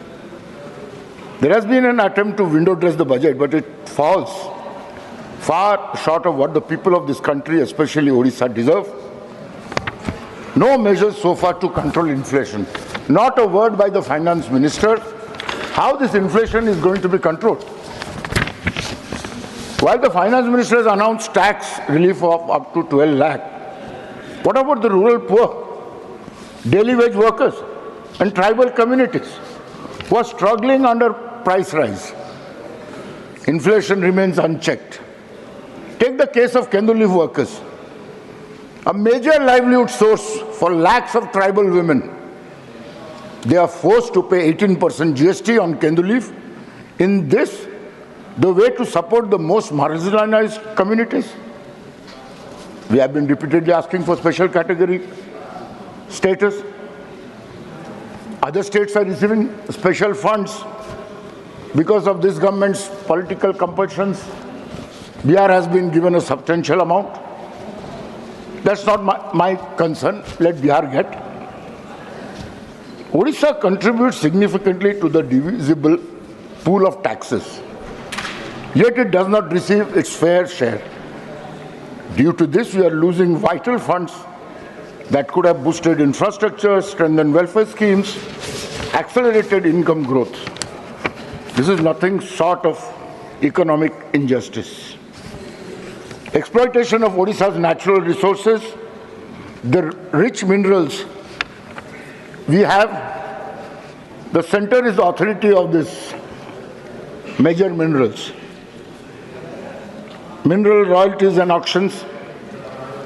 There has been an attempt to window dress the budget, but it falls far short of what the people of this country, especially Odisha, deserve. No measures so far to control inflation. Not a word by the finance minister how this inflation is going to be controlled. While the finance minister has announced tax relief of up to 12 lakh, what about the rural poor, daily wage workers and tribal communities who are struggling under price rise? Inflation remains unchecked. Take the case of Kendu leaf workers, a major livelihood source for lakhs of tribal women. They are forced to pay 18% GST on Kendu leaf. In this, the way to support the most marginalized communities. We have been repeatedly asking for special category status. Other states are receiving special funds because of this government's political compulsions. Bihar has been given a substantial amount. That's not my concern. Let Bihar get. Odisha contributes significantly to the divisible pool of taxes. Yet it does not receive its fair share. Due to this, we are losing vital funds that could have boosted infrastructure, strengthened welfare schemes, accelerated income growth. This is nothing short of economic injustice. Exploitation of Odisha's natural resources, the rich minerals we have, the center is the authority of this major minerals. Mineral royalties and auctions.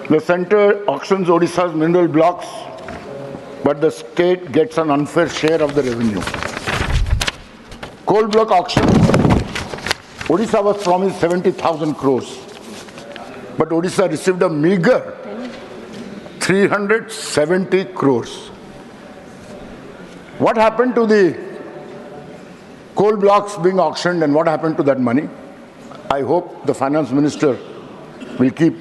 The center auctions Odisha's mineral blocks, but the state gets an unfair share of the revenue. Coal block auction. Odisha was promised 70,000 crores, but Odisha received a meager 370 crores. What happened to the coal blocks being auctioned and what happened to that money? I hope the finance minister will keep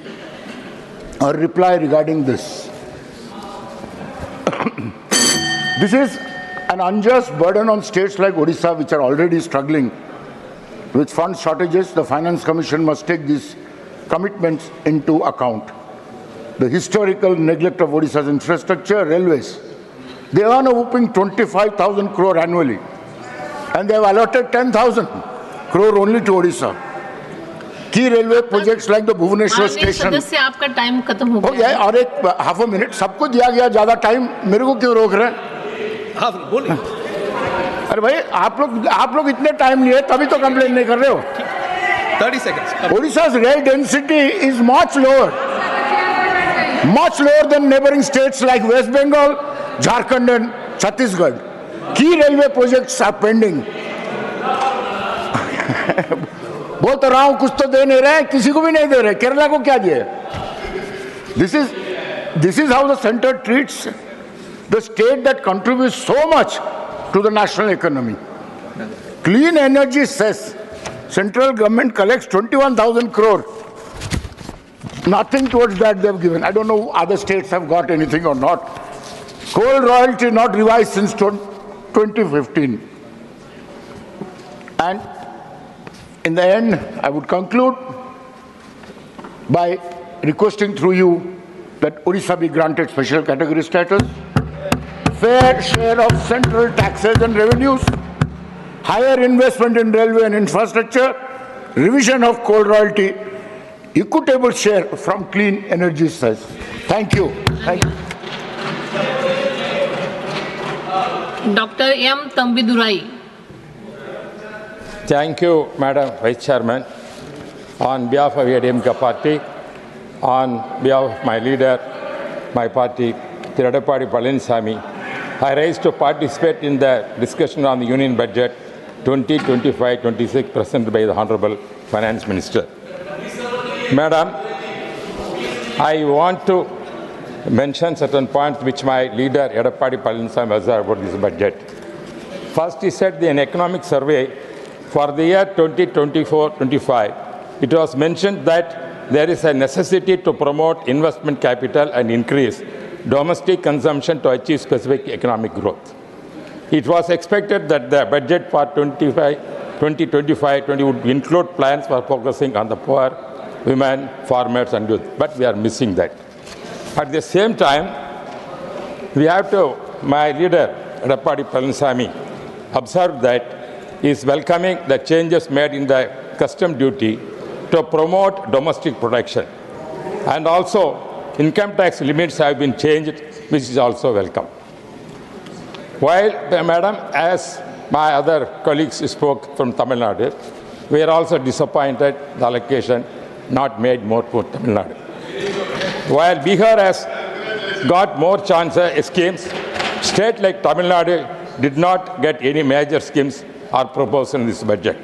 a reply regarding this. This is an unjust burden on states like Odisha, which are already struggling with fund shortages. The Finance Commission must take these commitments into account. The historical neglect of Odisha's infrastructure, railways. They earn a whopping 25,000 crore annually, and they have allotted 10,000 crore only to Odisha. Key railway projects like the Bhubaneswar station. सदस्य आपका time खत्म हो गया है और एक half a minute सबको दिया गया ज्यादा टाइम मेरे को क्यों रोक रहे हैं? हाँ बोलिए। अरे भाई आप लोग इतने टाइम लिए तभी तो कंप्लेन नहीं कर रहे हो। 30 seconds. Odisha's rail density is much lower than neighboring states like West Bengal, Jharkhand and Chhattisgarh. Key railway projects are pending. बोल तो रहा हूं कुछ तो दे नहीं रहे, किसी को भी नहीं दे रहे, केरला को क्या दिए? This is how the center treats the state that contributes so much to the national economy. Clean energy cess. Central government collects 21,000 crore. Nothing towards that they've given. I don't know other states have got anything or not. Coal royalty not revised since 2015. And in the end, I would conclude by requesting through you that Odisha be granted special category status. fair share of central taxes and revenues, higher investment in railway and infrastructure, revision of coal royalty, equitable share from clean energy sources. Thank you. Thank you. Dr. M. Tambidurai. Thank you, Madam Vice Chairman. On behalf of AIADMK party, on behalf of my leader, my party, Thirudapadi Palaniswamy, I rise to participate in the discussion on the Union Budget 2025-26 presented by the Honorable Finance Minister. Madam, I want to mention certain points which my leader, Thirudapadi Palaniswamy, observed about this budget. First, he said in an economic survey for the year 2024-25, it was mentioned that there is a necessity to promote investment capital and increase domestic consumption to achieve specific economic growth. It was expected that the budget for 2025-20 would include plans for focusing on the poor, women, farmers and youth, but we are missing that. At the same time, we have to, my leader, Thirudapadi Palaniswamy, observed that he is welcoming the changes made in the custom duty to promote domestic production. And also, income tax limits have been changed, which is also welcome. While, Madam, as my other colleagues spoke from Tamil Nadu, we are also disappointed the allocation not made more for Tamil Nadu. While Bihar has got more schemes, state like Tamil Nadu did not get any major schemes or proposed in this budget.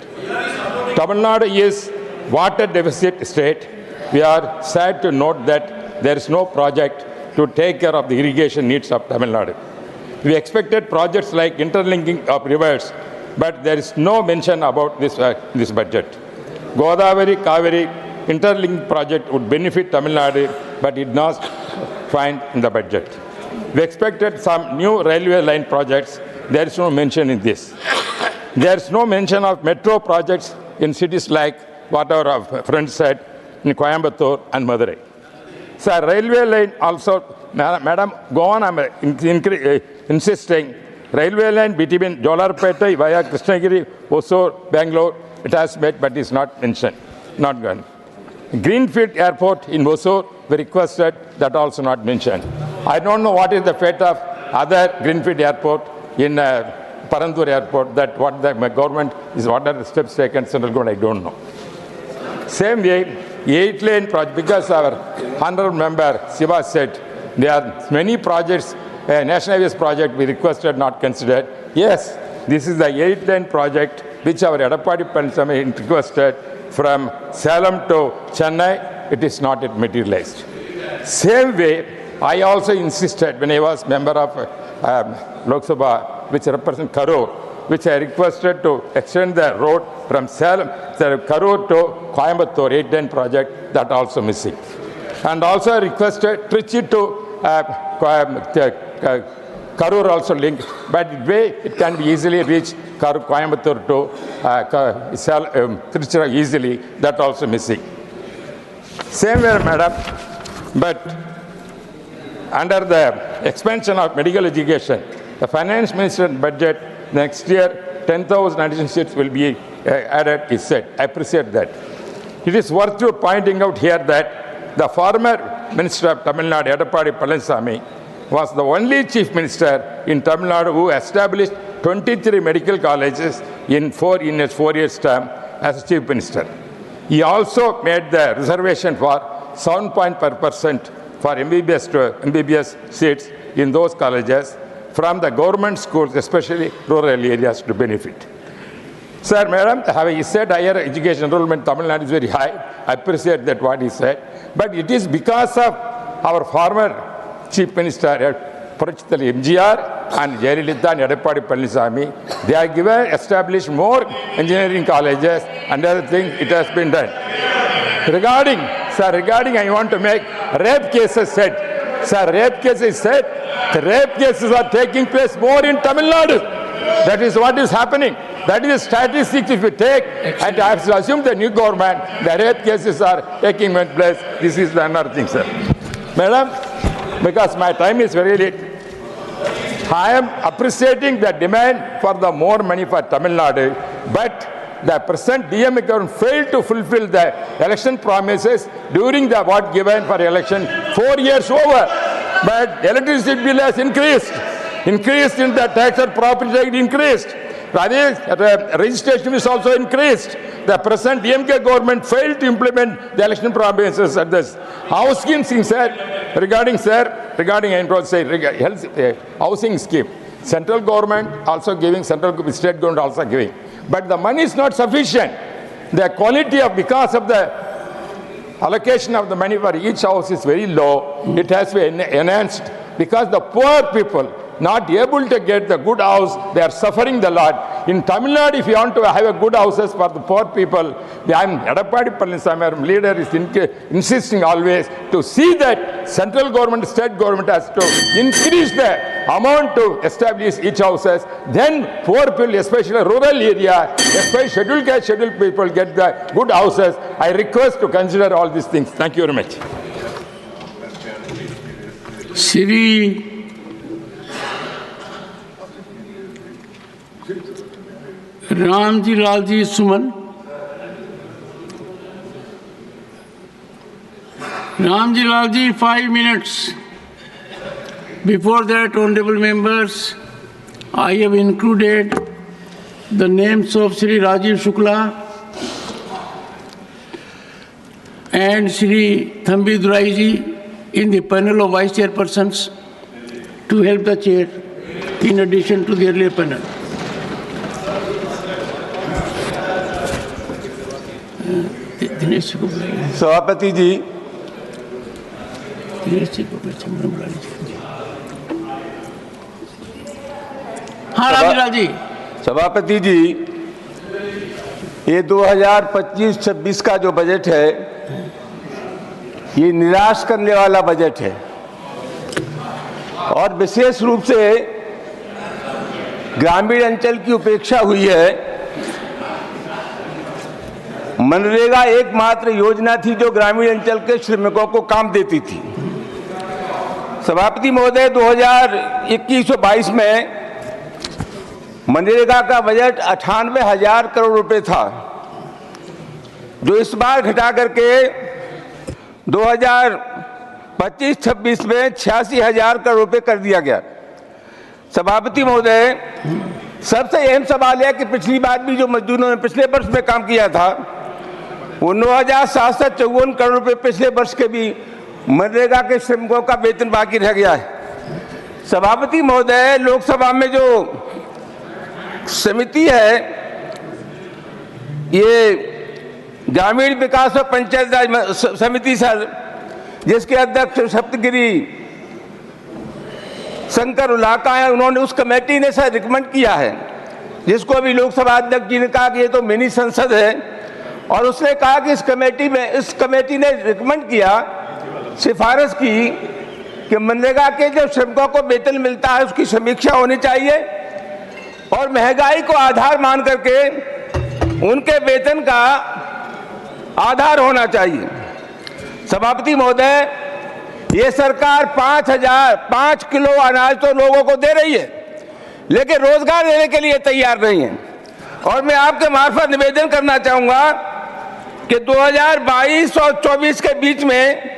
Tamil Nadu is water deficit state. We are sad to note that there is no project to take care of the irrigation needs of Tamil Nadu. We expected projects like interlinking of rivers, but there is no mention about this budget. Godavari, Kaveri interlinking project would benefit Tamil Nadu, but did not find in the budget. We expected some new railway line projects. There is no mention in this. There is no mention of metro projects in cities like what our friend said in Coimbatore and Madurai. So railway line also, Madam, go on, I'm insisting, railway line between Jolarpeta via Krishnagiri, Hosur, Bangalore, it has met but is not mentioned, not gone. Greenfield Airport in Hosur, we requested, that also not mentioned. I don't know what is the fate of other Greenfield Airport in Parandur Airport, that what the government is, what are the steps taken, central government, I don't know. Same way, 8-lane project, because our honorable member Siva said there are many projects, National Highways project we requested not considered. Yes, this is the 8-lane project which our Thirudapadi Palaniswamy requested from Salem to Chennai. It is not yet materialized. Same way, I also insisted when I was member of Lok Sabha, which represents Kharge, which I requested to extend the road from Salem, Kharge to Coimbatore 8-lane project, that also missing. And also I requested Trichy to Kharge also linked, but it can be easily reached Coimbatore to Trichy easily, that also missing. Same way, Madam, but under the expansion of medical education, the finance minister budget next year, 10,000 additional seats will be added, he said. I appreciate that. It is worth pointing out here that the former Minister of Tamil Nadu, Thirudapadi Palaniswamy, was the only chief minister in Tamil Nadu who established 23 medical colleges in his 4 years term as chief minister. He also made the reservation for 7.5% for MBBS seats in those colleges from the government schools, especially rural areas, to benefit. Sir, Madam, he said higher education enrollment in Tamil Nadu is very high. I appreciate that what he said. But it is because of our former Chief Minister, Purachitali MGR and Jayalalitha and Thirudapadi Palaniswamy, they have established more engineering colleges and other things, it has been done. Regarding, I want to make rape cases said. Sir, rape cases said, the rape cases are taking place more in Tamil Nadu. That is what is happening. That is the statistics if you take, and I have to assume the new government, the rape cases are taking place. This is another thing, sir. Madam, because my time is very late. I am appreciating the demand for the more money for Tamil Nadu, but the present DMK government failed to fulfill the election promises during the award given for election 4 years over. But electricity bill has increased in the tax and property tax increased. Registration is also increased. The present DMK government failed to implement the election promises at this. Housing scheme, regarding housing scheme, central government also giving, state government also giving. But the money is not sufficient. The quality because of the allocation of the money for each house is very low. It has to be enhanced because the poor people not able to get the good house, they are suffering the lot. In Tamil Nadu, if you want to have a good houses for the poor people, Edappadi Palaniswamy, leader, is insisting always to see that central government, state government has to increase the amount to establish each houses. Then poor people, especially rural area, especially scheduled caste, scheduled people get the good houses. I request to consider all these things. Thank you very much. Shri Ramji Lalji Suman. Ramji Lalji, 5 minutes. Before that, honorable members, I have included the names of Shri Rajiv Shukla and Shri Thambi Durai ji in the panel of vice chairpersons to help the chair in addition to the earlier panel. सभापति जी, सभापति जी, ये 2025-26 का जो budget है, ये निराश करने वाला बजट है और विशेष रूप से ग्रामीण अंचल की उपेक्षा हुई है। मनरेगा एकमात्र योजना थी जो ग्रामीण अंचल के श्रमिकों को काम देती थी। सभापति महोदय, 2021-22 में मनरेगा का बजट 98,000 करोड़ रुपए था, जो इस बार घटा करके 2025-26 में 86,000 करोड़ रुपए कर दिया गया। सभापति महोदय, सबसे अहम सवाल है कि पिछली बार भी जो मजदूरों ने पिछले वर्ष में काम किया था, वो 9,754 करोड़ रुपए पिछले वर्ष के भी मनरेगा के श्रमिकों का वेतन बाकी रह गया है। सभापति महोदय, लोकसभा में जो समिति है, ये ग्रामीण विकास और पंचायत राज समिति सर, जिसके अध्यक्ष सप्तगिरी शंकर उलाका है, उन्होंने उस कमेटी ने सर रिकमेंड किया है, जिसको अभी लोकसभा अध्यक्ष जी ने कहा कि ये तो मिनी संसद है, और उसने कहा कि इस कमेटी ने रिकमेंड किया, सिफारिश की कि मनरेगा के जो श्रमिकों को वेतन मिलता है उसकी समीक्षा होनी चाहिए और महंगाई को आधार मान करके उनके वेतन का आधार होना चाहिए। सभापति महोदय, ये सरकार 5 किलो अनाज तो लोगों को दे रही है, लेकिन रोजगार देने के लिए तैयार नहीं है। और मैं आपके मार्फत निवेदन करना चाहूंगा कि 2022 और 24 के बीच में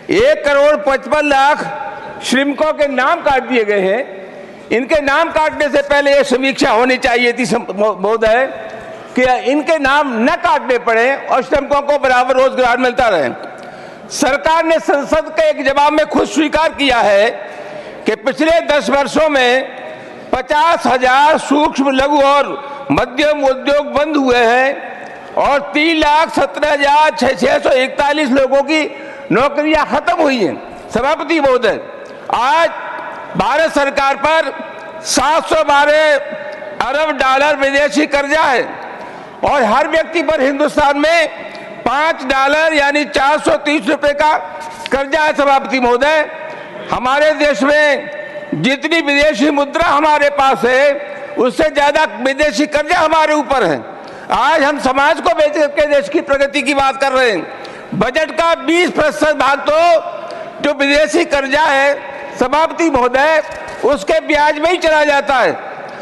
1,55,00,000 श्रमिकों के नाम काट दिए गए हैं। इनके नाम काटने से पहले ये समीक्षा होनी चाहिए थी महोदय कि इनके नाम न काटने पड़े और श्रमिकों को बराबर रोजगार मिलता रहे। सरकार ने संसद के एक जवाब में खुद स्वीकार किया है कि पिछले 10 वर्षों में 50,000 सूक्ष्म, लघु और मध्यम उद्योग बंद हुए हैं और 3,17,641 लोगों की नौकरियां खत्म हुई हैं। सभापति महोदय, आज भारत सरकार पर 712 अरब डॉलर विदेशी कर्जा है और हर व्यक्ति पर हिंदुस्तान में $5 यानी 430 रुपए का कर्जा है। सभापति महोदय, हमारे देश में जितनी विदेशी मुद्रा हमारे पास है, उससे ज्यादा विदेशी कर्जा हमारे ऊपर है। आज हम समाज को बेच करके देश की प्रगति की बात कर रहे हैं। बजट का 20% भाग तो जो विदेशी कर्जा है। सभापति महोदय, उसके ब्याज में ही चला जाता है।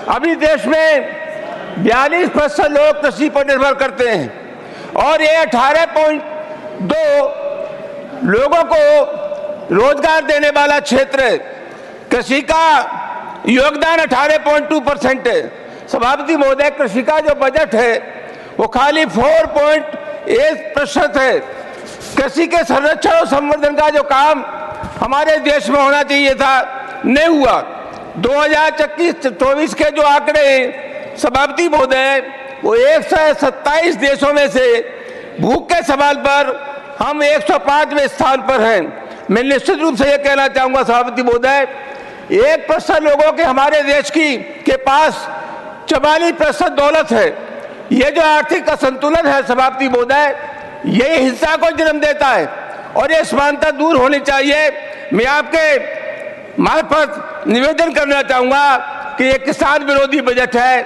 अभी देश में 42% लोग कृषि पर निर्भर करते हैं और ये 18.2 लोगों को रोजगार देने वाला क्षेत्र है। कृषि का योगदान 18.2% है। सभापति महोदय, कृषि का जो बजट है वो खाली 4.8% है। कृषि के संरक्षण और संवर्धन का जो काम हमारे देश में होना चाहिए था, नहीं हुआ। 2024 के जो आंकड़े सभापति महोदय, वो 127 देशों में से भूख के सवाल पर हम 105वें स्थान पर हैं। मैं निश्चित रूप से ये कहना चाहूंगा सभापति महोदय, 1% लोगों के हमारे देश के पास 44% दौलत है। ये जो आर्थिक असंतुलन है सभापति महोदय, ये हिंसा को जन्म देता है और ये समानता दूर होनी चाहिए। मैं आपके मार्फत निवेदन करना चाहूंगा कि ये किसान विरोधी बजट है,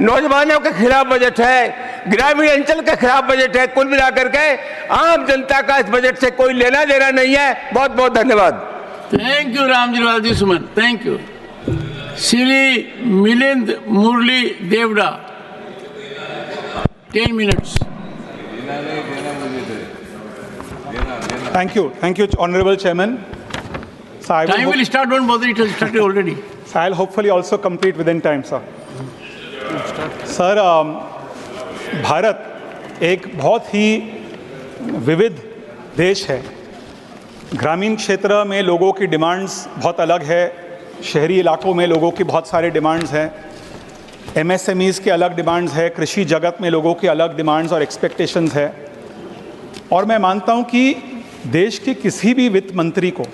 नौजवानों के खिलाफ बजट है, ग्रामीण अंचल के खिलाफ बजट है। कुल मिलाकर के आम जनता का इस बजट से कोई लेना देना नहीं है। बहुत बहुत धन्यवाद। Thank you Ramji Suman, thank you. Shri Milind Murli Deora, 10 minutes. Thank you, Honorable Chairman. So time will start, don't bother, it has started already. So I'll hopefully also complete within time, sir. Sir, Bharat एक बहुत ही विविध देश है। ग्रामीण क्षेत्र में लोगों की डिमांड्स बहुत अलग है, शहरी इलाकों में लोगों की बहुत सारे डिमांड्स हैं, MSMEs के अलग डिमांड्स है, कृषि जगत में लोगों की अलग डिमांड्स और एक्सपेक्टेशंस है। और मैं मानता हूं कि देश के किसी भी वित्त मंत्री को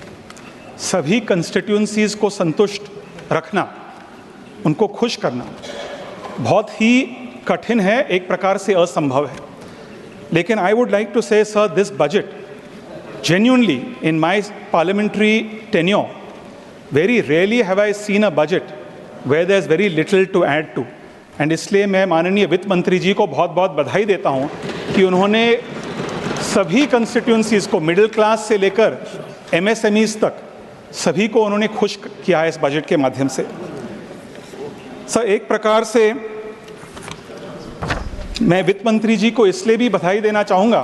सभी कंस्टिट्यूएंसीज़ को संतुष्ट रखना, उनको खुश करना बहुत ही कठिन है, एक प्रकार से असंभव है। लेकिन आई वुड लाइक टू से sir, this budget genuinely in my parliamentary tenure, very rarely have I seen a budget where there's very little to add to. And इसलिए मैं माननीय वित्त मंत्री जी को बहुत बहुत बधाई देता हूं कि उन्होंने सभी कंस्टिट्यूएंसीज़ को, मिडिल क्लास से लेकर MSMEs तक, सभी को उन्होंने खुश किया है इस बजट के माध्यम से। सर, एक प्रकार से मैं वित्त मंत्री जी को इसलिए भी बधाई देना चाहूँगा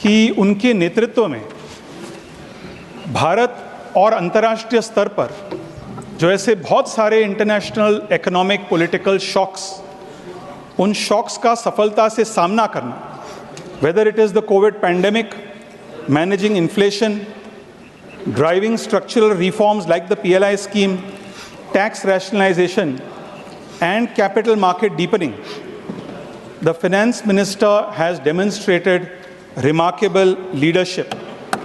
कि उनके नेतृत्व में भारत और अंतर्राष्ट्रीय स्तर पर जो ऐसे बहुत सारे इंटरनेशनल इकोनॉमिक पॉलिटिकल शॉक्स, उन शॉक्स का सफलता से सामना करना, whether it is the Covid pandemic, managing inflation, driving structural reforms like the PLI scheme, tax rationalization and capital market deepening, the finance minister has demonstrated remarkable leadership.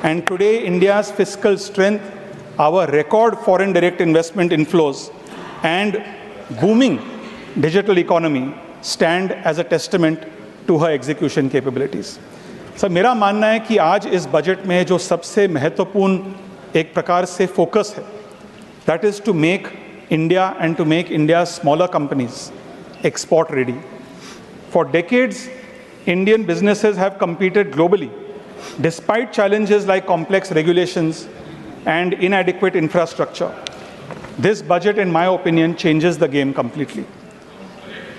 And today India's fiscal strength, our record foreign direct investment inflows and booming digital economy stand as a testament to her execution capabilities. Sir, मेरा मानना है कि आज इस budget में जो सबसे महत्वपूर्ण एक प्रकार से फोकस है, that is to make India and to make India's smaller companies export ready. For decades, Indian businesses have competed globally despite challenges like complex regulations and inadequate infrastructure. This budget, in my opinion, changes the game completely.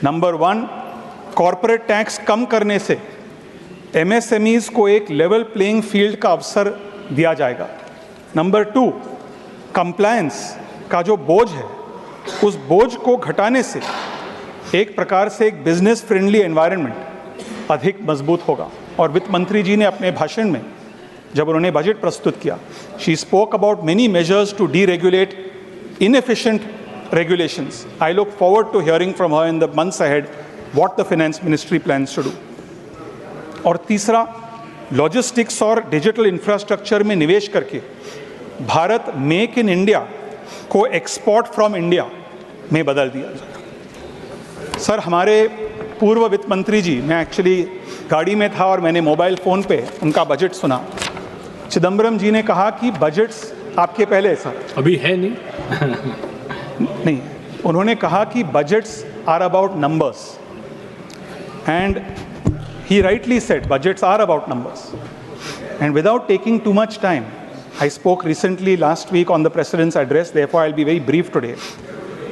Number one, corporate tax कम करने से MSMEs को एक level playing field का अवसर दिया जाएगा। Number two, compliance का जो बोझ है, उस बोझ को घटाने से एक प्रकार से एक बिजनेस फ्रेंडली एनवायरनमेंट अधिक मजबूत होगा। और वित्त मंत्री जी ने अपने भाषण में जब उन्होंने बजट प्रस्तुत किया, she spoke about many measures to deregulate inefficient regulations. I look forward to hearing from her in the months ahead what the finance ministry plans to do. और तीसरा, लॉजिस्टिक्स और डिजिटल इंफ्रास्ट्रक्चर में निवेश करके Bharat make in India को export from India में बदल दिया जाए। सर, हमारे पूर्व वित्त मंत्री जी, मैं एक्चुअली गाड़ी में था और मैंने मोबाइल फ़ोन पे उनका बजट सुना। चिदम्बरम जी ने कहा कि बजट्स आपके पहले, सर अभी है नहीं नहीं, उन्होंने कहा कि budgets are about numbers, and he rightly said budgets are about numbers, and without taking too much time I spoke recently last week on the President's address, therefore I'll be very brief today.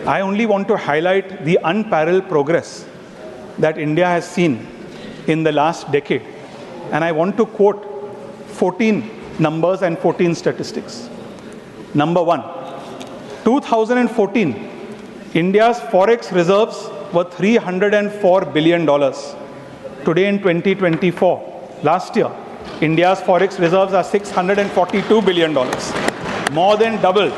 I only want to highlight the unparalleled progress that India has seen in the last decade. And I want to quote 14 numbers and 14 statistics. Number one, 2014, India's forex reserves were $304 billion. Today in 2024, last year, India's forex reserves are $642 billion, more than double.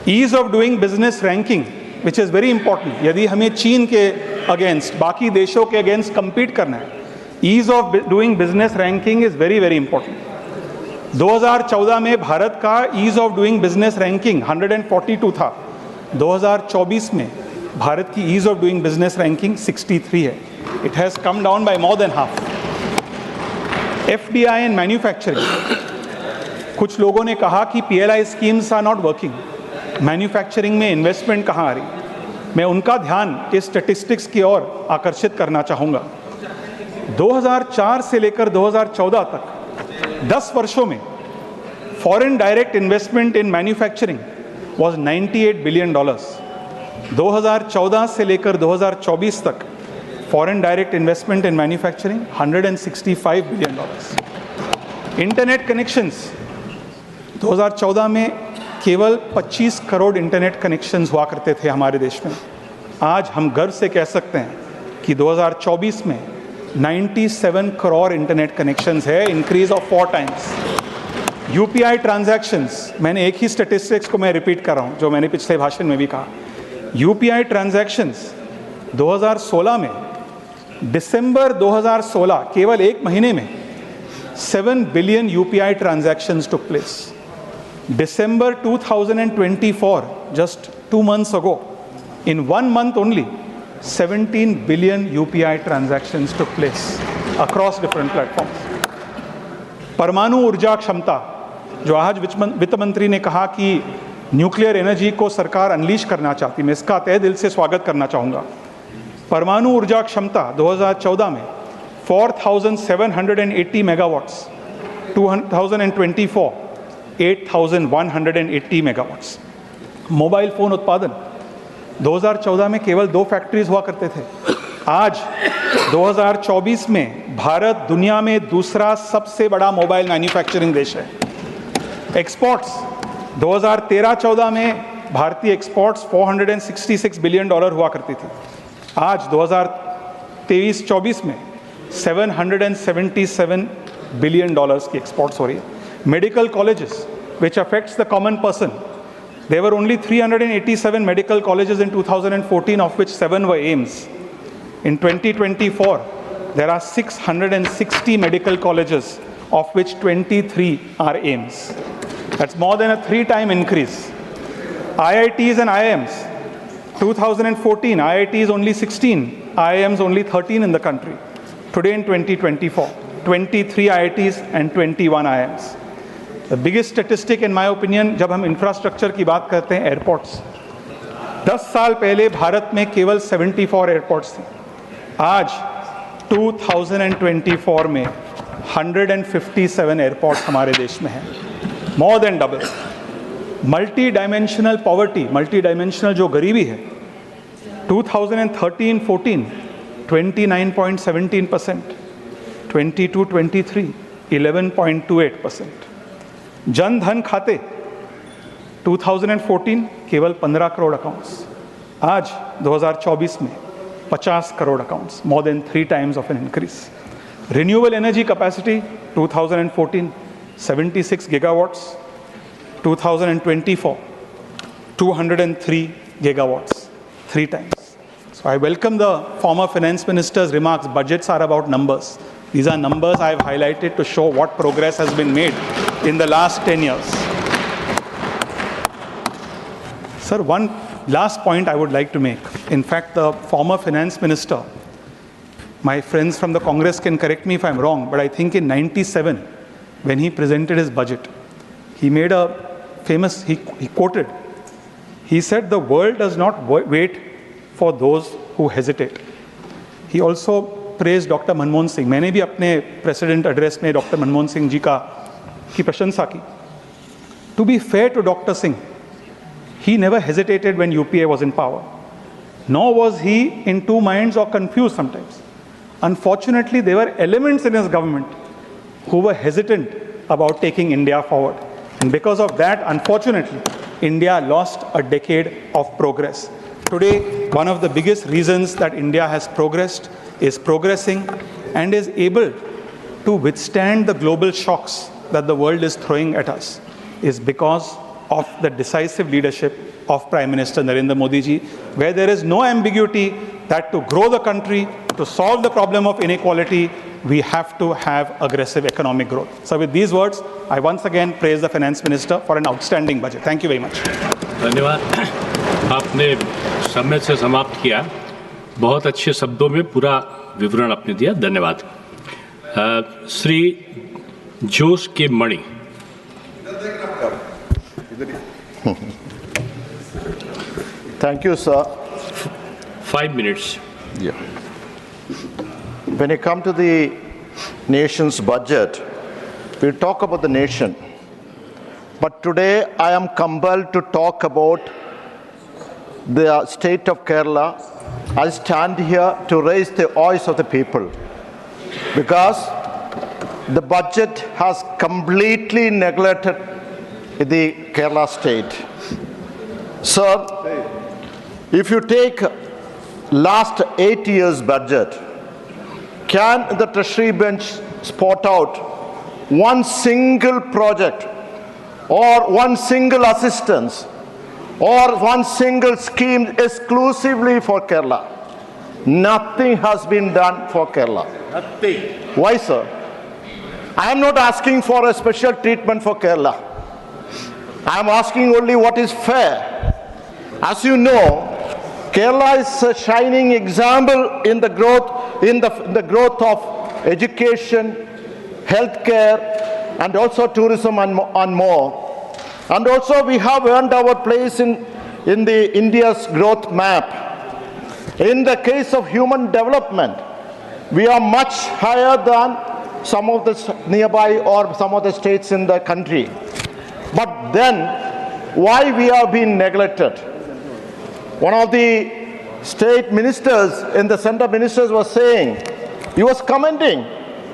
Ease of doing business ranking, which is very important. यदि हमें चीन के against, बाकी देशों के against compete करना है, ease of doing business ranking is very, very important. 2014 में भारत का ease of doing business ranking 142 था. 2024 में भारत की ease of doing business ranking 63 है. It has come down by more than half. FDI and manufacturing. कुछ लोगों ने कहा कि PLI schemes are not working. Manufacturing में इन्वेस्टमेंट कहाँ आ रही? मैं उनका ध्यान इस स्टैटिस्टिक्स की ओर आकर्षित करना चाहूँगा. 2004 से लेकर 2014 तक 10 वर्षों में foreign direct investment in manufacturing was $98 billion. 2014 से लेकर 2024 तक foreign direct investment in manufacturing $165 billion. Internet connections 2014 में केवल 25 करोड़ इंटरनेट कनेक्शंस हुआ करते थे हमारे देश में. आज हम गर्व से कह सकते हैं कि 2024 में 97 करोड़ इंटरनेट कनेक्शंस है, increase of 4 times. UPI transactions, मैंने एक ही स्टैटिस्टिक्स को मैं रिपीट कर रहा हूं जो मैंने पिछले भाषण में भी कहा. यूपीआई ट्रांजैक्शंस 2016 में, दिसंबर 2016 केवल एक महीने में 7 billion UPI transactions took place. December 2024, just 2 months ago, in 1 month only, 17 billion UPI transactions took place across different platforms. परमाणु ऊर्जा क्षमता, जो आज वित्त मंत्री ने कहा कि न्यूक्लियर एनर्जी को सरकार अनलीश करना चाहती, मैं इसका तहे दिल से स्वागत करना चाहूँगा. परमाणु ऊर्जा क्षमता 2014 में 4,780 मेगावाट्स, 2024 8,180 मेगावाट्स. मोबाइल फोन उत्पादन 2014 में केवल 2 फैक्ट्रीज हुआ करते थे. आज 2024 में भारत दुनिया में दूसरा सबसे बड़ा मोबाइल मैन्युफैक्चरिंग देश है. एक्सपोर्ट्स 2013-14 में भारतीय एक्सपोर्ट्स $466 बिलियन हुआ करती थी. आज 2023-24 में $777 बिलियन की एक्सपोर्ट्स हो रही है. Medical colleges, which affects the common person. There were only 387 medical colleges in 2014, of which 7 were AIIMS. In 2024, there are 660 medical colleges, of which 23 are AIIMS. That's more than a 3-time increase. IITs and IIMs, 2014, IITs only 16, IIMs only 13 in the country. Today in 2024, 23 IITs and 21 IIMs. The biggest statistic in my opinion, जब हम infrastructure की बात करते हैं, airports. 10 साल पहले भारत में केवल 74 एयरपोर्ट्स थे. आज 2024 में 157 एयरपोर्ट्स हमारे देश में हैं, more than double. Multi dimensional poverty, multi dimensional जो गरीबी है, 2013-14 29.17%, 22-23 11.28%. जन धन खाते 2014 केवल 15 करोड़ अकाउंट्स, आज 2024 में 50 crore accounts, more than 3 times of an increase. Renewable energy capacity 2014 76 gigawatts, 2024 203 gigawatts, 3 times. So I welcome the former finance minister's remarks. Budgets are about numbers. These are numbers I've highlighted to show what progress has been made in the last 10 years. Sir, one last point I would like to make. In fact, the former finance minister, my friends from the Congress can correct me if I'm wrong, but I think in '97, when he presented his budget, he made a famous, he quoted, he said, the world does not wait for those who hesitate. He also praised Dr. Manmohan Singh. मैंने भी अपने president address में doctor Manmohan Singh ji की प्रशंसा की. To be fair to Dr. Singh, he never hesitated when UPA was in power, nor was he in two minds or confused sometimes. Unfortunately, there were elements in his government who were hesitant about taking India forward. And because of that, unfortunately, India lost a decade of progress. Today, one of the biggest reasons that India has progressed, is progressing, and is able to withstand the global shocks that the world is throwing at us, is because of the decisive leadership of Prime Minister Narendra Modi ji, where there is no ambiguity that to grow the country, to solve the problem of inequality, we have to have aggressive economic growth. So with these words, I once again praise the Finance Minister for an outstanding budget. Thank you very much. धन्यवाद. आपने समय से समाप्त किया. बहुत अच्छे शब्दों में पूरा विवरण आपने दिया. धन्यवाद. श्री जोश के मणि. Thank you, sir. 5 minutes. Yeah. When you come to the nation's budget, we talk about the nation. But today I am compelled to talk about the state of Kerala. I stand here to raise the voice of the people, because the budget has completely neglected the Kerala state. Sir, if you take last 8 years budget, can the Treasury bench spot out one single project or one single assistance or one single scheme exclusively for Kerala? Nothing has been done for Kerala. Nothing. Why, sir? I am not asking for a special treatment for Kerala. I am asking only what is fair. As you know, Kerala is a shining example in the growth, in the growth of education, healthcare, and also tourism and more. And also we have earned our place in the India's growth map. In the case of human development, we are much higher than some of the nearby or some of the states in the country. But then, why we are being neglected? One of the state ministers in the center ministers was saying, he was commenting,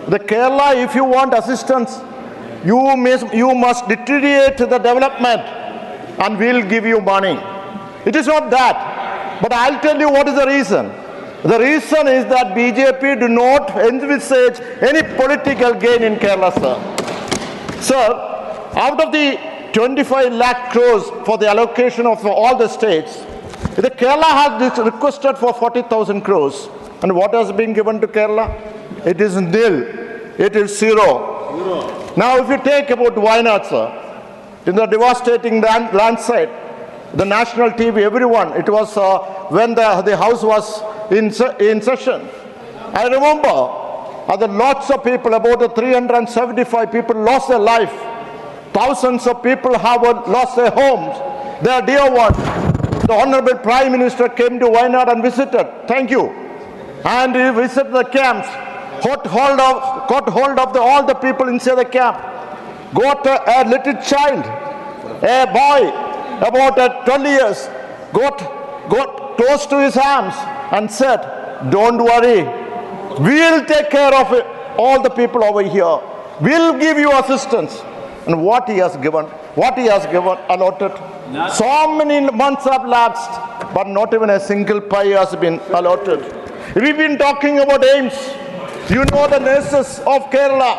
the Kerala, if you want assistance, you must deteriorate the development and we'll give you money. It is not that. But I'll tell you what is the reason. The reason is that BJP do not envisage any political gain in Kerala, sir. Sir, out of the 25 lakh crores for the allocation of all the states, the Kerala has requested for 40,000 crores. And what has been given to Kerala? It is nil. It is zero. Now, if you take about Wayanad, sir, in the devastating landslide, the national TV, everyone, it was when the house was in session. I remember lots of people, about 375 people lost their life. Thousands of people have lost their homes, their dear ones. The Honorable Prime Minister came to Wayanad and visited. Thank you. And he visited the camps, got hold of all the people inside the camp, got a little child, a boy, about 12 years, got close to his arms and said, don't worry, we'll take care of it, all the people over here. We'll give you assistance. And what he has given, allotted. So many months have lapsed, but not even a single pie has been allotted. We've been talking about aims. You know the nurses of Kerala,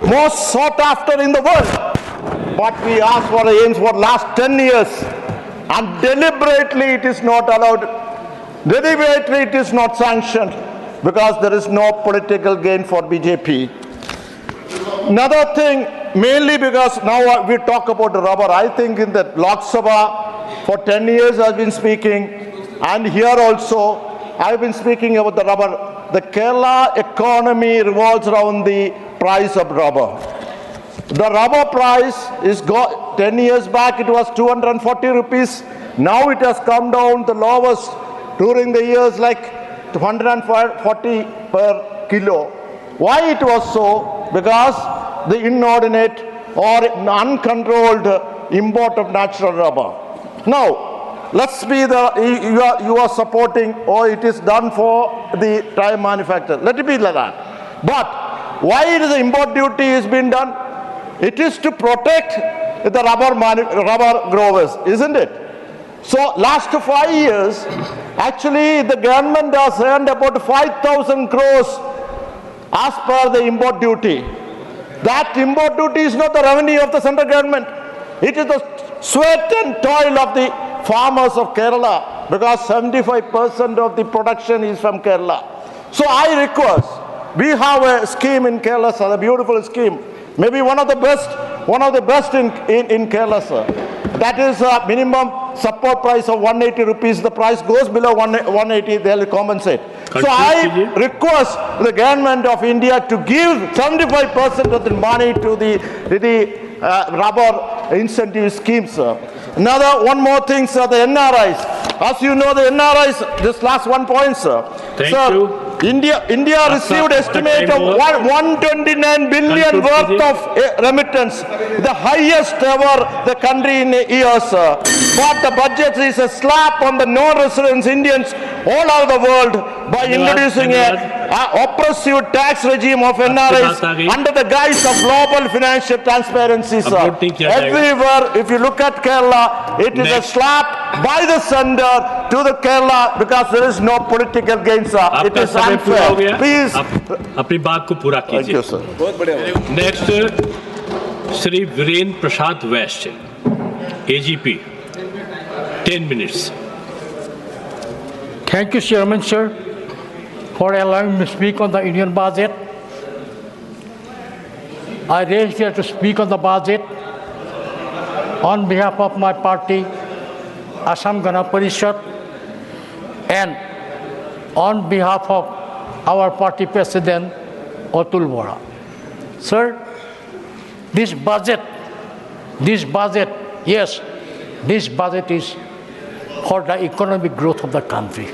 most sought after in the world. But we asked for aims for last 10 years. And deliberately it is not allowed. Deliberately it is not sanctioned. Because there is no political gain for BJP. Another thing, mainly because now we talk about rubber. I think in the Lok Sabha, for 10 years I've been speaking. And here also, I've been speaking about the rubber. The Kerala economy revolves around the price of rubber. The rubber price is 10 years back, it was 240 rupees. Now it has come down the lowest during the years like 140 per kilo. Why it was so? Because the inordinate or uncontrolled import of natural rubber. Now, let's be you are supporting, or it is done for the tire manufacturer. Let it be like that. But why the import duty is being done? It is to protect the rubber growers, isn't it? So last 5 years, actually the government has earned about 5,000 crores as per the import duty. That import duty is not the revenue of the central government. It is the sweat and toil of the farmers of Kerala, because 75% of the production is from Kerala. So I request, we have a scheme in Kerala, sir, a beautiful scheme, maybe one of the best in Kerala, sir. That is a minimum support price of 180 rupees. The price goes below 180, they will compensate. So I request the government of India to give 75% of the money to the rubber incentive scheme, sir. One more thing, sir, the NRIs. As you know, the NRIs, this last one point, sir. Thank you. India received estimate of 129 billion worth of remittance, the highest ever the country in a year, sir. But the budget is a slap on the non-residents Indians all over the world by introducing a oppressive tax regime of NRIs under the guise of global financial transparency, sir. Everywhere, if you look at Kerala, it is a slap by the center to the Kerala, because there is no political gain, sir. It is unfair. Please. अपनी बात को पूरा कीजिए। Next Shri Virendra Prasad Vysya, AGP, 10 minutes. Thank you, Chairman, sir, for allowing me to speak on the Union budget. I raised here to speak on the budget on behalf of my party, Assam Gana Parishad, and on behalf of our party president, Atul Bora. Sir, this budget, yes, this budget is for the economic growth of the country.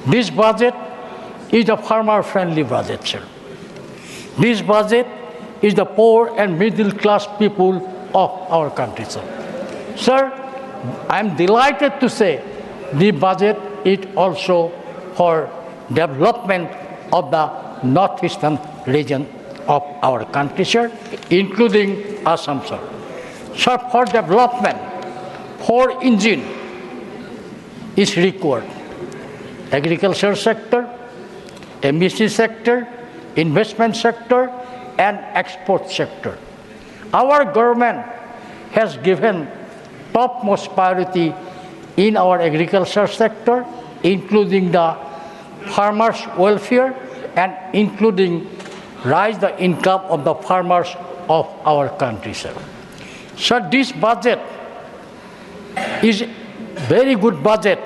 This budget is a farmer-friendly budget, sir. This budget is the poor and middle-class people of our country, sir. Sir, I am delighted to say the budget is also for development of the northeastern region of our country, sir, including Assam, sir. So for development, 4 engines is required: agriculture sector, MSME sector, investment sector, and export sector. Our government has given topmost priority in our agriculture sector, including the farmers' welfare and including rise the income of the farmers of our country, sir. So this budget is very good budget,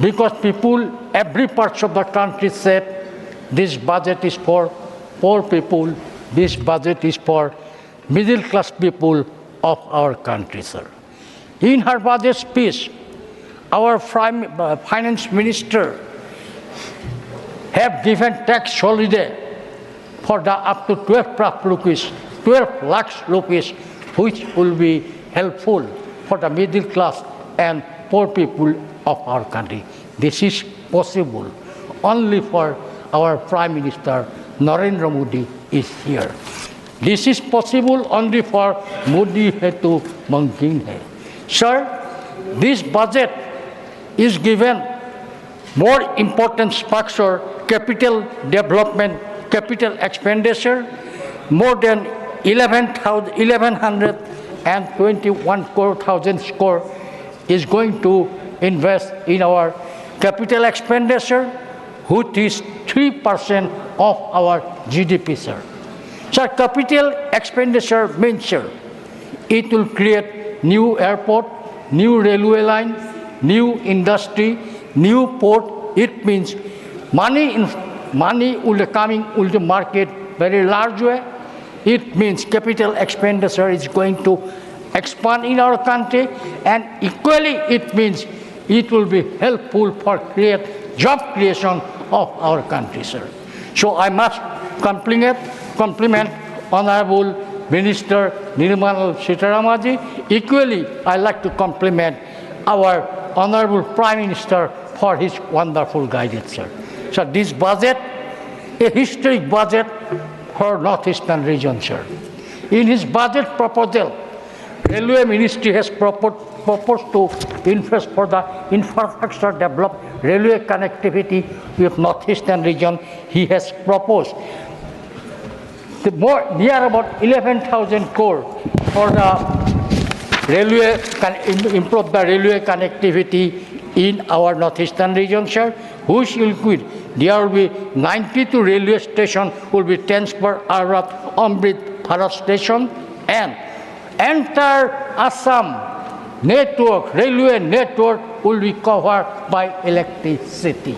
because people, every part of the country said this budget is for poor people, this budget is for middle class people of our country, sir. In her budget speech, our finance minister have given tax holiday for the up to 12 lakhs rupees, which will be helpful for the middle class and poor people of our country. This is possible only for our Prime Minister Narendra Modi is here. This is possible only for Modi hai to Mangking hai. Sir, this budget is given more important structure, capital development, capital expenditure, more than 1121 crore is going to invest in our capital expenditure, which is 3% of our GDP, sir. So capital expenditure means, sir, it will create new airport, new railway line, new industry, new port. It means money will be coming to the market very large way. It means capital expenditure is going to expand in our country, and equally it means it will be helpful for job creation of our country, sir. So I must compliment Honorable Minister Nirmala Sitharaman. Equally, I like to compliment our Honorable Prime Minister for his wonderful guidance, sir. So this budget, a historic budget for Northeastern region, sir. In his budget proposal, Railway Ministry has proposed to invest for the infrastructure develop railway connectivity with Northeastern region. He has proposed near about 11,000 crore for the railway, improve the railway connectivity in our Northeastern region, sir, which will include, there will be 92 railway stations will be transferred out of Amrit Bharat station, and entire Assam network, railway network will be covered by electricity.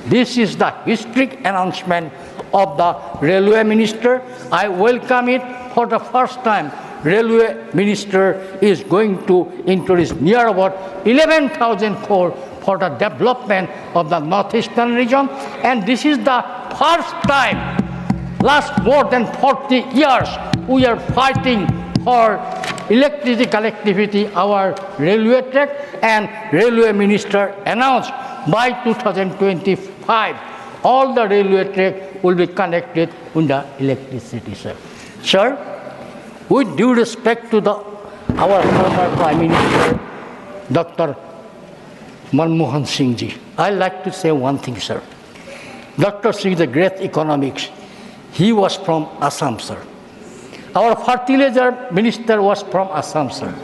This is the historic announcement of the Railway Minister. I welcome it. For the first time, Railway Minister is going to introduce near about 11,000 crore for the development of the Northeastern region. And this is the first time, last more than 40 years, we are fighting for electricity connectivity, our railway track, and Railway Minister announced by 2025, all the railway track will be connected with the electricity, sir. Sir, with due respect to our former Prime Minister, Dr. Manmohan Singh ji, I like to say one thing, sir. Dr. Singh is a great economics. He was from Assam, sir. Our fertilizer minister was from Assam, sir.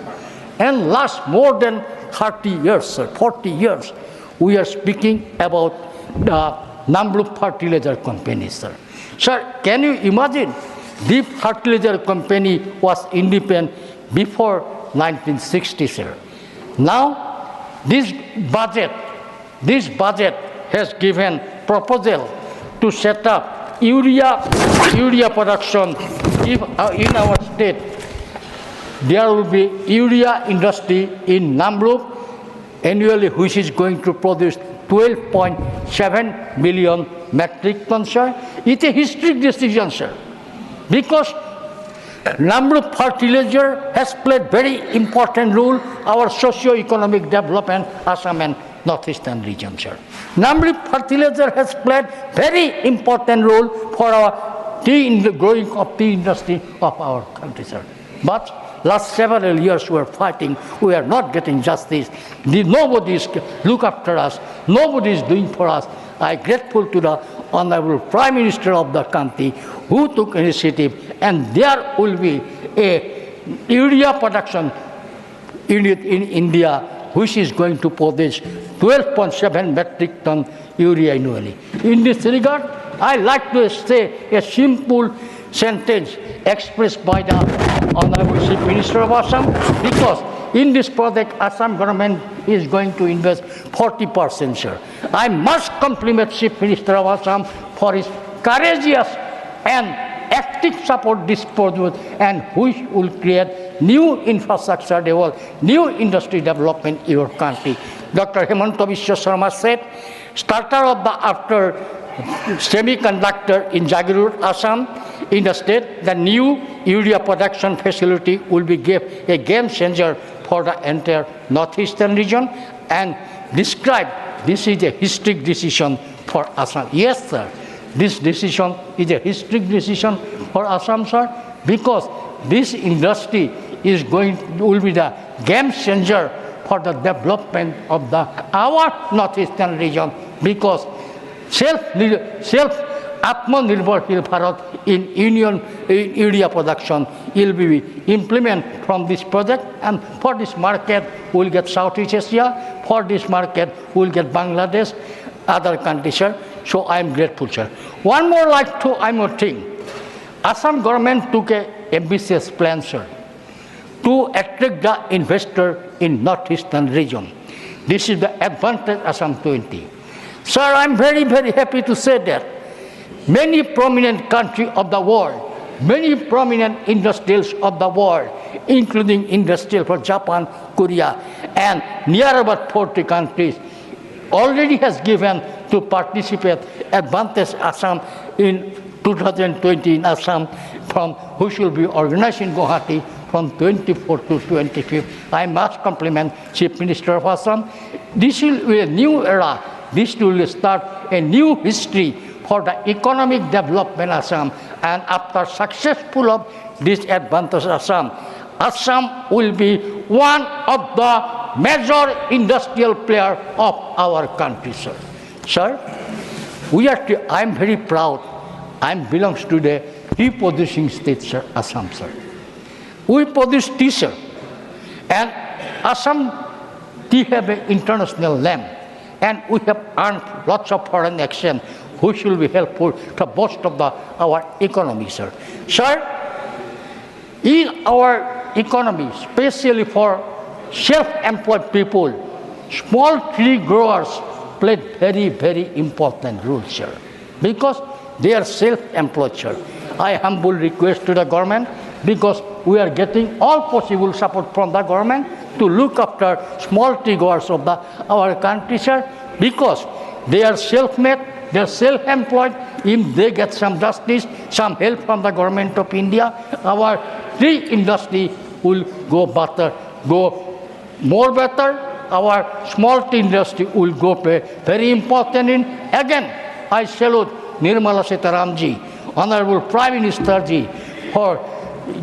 And last more than 30 years, sir, 40 years, we are speaking about the Namrup fertilizer company, sir. Sir, can you imagine the fertilizer company was independent before 1960, sir. Now, this budget has given proposal to set up urea production in our state. There will be urea industry in Namrup annually, which is going to produce 12.7 million metric tons, sir. It's a historic decision, sir, because Namrup fertilizer has played very important role our socio-economic development Assam and Northeastern region, sir. Namrup fertilizer has played very important role for our the growing of tea industry of our country, sir. But last several years we are fighting, we are not getting justice. Nobody is look after us, nobody is doing for us. I am grateful to the Honorable Prime Minister of the country who took initiative, and there will be a urea production unit in India which is going to produce 12.7 metric ton urea annually. In this regard, I like to say a simple sentence expressed by the Honorable Chief Minister of Assam, because in this project, Assam government is going to invest 40%, sir. I must compliment Chief Minister of Assam for his courageous and active support this project, and which will create new infrastructure development, new industry development in your country. Dr. Hemanta Biswa Sarma said, starter of the after semiconductor in Jagirur, Assam, in the state, the new urea production facility will be a game changer for the entire Northeastern region, and described this is a historic decision for Assam. Yes, sir, this decision is a historic decision for Assam, sir, because this industry will be the game changer for the development of our Northeastern region, because Atmanirbharshil Bharat in urea production will be implemented from this project, and for this market we will get Southeast Asia, for this market we will get Bangladesh, other countries, sir. So I am grateful, sir. One more thing. Assam government took an ambitious plan, sir, to attract the investor in Northeastern region. This is the advantage Assam 20. Sir, I am very, very happy to say that many prominent countries of the world, many prominent industrials of the world, including industrial for Japan, Korea, and near about 40 countries, already has given to participate advantage Assam in 2020 in Assam, which will be organized in Guwahati from 24th to 25th. I must compliment Chief Minister of Assam. This will be a new era. This will start a new history for the economic development of Assam. And after successful of this advantage Assam, Assam will be one of the major industrial players of our country, sir. Sir, I am very proud. I belongs to the tea producing state, sir, Assam, sir. We produce tea, sir. And Assam tea have an international name. And we have earned lots of foreign exchange, which will be helpful to most of our economy, sir. Sir, in our economy, especially for self-employed people, small tree growers play very, very important role, sir, because they are self-employed, sir. I humble request to the government, because we are getting all possible support from the government to look after small tree growers of our country, sir, because they are self-made, they are self-employed. If they get some justice, some help from the government of India, our tree industry will go better, go more better. Our small tea industry will go very important in. Again, I salute Nirmala Sitharaman, Honorable Prime Minister ji, for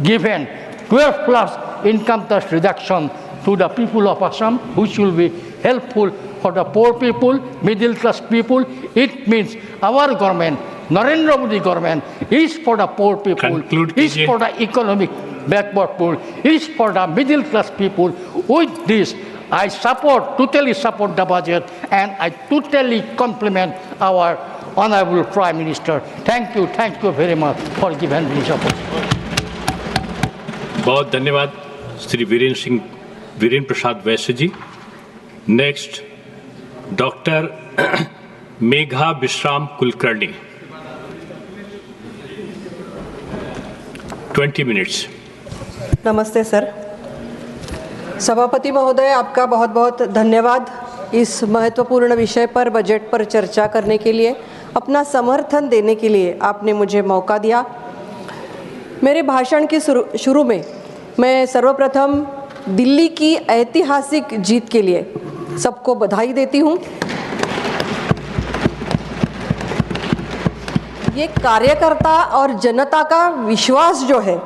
given 12 plus income tax reduction to the people of Assam, which will be helpful for the poor people, middle class people. It means our government, Narendra Modi government, is for the poor people, is for the economic backward people, is for the middle class people. With this, I totally support the budget, and I totally compliment our Honorable Prime Minister. Thank you very much for giving me support. बहुत धन्यवाद श्री वीरेंद्र प्रसाद वैश्य जी। Next doctor Megha विश्राम Kulkarni, 20 minutes. नमस्ते sir. सभापति महोदय, आपका बहुत बहुत धन्यवाद इस महत्वपूर्ण विषय पर, बजट पर चर्चा करने के लिए, अपना समर्थन देने के लिए आपने मुझे मौका दिया। मेरे भाषण के शुरू में मैं सर्वप्रथम दिल्ली की ऐतिहासिक जीत के लिए सबको बधाई देती हूँ। ये कार्यकर्ता और जनता का विश्वास जो है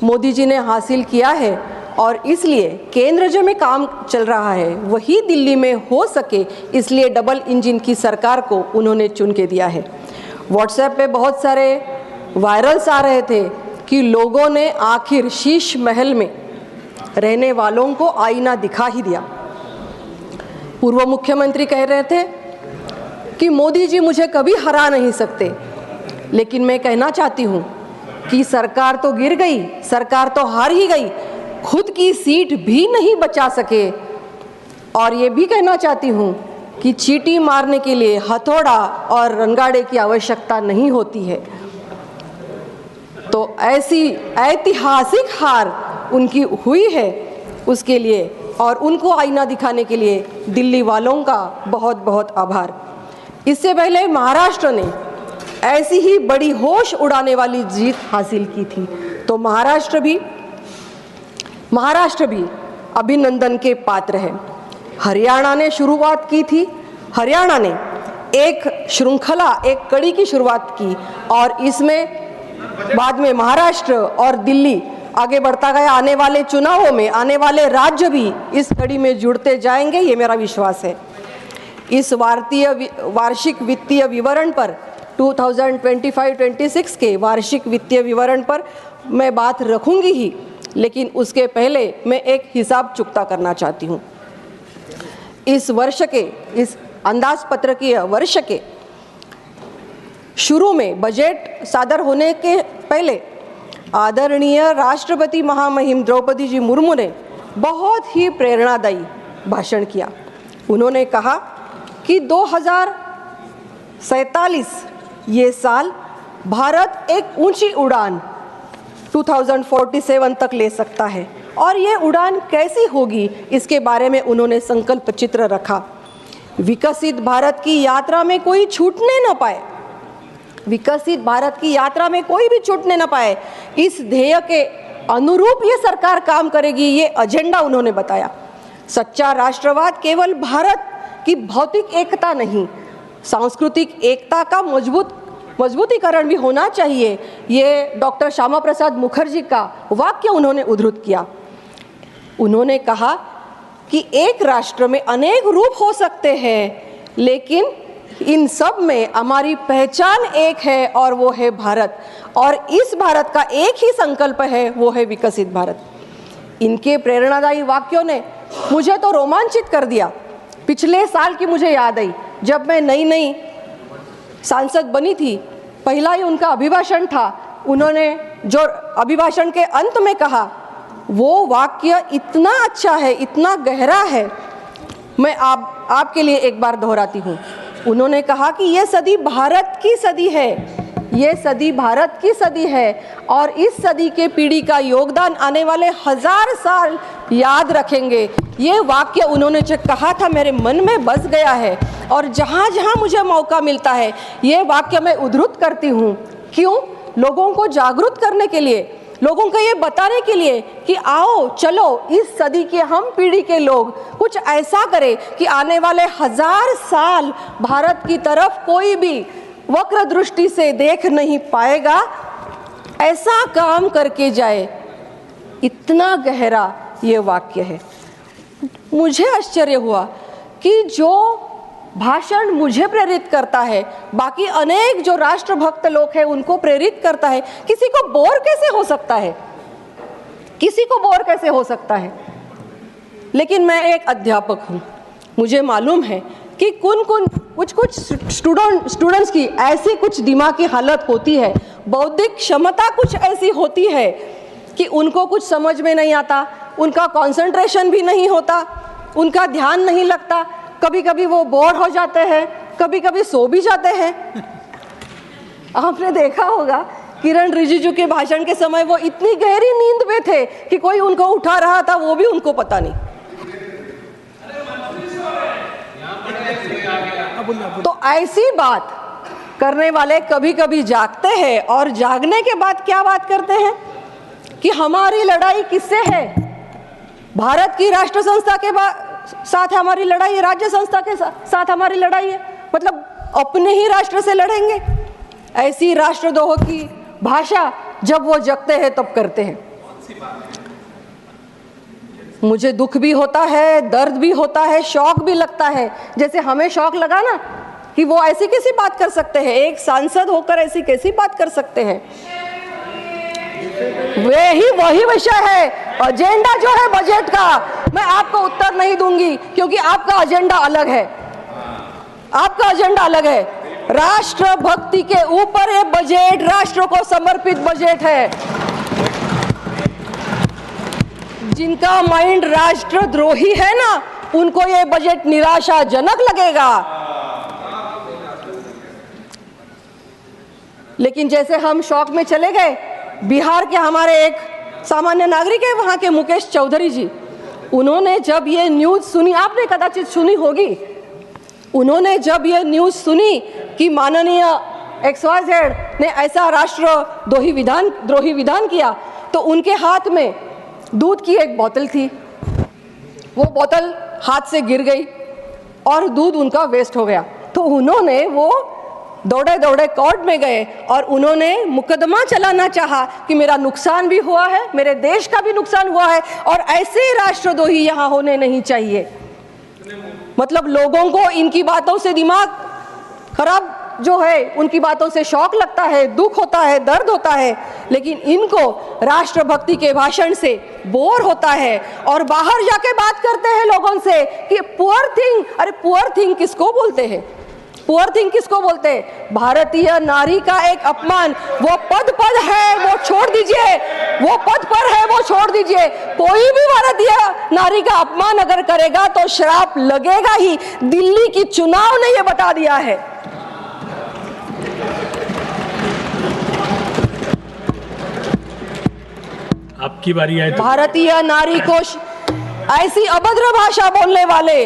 मोदी जी ने हासिल किया है, और इसलिए केंद्र जो में काम चल रहा है वही दिल्ली में हो सके, इसलिए डबल इंजन की सरकार को उन्होंने चुन के दिया है। व्हाट्सएप पे बहुत सारे वायरल्स आ रहे थे कि लोगों ने आखिर शीश महल में रहने वालों को आईना दिखा ही दिया। पूर्व मुख्यमंत्री कह रहे थे कि मोदी जी मुझे कभी हरा नहीं सकते, लेकिन मैं कहना चाहती हूँ कि सरकार तो गिर गई, सरकार तो हार ही गई, खुद की सीट भी नहीं बचा सके। और ये भी कहना चाहती हूँ कि चींटी मारने के लिए हथौड़ा और रंगाड़े की आवश्यकता नहीं होती है। तो ऐसी ऐतिहासिक हार उनकी हुई है, उसके लिए और उनको आईना दिखाने के लिए दिल्ली वालों का बहुत बहुत आभार। इससे पहले महाराष्ट्र ने ऐसी ही बड़ी होश उड़ाने वाली जीत हासिल की थी, तो महाराष्ट्र भी अभिनंदन के पात्र है। हरियाणा ने शुरुआत की थी, हरियाणा ने एक श्रृंखला, एक कड़ी की शुरुआत की, और इसमें बाद में महाराष्ट्र और दिल्ली आगे बढ़ता गया। आने वाले चुनावों में आने वाले राज्य भी इस कड़ी में जुड़ते जाएंगे, ये मेरा विश्वास है। इस वार्षिक वित्तीय विवरण पर 2025-26 के वार्षिक वित्तीय विवरण पर मैं बात रखूंगी ही, लेकिन उसके पहले मैं एक हिसाब चुकता करना चाहती हूँ। इस वर्ष के, इस अंदाजपत्रकीय वर्ष के शुरू में बजट सादर होने के पहले आदरणीय राष्ट्रपति महामहिम द्रौपदी जी मुर्मू ने बहुत ही प्रेरणादायी भाषण किया। उन्होंने कहा कि 2047 ये साल भारत एक ऊंची उड़ान 2047 तक ले सकता है, और ये उड़ान कैसी होगी इसके बारे में उन्होंने संकल्प चित्र रखा। विकसित भारत की यात्रा में कोई छूटने न पाए, विकसित भारत की यात्रा में कोई भी छूटने न पाए, इस ध्येय के अनुरूप ये सरकार काम करेगी, ये एजेंडा उन्होंने बताया। सच्चा राष्ट्रवाद केवल भारत की भौतिक एकता नहीं, सांस्कृतिक एकता का मजबूतीकरण भी होना चाहिए। ये डॉक्टर श्यामा प्रसाद मुखर्जी का वाक्य उन्होंने उद्धृत किया। उन्होंने कहा कि एक राष्ट्र में अनेक रूप हो सकते हैं, लेकिन इन सब में हमारी पहचान एक है और वो है भारत, और इस भारत का एक ही संकल्प है, वो है विकसित भारत। इनके प्रेरणादायी वाक्यों ने मुझे तो रोमांचित कर दिया। पिछले साल की मुझे याद आई, जब मैं नई सांसद बनी थी, पहला ही उनका अभिभाषण था। उन्होंने जो अभिभाषण के अंत में कहा, वो वाक्य इतना अच्छा है, इतना गहरा है, मैं आपके लिए एक बार दोहराती हूँ। उन्होंने कहा कि ये सदी भारत की सदी है, ये सदी भारत की सदी है, और इस सदी के पीढ़ी का योगदान आने वाले 1000 साल याद रखेंगे। ये वाक्य उन्होंने जो कहा था मेरे मन में बस गया है, और जहाँ जहाँ मुझे मौका मिलता है ये वाक्य मैं उद्धृत करती हूँ। क्यों? लोगों को जागरूक करने के लिए, लोगों को ये बताने के लिए कि आओ चलो इस सदी के हम पीढ़ी के लोग कुछ ऐसा करें कि आने वाले 1000 साल भारत की तरफ कोई भी वक्र दृष्टि से देख नहीं पाएगा, ऐसा काम करके जाए। इतना गहरा ये वाक्य है। मुझे आश्चर्य हुआ कि जो भाषण मुझे प्रेरित करता है, बाकी अनेक जो राष्ट्रभक्त लोग हैं उनको प्रेरित करता है, किसी को बोर कैसे हो सकता है? किसी को बोर कैसे हो सकता है? लेकिन मैं एक अध्यापक हूँ, मुझे मालूम है कि कुछ स्टूडेंट्स की ऐसी कुछ दिमाग की हालत होती है, बौद्धिक क्षमता कुछ ऐसी होती है कि उनको कुछ समझ में नहीं आता, उनका कंसंट्रेशन भी नहीं होता, उनका ध्यान नहीं लगता, कभी कभी वो बोर हो जाते हैं, कभी कभी सो भी जाते हैं। आपने देखा होगा किरण रिजिजू के भाषण के समय वो इतनी गहरी नींद में थे कि कोई उनको उठा रहा था, वो भी उनको पता नहीं। तो ऐसी बात करने वाले कभी कभी जागते हैं, और जागने के बाद क्या बात करते हैं कि हमारी लड़ाई किससे है? भारत की राष्ट्र संस्था के साथ हमारी लड़ाई है, राज्य संस्था के साथ हमारी लड़ाई है, मतलब अपने ही राष्ट्र से लड़ेंगे। ऐसी राष्ट्रद्रोह की भाषा जब वो जगते हैं तब करते हैं। मुझे दुख भी होता है, दर्द भी होता है, शौक भी लगता है। जैसे हमें शौक लगा ना कि वो ऐसी कैसी बात कर सकते हैं, एक सांसद होकर ऐसी कैसी बात कर सकते हैं। वही विषय है, एजेंडा जो है बजट का। मैं आपको उत्तर नहीं दूंगी क्योंकि आपका एजेंडा अलग है, आपका एजेंडा अलग है। राष्ट्रभक्ति के ऊपर ये बजट राष्ट्र को समर्पित बजट है। जिनका माइंड राष्ट्रद्रोही है ना, उनको ये बजट निराशाजनक लगेगा। लेकिन जैसे हम शौक में चले गए, बिहार के हमारे एक सामान्य नागरिक है वहाँ के मुकेश चौधरी जी, उन्होंने जब ये न्यूज़ सुनी, आपने कदाचित सुनी होगी, उन्होंने जब ये न्यूज़ सुनी कि माननीय XYZ ने ऐसा राष्ट्रद्रोही विधान किया, तो उनके हाथ में दूध की एक बोतल थी, वो बोतल हाथ से गिर गई और दूध उनका वेस्ट हो गया। तो उन्होंने वो दौड़े दौड़े कोर्ट में गए और उन्होंने मुकदमा चलाना चाहा कि मेरा नुकसान भी हुआ है, मेरे देश का भी नुकसान हुआ है, और ऐसे राष्ट्रद्रोही यहाँ होने नहीं चाहिए। मतलब लोगों को इनकी बातों से दिमाग खराब जो है, उनकी बातों से शौक लगता है, दुख होता है, दर्द होता है, लेकिन इनको राष्ट्रभक्ति के भाषण से बोर होता है और बाहर जाके बात करते हैं लोगों से कि पुअर थिंग। अरे पुअर थिंग किसको बोलते हैं? पुअर थिंग किसको बोलते हैं? भारतीय नारी का एक अपमान। वो पद है, वो छोड़ दीजिए, वो पद पर है, वो छोड़ दीजिए। कोई भी भारतीय नारी का अपमान अगर करेगा तो श्राप लगेगा ही। दिल्ली की चुनाव ने ये बता दिया है। आपकी बारी है। भारतीय नारी को ऐसी अभद्र भाषा बोलने वाले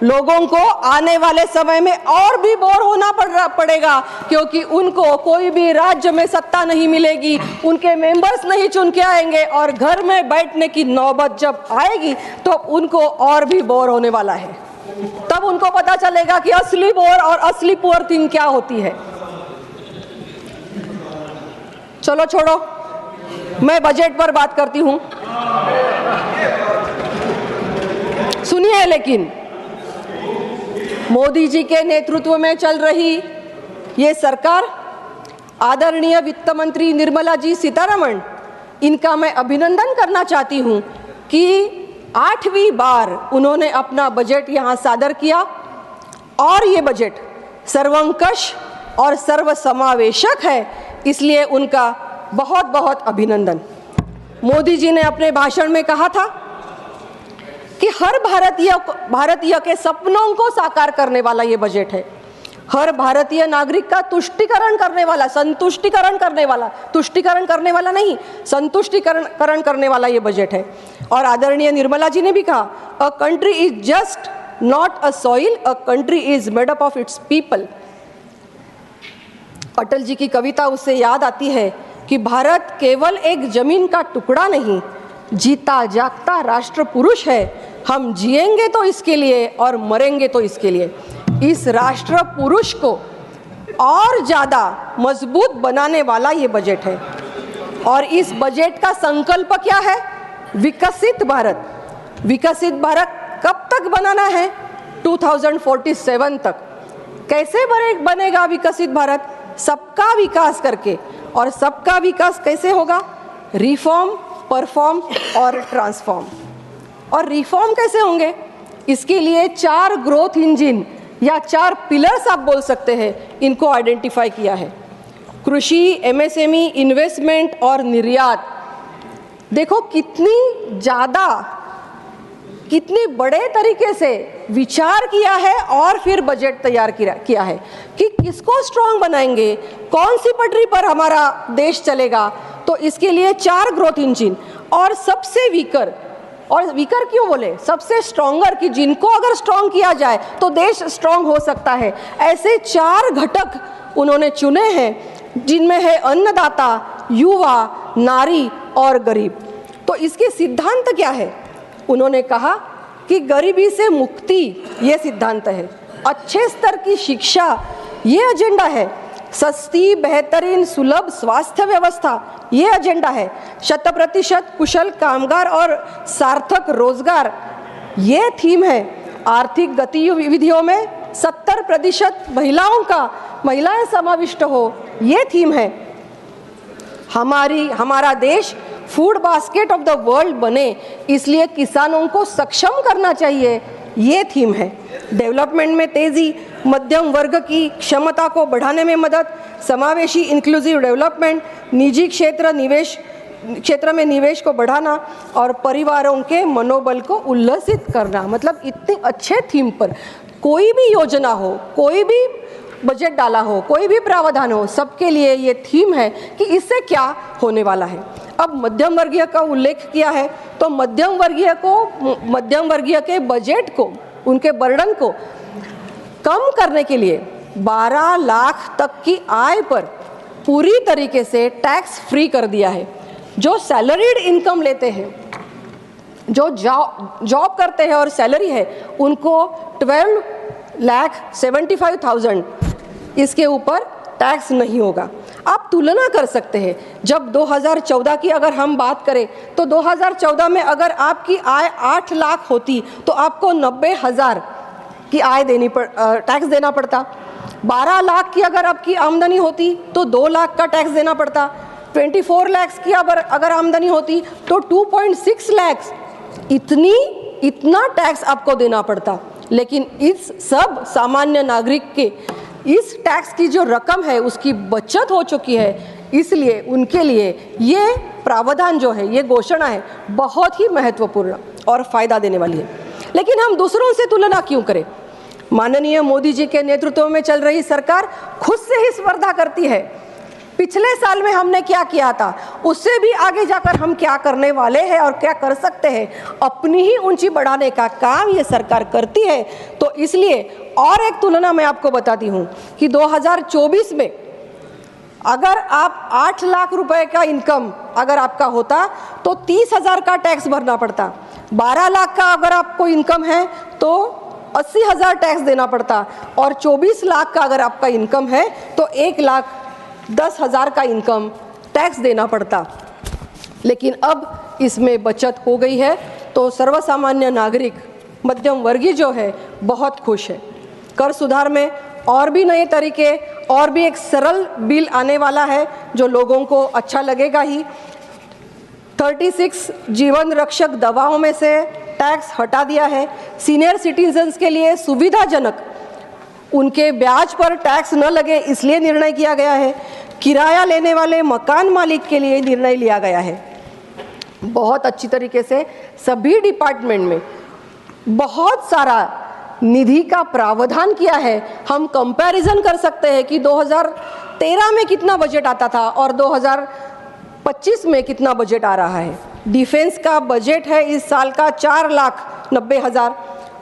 लोगों को आने वाले समय में और भी बोर होना पड़ेगा, क्योंकि उनको कोई भी राज्य में सत्ता नहीं मिलेगी, उनके मेंबर्स नहीं चुन के आएंगे और घर में बैठने की नौबत जब आएगी तो उनको और भी बोर होने वाला है। तब उनको पता चलेगा कि असली बोर और असली पुअर थिंग क्या होती है। चलो छोड़ो, मैं बजट पर बात करती हूं। सुनिए, लेकिन मोदी जी के नेतृत्व में चल रही ये सरकार, आदरणीय वित्त मंत्री निर्मला जी सीतारमण, इनका मैं अभिनंदन करना चाहती हूं कि 8वीं बार उन्होंने अपना बजट यहां सादर किया और ये बजट सर्वंकष और सर्वसमावेशक है, इसलिए उनका बहुत बहुत अभिनंदन। मोदी जी ने अपने भाषण में कहा था कि हर भारतीय के सपनों को साकार करने वाला ये बजट है, हर भारतीय नागरिक का तुष्टिकरण करने वाला, संतुष्टिकरण करने वाला, तुष्टिकरण करने वाला नहीं, संतुष्टिकरण करने वाला ये बजट है। और आदरणीय निर्मला जी ने भी कहा, a country is just not a soil, a country is made up of its people. Atal ji की कविता उससे याद आती है कि भारत केवल एक जमीन का टुकड़ा नहीं, जीता जागता राष्ट्र पुरुष है। हम जिएंगे तो इसके लिए और मरेंगे तो इसके लिए। इस राष्ट्र पुरुष को और ज़्यादा मजबूत बनाने वाला ये बजट है। और इस बजट का संकल्प क्या है? विकसित भारत। विकसित भारत कब तक बनाना है? 2047 तक। कैसे बनेगा विकसित भारत? सबका विकास करके। और सबका विकास कैसे होगा? रिफॉर्म, परफॉर्म और ट्रांसफॉर्म। और रिफॉर्म कैसे होंगे? इसके लिए 4 ग्रोथ इंजन या 4 पिलर्स आप बोल सकते हैं, इनको आइडेंटिफाई किया है। कृषि, MSME, इन्वेस्टमेंट और निर्यात। देखो कितनी बड़े तरीके से विचार किया है और फिर बजट तैयार किया है कि किसको स्ट्रांग बनाएंगे, कौन सी पटरी पर हमारा देश चलेगा। तो इसके लिए 4 ग्रोथ इंजन और सबसे वीकर, और वीकर क्यों बोले, सबसे स्ट्रॉन्गर, कि जिनको अगर स्ट्रांग किया जाए तो देश स्ट्रांग हो सकता है। ऐसे 4 घटक उन्होंने चुने हैं, जिनमें है अन्नदाता, युवा, नारी और गरीब। तो इसके सिद्धांत क्या है? उन्होंने कहा कि गरीबी से मुक्ति ये सिद्धांत है, अच्छे स्तर की शिक्षा ये एजेंडा है, सस्ती बेहतरीन सुलभ स्वास्थ्य व्यवस्था ये एजेंडा है, 100% कुशल कामगार और सार्थक रोजगार ये थीम है, आर्थिक गतिविधियों में 70% महिलाएं समाविष्ट हो ये थीम है, हमारा देश food basket of the world बने इसलिए किसानों को सक्षम करना चाहिए ये थीम है, डेवलपमेंट में तेजी, मध्यम वर्ग की क्षमता को बढ़ाने में मदद, समावेशी इंक्लूसिव डेवलपमेंट, निजी क्षेत्र में निवेश को बढ़ाना और परिवारों के मनोबल को उल्लसित करना। मतलब इतने अच्छे थीम पर कोई भी योजना हो, कोई भी बजट डाला हो, कोई भी प्रावधान हो, सबके लिए ये थीम है कि इससे क्या होने वाला है। अब मध्यम वर्गीय का उल्लेख किया है तो मध्यम वर्गीय के बजट को, उनके बर्डन को कम करने के लिए 12 लाख तक की आय पर पूरी तरीके से टैक्स फ्री कर दिया है। जो सैलरीड इनकम लेते हैं, जो जॉब करते हैं और सैलरी है, उनको 12,75,000 इसके ऊपर टैक्स नहीं होगा। आप तुलना कर सकते हैं, जब 2014 की अगर हम बात करें तो 2014 में अगर आपकी आय 8 लाख होती तो आपको 90,000 की आय टैक्स देना पड़ता। 12 लाख की अगर आपकी आमदनी होती तो 2 लाख का टैक्स देना पड़ता। 24 लाख की अगर आमदनी होती तो 2.6 लाख इतना टैक्स आपको देना पड़ता। लेकिन इस सब सामान्य नागरिक के इस टैक्स की जो रकम है उसकी बचत हो चुकी है, इसलिए उनके लिए ये प्रावधान जो है, ये घोषणा है, बहुत ही महत्वपूर्ण और फायदा देने वाली है। लेकिन हम दूसरों से तुलना क्यों करें? माननीय मोदी जी के नेतृत्व में चल रही सरकार खुद से ही स्पर्धा करती है। पिछले साल में हमने क्या किया था, उससे भी आगे जाकर हम क्या करने वाले हैं और क्या कर सकते हैं, अपनी ही ऊंची बढ़ाने का काम ये सरकार करती है। तो इसलिए और एक तुलना मैं आपको बताती हूँ कि 2024 में अगर आप 8 लाख रुपए का इनकम अगर आपका होता तो 30,000 का टैक्स भरना पड़ता, 12 लाख का अगर आपको इनकम है तो 80,000 टैक्स देना पड़ता, और 24 लाख का अगर आपका इनकम है तो 1,10,000 का इनकम टैक्स देना पड़ता। लेकिन अब इसमें बचत हो गई है, तो सर्वसामान्य नागरिक मध्यम वर्गीय जो है बहुत खुश है। कर सुधार में और भी नए तरीके और भी एक सरल बिल आने वाला है जो लोगों को अच्छा लगेगा ही। 36 जीवन रक्षक दवाओं में से टैक्स हटा दिया है। सीनियर सिटीजन्स के लिए सुविधाजनक उनके ब्याज पर टैक्स न लगे इसलिए निर्णय किया गया है। किराया लेने वाले मकान मालिक के लिए निर्णय लिया गया है। बहुत अच्छी तरीके से सभी डिपार्टमेंट में बहुत सारा निधि का प्रावधान किया है। हम कंपैरिजन कर सकते हैं कि 2013 में कितना बजट आता था और 2025 में कितना बजट आ रहा है। डिफेंस का बजट है इस साल का 4,90,000,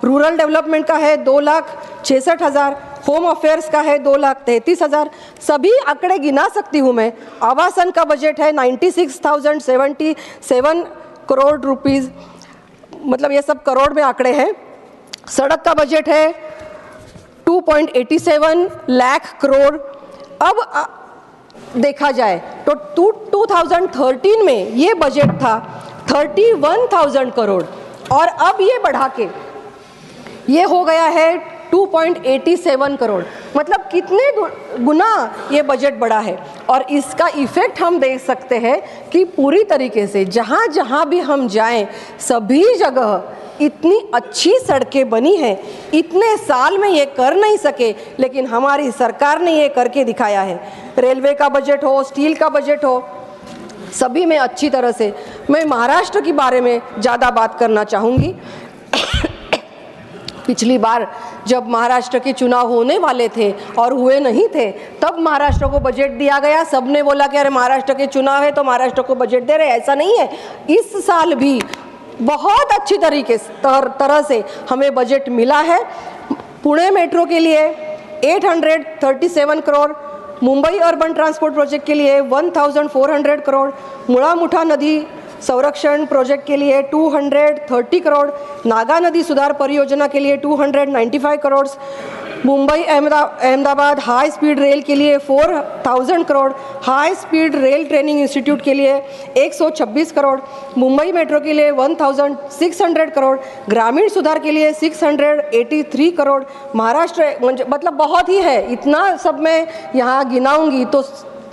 रूरल डेवलपमेंट का है 2,66,000, होम अफेयर्स का है 2,33,000। सभी आंकड़े गिना सकती हूँ मैं। आवासन का बजट है 96,077 करोड़ रुपीज़, मतलब ये सब करोड़ में आंकड़े हैं। सड़क का बजट है 2.87 लाख करोड़। अब देखा जाए तो 2013 में ये बजट था 31,000 करोड़ और अब ये बढ़ा के ये हो गया है 2.87 करोड़। मतलब कितने गुना ये बजट बढ़ा है। और इसका इफेक्ट हम देख सकते हैं कि पूरी तरीके से जहाँ जहाँ भी हम जाएं सभी जगह इतनी अच्छी सड़कें बनी हैं। इतने साल में ये कर नहीं सके, लेकिन हमारी सरकार ने ये करके दिखाया है। रेलवे का बजट हो, स्टील का बजट हो, सभी में अच्छी तरह से। मैं महाराष्ट्र के बारे में ज़्यादा बात करना चाहूँगी। पिछली बार जब महाराष्ट्र के चुनाव होने वाले थे और हुए नहीं थे, तब महाराष्ट्र को बजट दिया गया। सबने बोला कि अरे महाराष्ट्र के चुनाव है तो महाराष्ट्र को बजट दे रहे। ऐसा नहीं है। इस साल भी बहुत अच्छी तरीके तरह से हमें बजट मिला है। पुणे मेट्रो के लिए 837 crore, Mumbai urban transport project के लिए 1,400 करोड़, मुड़ा मुठा नदी संरक्षण प्रोजेक्ट के लिए 230 करोड़, नागा नदी सुधार परियोजना के लिए 295 crore, Mumbai Ahmedabad high speed rail के लिए 4,000 crore, high speed rail training institute के लिए 126 करोड़, मुंबई मेट्रो के लिए 1,600 करोड़, ग्रामीण सुधार के लिए 683 करोड़। महाराष्ट्र मतलब बहुत ही है। इतना सब मैं यहाँ गिनाऊंगी तो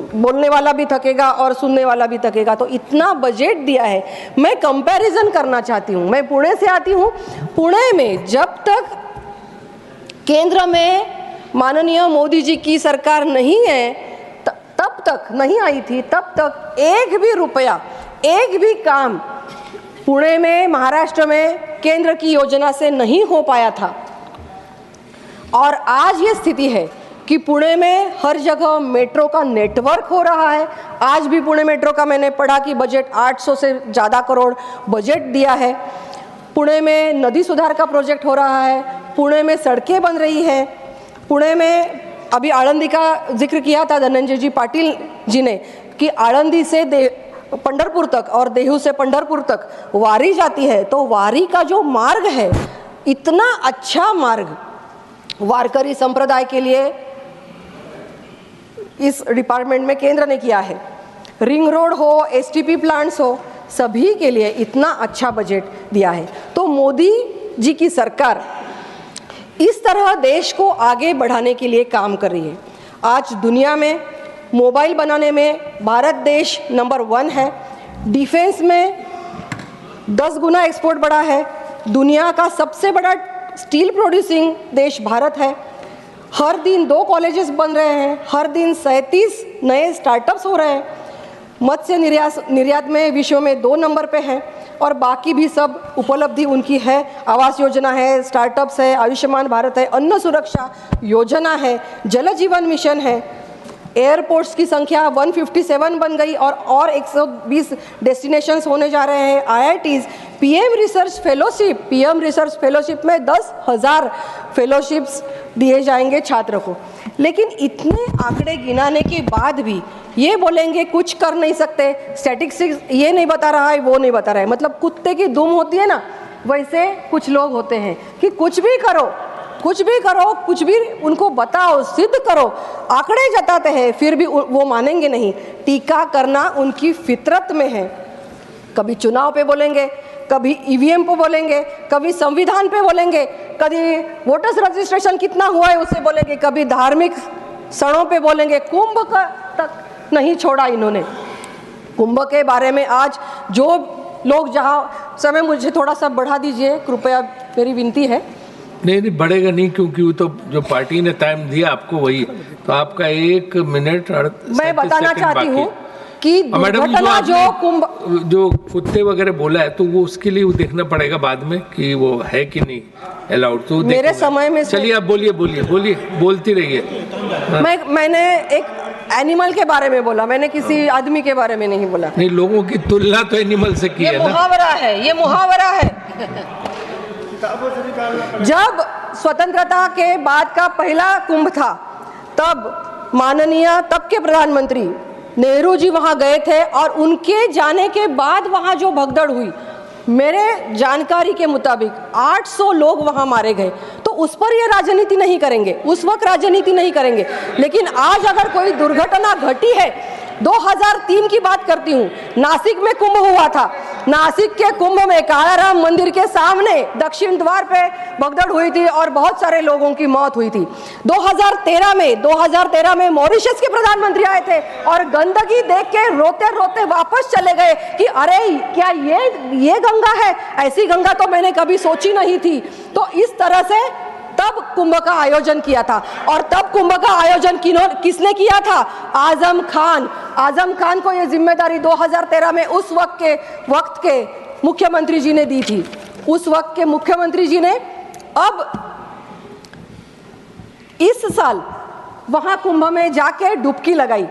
बोलने वाला भी थकेगा और सुनने वाला भी थकेगा। तो इतना बजट दिया है। मैं कंपैरिजन करना चाहती हूँ। मैं पुणे से आती हूँ। पुणे में जब तक केंद्र में माननीय मोदी जी की सरकार नहीं है, तब तक नहीं आई थी, तब तक एक भी रुपया, एक भी काम पुणे में, महाराष्ट्र में केंद्र की योजना से नहीं हो पाया था। और आज ये स्थिति है कि पुणे में हर जगह मेट्रो का नेटवर्क हो रहा है। आज भी पुणे मेट्रो का मैंने पढ़ा कि बजट 800 से ज़्यादा करोड़ बजट दिया है। पुणे में नदी सुधार का प्रोजेक्ट हो रहा है। पुणे में सड़कें बन रही हैं। पुणे में अभी आळंदी का जिक्र किया था धनंजय जी पाटिल जी ने कि आळंदी से पंढरपुर तक और देहू से पंढरपुर तक वारी जाती है। तो वारी का जो मार्ग है, इतना अच्छा मार्ग वारकरी संप्रदाय के लिए इस डिपार्टमेंट में केंद्र ने किया है। रिंग रोड हो, एसटीपी प्लांट्स हो, सभी के लिए इतना अच्छा बजट दिया है। तो मोदी जी की सरकार इस तरह देश को आगे बढ़ाने के लिए काम कर रही है। आज दुनिया में मोबाइल बनाने में भारत देश नंबर 1 है। डिफेंस में 10 गुना एक्सपोर्ट बढ़ा है। दुनिया का सबसे बड़ा स्टील प्रोड्यूसिंग देश भारत है। हर दिन 2 कॉलेजेस बन रहे हैं। हर दिन 37 नए स्टार्टअप्स हो रहे हैं। मत्स्य निर्यात में विश्व में 2 नंबर पे हैं और बाकी भी सब उपलब्धि उनकी है। आवास योजना है, स्टार्टअप्स है, आयुष्मान भारत है, अन्न सुरक्षा योजना है, जल जीवन मिशन है। एयरपोर्ट्स की संख्या 157 बन गई और 120 डेस्टिनेशंस होने जा रहे हैं। IITs, पीएम रिसर्च फेलोशिप में 10,000 फेलोशिप्स दिए जाएंगे छात्र को। लेकिन इतने आंकड़े गिनाने के बाद भी ये बोलेंगे कुछ कर नहीं सकते, स्टैटिस्टिक्स ये नहीं बता रहा है, वो नहीं बता रहा है। मतलब कुत्ते की दुम होती है ना, वैसे कुछ लोग होते हैं कि कुछ भी करो, कुछ भी उनको बताओ, सिद्ध करो, आंकड़े जताते हैं, फिर भी वो मानेंगे नहीं। टीका करना उनकी फितरत में है। कभी चुनाव पे बोलेंगे, कभी ईवीएम पे बोलेंगे, कभी संविधान पे बोलेंगे, कभी वोटर्स रजिस्ट्रेशन कितना हुआ है उसे बोलेंगे, कभी धार्मिक क्षणों पे बोलेंगे। कुंभ का तक नहीं छोड़ा इन्होंने। कुंभ के बारे में आज जो लोग, जहाँ समय मुझे थोड़ा सा बढ़ा दीजिए कृपया, मेरी विनती है। नहीं बढ़ेगा नहीं, क्योंकि वो तो जो पार्टी ने टाइम दिया आपको वही, तो आपका 1 मिनट मैं बताना चाहती हूँ कि दुर्घटना जो कुत्ते वगैरह बोला है, तो वो उसके लिए वो देखना पड़ेगा बाद में कि वो है कि नहीं अलाउड। तो मेरे समय में चलिए आप बोलिए, बोलती रहिए। मैंने एक एनिमल के बारे में बोला, मैंने किसी आदमी के बारे में नहीं बोला। नहीं, लोगों की तुलना तो एनिमल से की है ना। ये मुहावरा है। जब स्वतंत्रता के बाद का पहला कुंभ था, तब माननीय तब के प्रधानमंत्री नेहरू जी वहां गए थे और उनके जाने के बाद वहां जो भगदड़ हुई, मेरे जानकारी के मुताबिक 800 लोग वहां मारे गए। तो उस पर ये राजनीति नहीं करेंगे, उस वक्त राजनीति नहीं करेंगे। लेकिन आज अगर कोई दुर्घटना घटी है, 2003 की बात करती हूँ, नासिक में कुंभ हुआ था। नासिक के कुंभ में कालाराम मंदिर के सामने दक्षिण द्वार पे भगदड़ हुई थी और बहुत सारे लोगों की मौत हुई थी। 2013 में मॉरिशस के प्रधानमंत्री आए थे और गंदगी देख के रोते रोते वापस चले गए कि अरे क्या ये गंगा है, ऐसी गंगा तो मैंने कभी सोची नहीं थी। तो इस तरह से तब कुंभ का आयोजन किया था। और तब कुंभ का आयोजन किसने किया था? आजम खान को यह जिम्मेदारी 2013 में उस वक्त के मुख्यमंत्री जी ने दी थी। उस वक्त के मुख्यमंत्री जी ने अब इस साल वहां कुंभ में जाके डुबकी लगाई।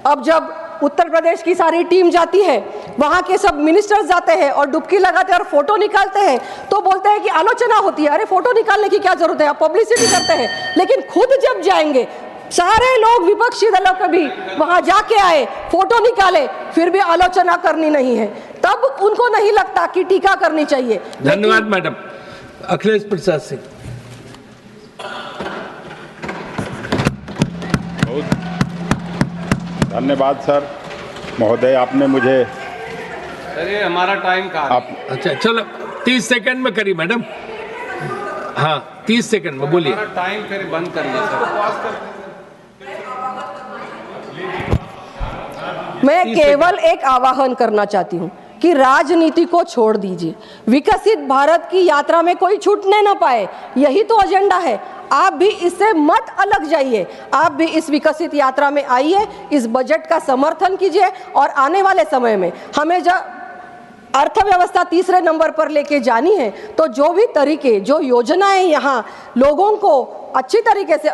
अब जब उत्तर प्रदेश की सारी टीम जाती है, वहां के सब मिनिस्टर्स जाते हैं और डुबकी लगाते हैं और फोटो निकालते हैं, तो बोलते हैं कि आलोचना होती है, अरे फोटो निकालने की क्या जरूरत है, आप पब्लिसिटी करते हैं। लेकिन खुद जब जाएंगे, सारे लोग विपक्षी दलों के भी वहां जाके आए, फोटो निकाले, फिर भी आलोचना करनी नहीं है, तब उनको नहीं लगता कि टीका करनी चाहिए। धन्यवाद मैडम। अखिलेश प्रसाद सिंह। धन्यवाद सर महोदय, आपने मुझे सर ये हमारा टाइम कहाँ है? अच्छा चलो 30 सेकंड में करिए मैडम। हाँ 30 सेकंड में बोलिए। टाइम फिर बंद करिए सर। मैं केवल एक आह्वान करना चाहती हूँ कि राजनीति को छोड़ दीजिए, विकसित भारत की यात्रा में कोई छूटने ना पाए, यही तो एजेंडा है। आप भी इससे मत अलग जाइए, आप भी इस विकसित यात्रा में आइए, इस बजट का समर्थन कीजिए और आने वाले समय में हमें जब अर्थव्यवस्था तीसरे नंबर पर लेके जानी है, तो जो भी तरीके, जो योजनाएं यहाँ लोगों को अच्छी तरीके से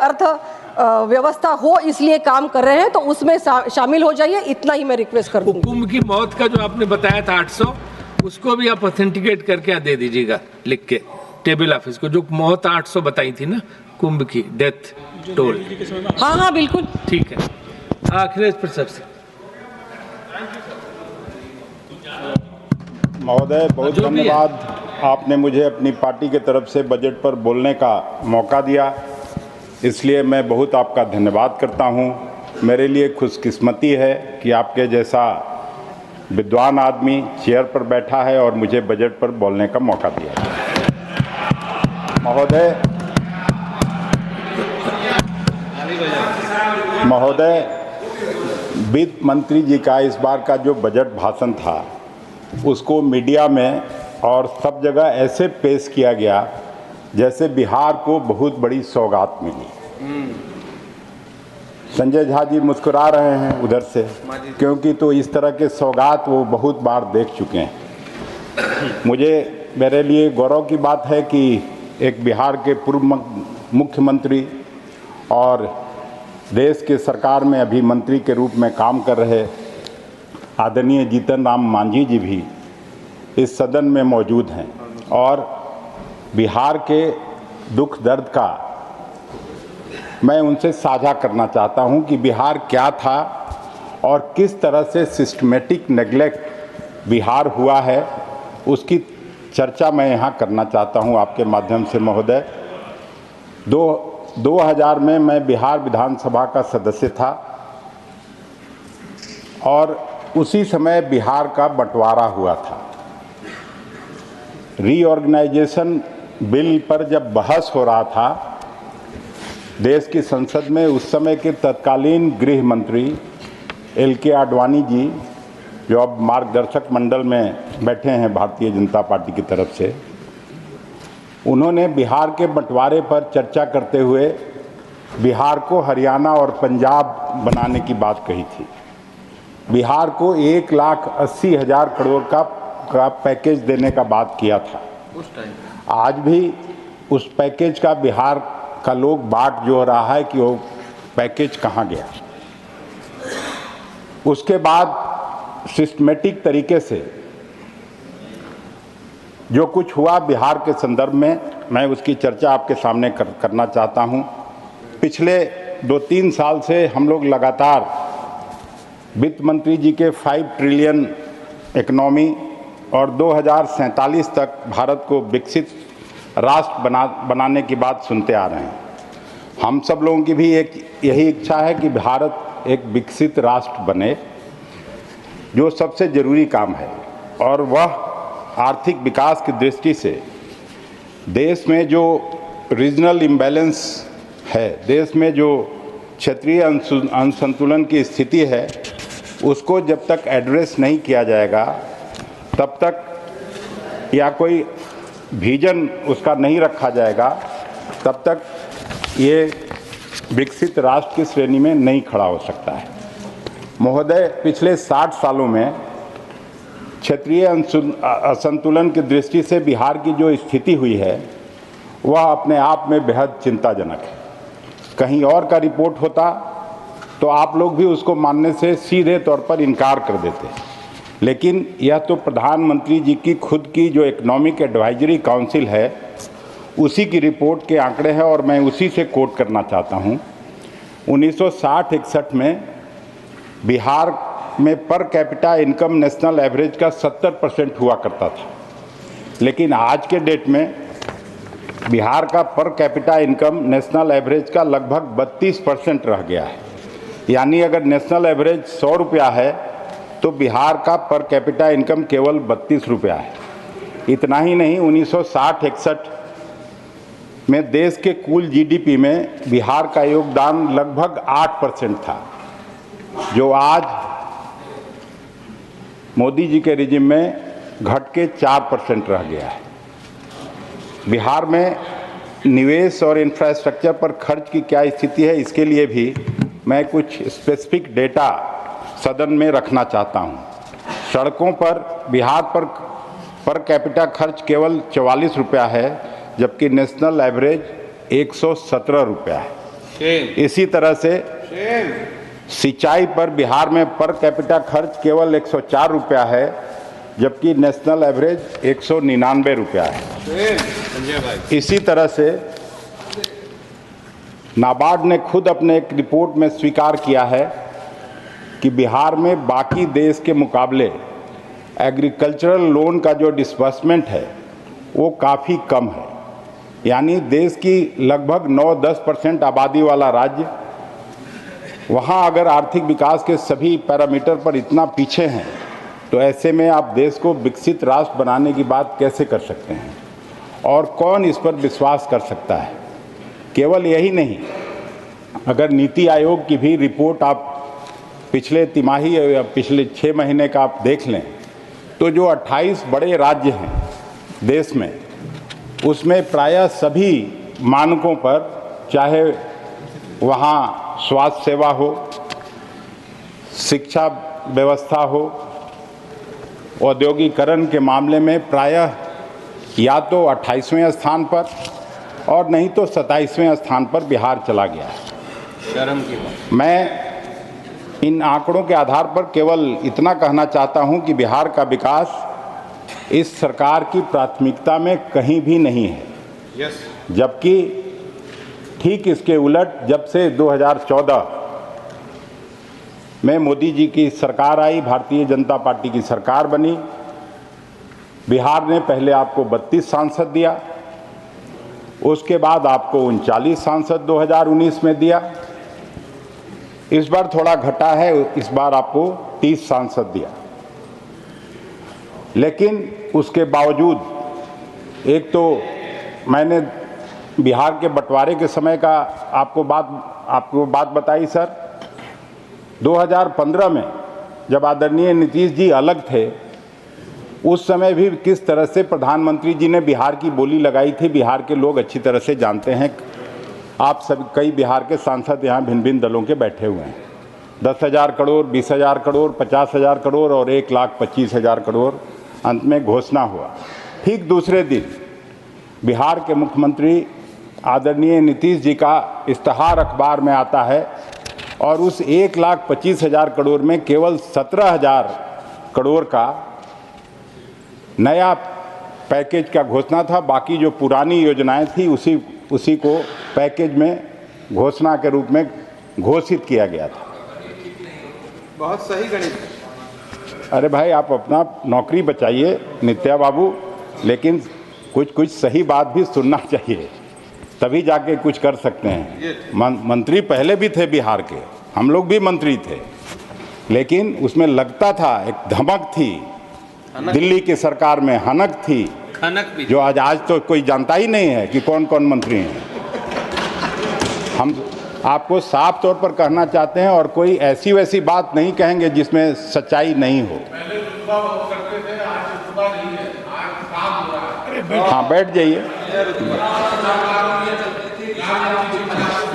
व्यवस्था हो इसलिए काम कर रहे हैं, तो उसमें शामिल हो जाइए। इतना ही मैं रिक्वेस्ट कर दूंगी। कुंभ की मौत का जो आपने बताया था 800, उसको भी आप ऑथेंटिकेट करके दे दीजिएगा लिख के टेबल ऑफिस को, जो मौत 800 बताई थी ना कुंभ की डेथ टोल। हाँ बिल्कुल ठीक है। अखिलेश प्रसाद सिंह। महोदय बहुत धन्यवाद, आपने मुझे अपनी पार्टी के तरफ से बजट पर बोलने का मौका दिया, इसलिए मैं बहुत आपका धन्यवाद करता हूं। मेरे लिए खुशकिस्मती है कि आपके जैसा विद्वान आदमी चेयर पर बैठा है और मुझे बजट पर बोलने का मौका दिया। महोदय वित्त मंत्री जी का इस बार का जो बजट भाषण था, उसको मीडिया में और सब जगह ऐसे पेश किया गया जैसे बिहार को बहुत बड़ी सौगात मिली। संजय झा जी मुस्कुरा रहे हैं उधर से, क्योंकि तो इस तरह के सौगात वो बहुत बार देख चुके हैं। मेरे लिए गौरव की बात है कि एक बिहार के पूर्व मुख्यमंत्री और देश के सरकार में अभी मंत्री के रूप में काम कर रहे आदरणीय जीतन राम मांझी जी भी इस सदन में मौजूद हैं और बिहार के दुख दर्द का मैं उनसे साझा करना चाहता हूं कि बिहार क्या था और किस तरह से सिस्टमेटिक नेग्लेक्ट बिहार हुआ है, उसकी चर्चा मैं यहाँ करना चाहता हूँ आपके माध्यम से महोदय। 2000 में मैं बिहार विधानसभा का सदस्य था और उसी समय बिहार का बंटवारा हुआ था। रीऑर्गेनाइजेशन बिल पर जब बहस हो रहा था देश की संसद में, उस समय के तत्कालीन गृह मंत्री LK आडवाणी जी, जो अब मार्गदर्शक मंडल में बैठे हैं भारतीय जनता पार्टी की तरफ से, उन्होंने बिहार के बंटवारे पर चर्चा करते हुए बिहार को हरियाणा और पंजाब बनाने की बात कही थी। बिहार को 1,80,000 करोड़ का पैकेज देने का बात किया था। आज भी उस पैकेज का बिहार का लोग बाट जो रहा है कि वो पैकेज कहाँ गया। उसके बाद सिस्टमेटिक तरीके से जो कुछ हुआ बिहार के संदर्भ में, मैं उसकी चर्चा आपके सामने करना चाहता हूं। पिछले 2-3 साल से हम लोग लगातार वित्त मंत्री जी के 5 ट्रिलियन इकोनॉमी और 2047 तक भारत को विकसित राष्ट्र बनाने की बात सुनते आ रहे हैं। हम सब लोगों की भी एक यही इच्छा है कि भारत एक विकसित राष्ट्र बने, जो सबसे ज़रूरी काम है। और वह आर्थिक विकास की दृष्टि से देश में जो रीजनल इम्बैलेंस है, देश में जो क्षेत्रीय असंतुलन की स्थिति है, उसको जब तक एड्रेस नहीं किया जाएगा तब तक, या कोई विजन उसका नहीं रखा जाएगा, तब तक ये विकसित राष्ट्र की श्रेणी में नहीं खड़ा हो सकता है। महोदय, पिछले 60 सालों में क्षेत्रीय असंतुलन की दृष्टि से बिहार की जो स्थिति हुई है वह अपने आप में बेहद चिंताजनक है। कहीं और का रिपोर्ट होता तो आप लोग भी उसको मानने से सीधे तौर पर इनकार कर देते, लेकिन यह तो प्रधानमंत्री जी की खुद की जो इकोनॉमिक एडवाइजरी काउंसिल है उसी की रिपोर्ट के आंकड़े हैं और मैं उसी से कोट करना चाहता हूं। 1960-61 में बिहार में per capita income national average का 70% हुआ करता था, लेकिन आज के डेट में बिहार का per capita income national average का लगभग 32% रह गया है। यानी अगर नेशनल एवरेज 100 रुपया है तो बिहार का पर कैपिटा इनकम केवल 32 रुपया है। इतना ही नहीं, 1960-61 में देश के कुल GDP में बिहार का योगदान लगभग 8% था, जो आज मोदी जी के रिजिम में घट के 4% रह गया है। बिहार में निवेश और इंफ्रास्ट्रक्चर पर खर्च की क्या स्थिति है, इसके लिए भी मैं कुछ स्पेसिफिक डेटा सदन में रखना चाहता हूं। सड़कों पर बिहार पर कैपिटा खर्च केवल 44 रुपया है, जबकि नेशनल एवरेज 117 रुपया है। इसी तरह से सिंचाई पर बिहार में पर कैपिटा खर्च केवल 104 रुपया है, जबकि नेशनल एवरेज 199 रुपया है। इसी तरह से नाबार्ड ने खुद अपने एक रिपोर्ट में स्वीकार किया है कि बिहार में बाकी देश के मुकाबले एग्रीकल्चरल लोन का जो डिस्बर्समेंट है वो काफ़ी कम है। यानी देश की लगभग 9-10% आबादी वाला राज्य, वहाँ अगर आर्थिक विकास के सभी पैरामीटर पर इतना पीछे हैं तो ऐसे में आप देश को विकसित राष्ट्र बनाने की बात कैसे कर सकते हैं, और कौन इस पर विश्वास कर सकता है। केवल यही नहीं, अगर नीति आयोग की भी रिपोर्ट आप पिछले तिमाही या पिछले 6 महीने का आप देख लें तो जो 28 बड़े राज्य हैं देश में, उसमें प्रायः सभी मानकों पर, चाहे वहाँ स्वास्थ्य सेवा हो, शिक्षा व्यवस्था हो, औद्योगिकरण के मामले में प्रायः या तो 28वें स्थान पर और नहीं तो 27वें स्थान पर बिहार चला गया है। शर्म की बात। मैं इन आंकड़ों के आधार पर केवल इतना कहना चाहता हूं कि बिहार का विकास इस सरकार की प्राथमिकता में कहीं भी नहीं है। जबकि ठीक इसके उलट जब से 2014 में मोदी जी की सरकार आई, भारतीय जनता पार्टी की सरकार बनी, बिहार ने पहले आपको 32 सांसद दिया, उसके बाद आपको 39 सांसद 2019 में दिया, इस बार थोड़ा घटा है, इस बार आपको 30 सांसद दिया। लेकिन उसके बावजूद एक तो मैंने बिहार के बंटवारे के समय का आपको बात बताई सर। 2015 में जब आदरणीय नीतीश जी अलग थे, उस समय भी किस तरह से प्रधानमंत्री जी ने बिहार की बोली लगाई थी, बिहार के लोग अच्छी तरह से जानते हैं। आप सब कई बिहार के सांसद यहाँ भिन्न भिन्न दलों के बैठे हुए हैं। 10,000 करोड़, 20,000 करोड़, 50,000 करोड़ और 1,25,000 करोड़ अंत में घोषणा हुआ। ठीक दूसरे दिन बिहार के मुख्यमंत्री आदरणीय नीतीश जी का इश्तहार अखबार में आता है और उस 1,25,000 करोड़ में केवल 17,000 करोड़ का नया पैकेज का घोषणा था। बाकी जो पुरानी योजनाएं थी उसी को पैकेज में घोषणा के रूप में घोषित किया गया था। बहुत सही गणित। अरे भाई, आप अपना नौकरी बचाइए नित्या बाबू, लेकिन कुछ सही बात भी सुनना चाहिए, तभी जाके कुछ कर सकते हैं। मंत्री पहले भी थे बिहार के, हम लोग भी मंत्री थे, लेकिन उसमें लगता था, एक धमक थी, दिल्ली की सरकार में हनक थी, जो आज तो कोई जानता ही नहीं है कि कौन कौन मंत्री हैं। हम आपको साफ तौर पर कहना चाहते हैं और कोई ऐसी वैसी बात नहीं कहेंगे जिसमें सच्चाई नहीं हो। हाँ, बैठ जाइए,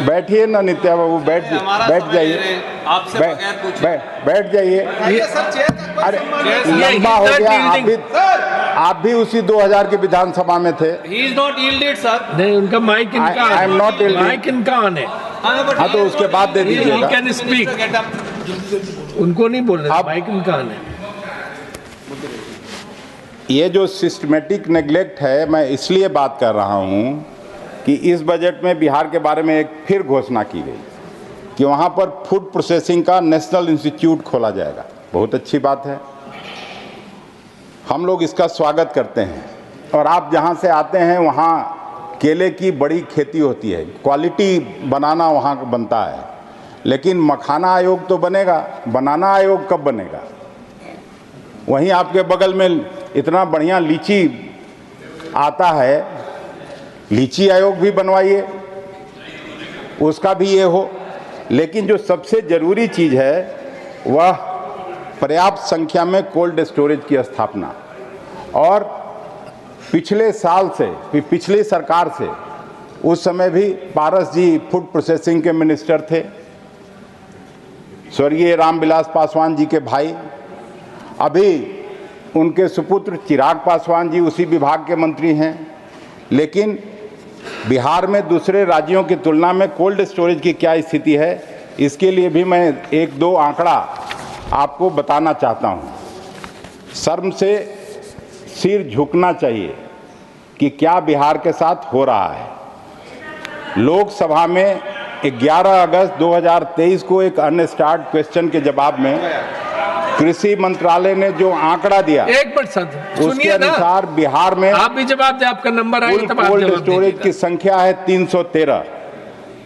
बैठिए ना नित्या बाबू, बैठ जाइए, बैठ जाइए। अरे लंबा हो गया, आप भी उसी 2000 के विधानसभा में थे। He is not yielded, sir. नहीं, उनका माइक इनका I am not yielded. Mike इनका ऑन है। हाँ, तो उसके बाद दे दीजिएगा। He can speak. उनको नहीं बोल रहे, माइक इनका ऑन है। ये जो सिस्टमेटिक नेग्लेक्ट है, मैं इसलिए बात कर रहा हूँ कि इस बजट में बिहार के बारे में एक फिर घोषणा की गई कि वहाँ पर फूड प्रोसेसिंग का नेशनल इंस्टीट्यूट खोला जाएगा। बहुत अच्छी बात है, हम लोग इसका स्वागत करते हैं। और आप जहाँ से आते हैं वहाँ केले की बड़ी खेती होती है, क्वालिटी बनाना वहाँ बनता है, लेकिन मखाना आयोग तो बनेगा, बनाना आयोग कब बनेगा? वहीं आपके बगल में इतना बढ़िया लीची आता है, लीची आयोग भी बनवाइए, उसका भी ये हो। लेकिन जो सबसे ज़रूरी चीज़ है वह पर्याप्त संख्या में कोल्ड स्टोरेज की स्थापना। और पिछले साल से, पिछली सरकार से, उस समय भी पारस जी फूड प्रोसेसिंग के मिनिस्टर थे, स्वर्गीय रामविलास पासवान जी के भाई, अभी उनके सुपुत्र चिराग पासवान जी उसी विभाग के मंत्री हैं। लेकिन बिहार में दूसरे राज्यों की तुलना में कोल्ड स्टोरेज की क्या स्थिति है, इसके लिए भी मैं एक दो आंकड़ा आपको बताना चाहता हूँ। शर्म से सिर झुकना चाहिए कि क्या बिहार के साथ हो रहा है। लोकसभा में 11 अगस्त 2023 को एक अनस्टार्ट क्वेश्चन के जवाब में कृषि मंत्रालय ने जो आंकड़ा दिया, 1% उसके अनुसार बिहार में आप भी जवाब दे, आपका नंबर आएगा तब आप कोल्ड जवाब स्टोरेज की संख्या है 313,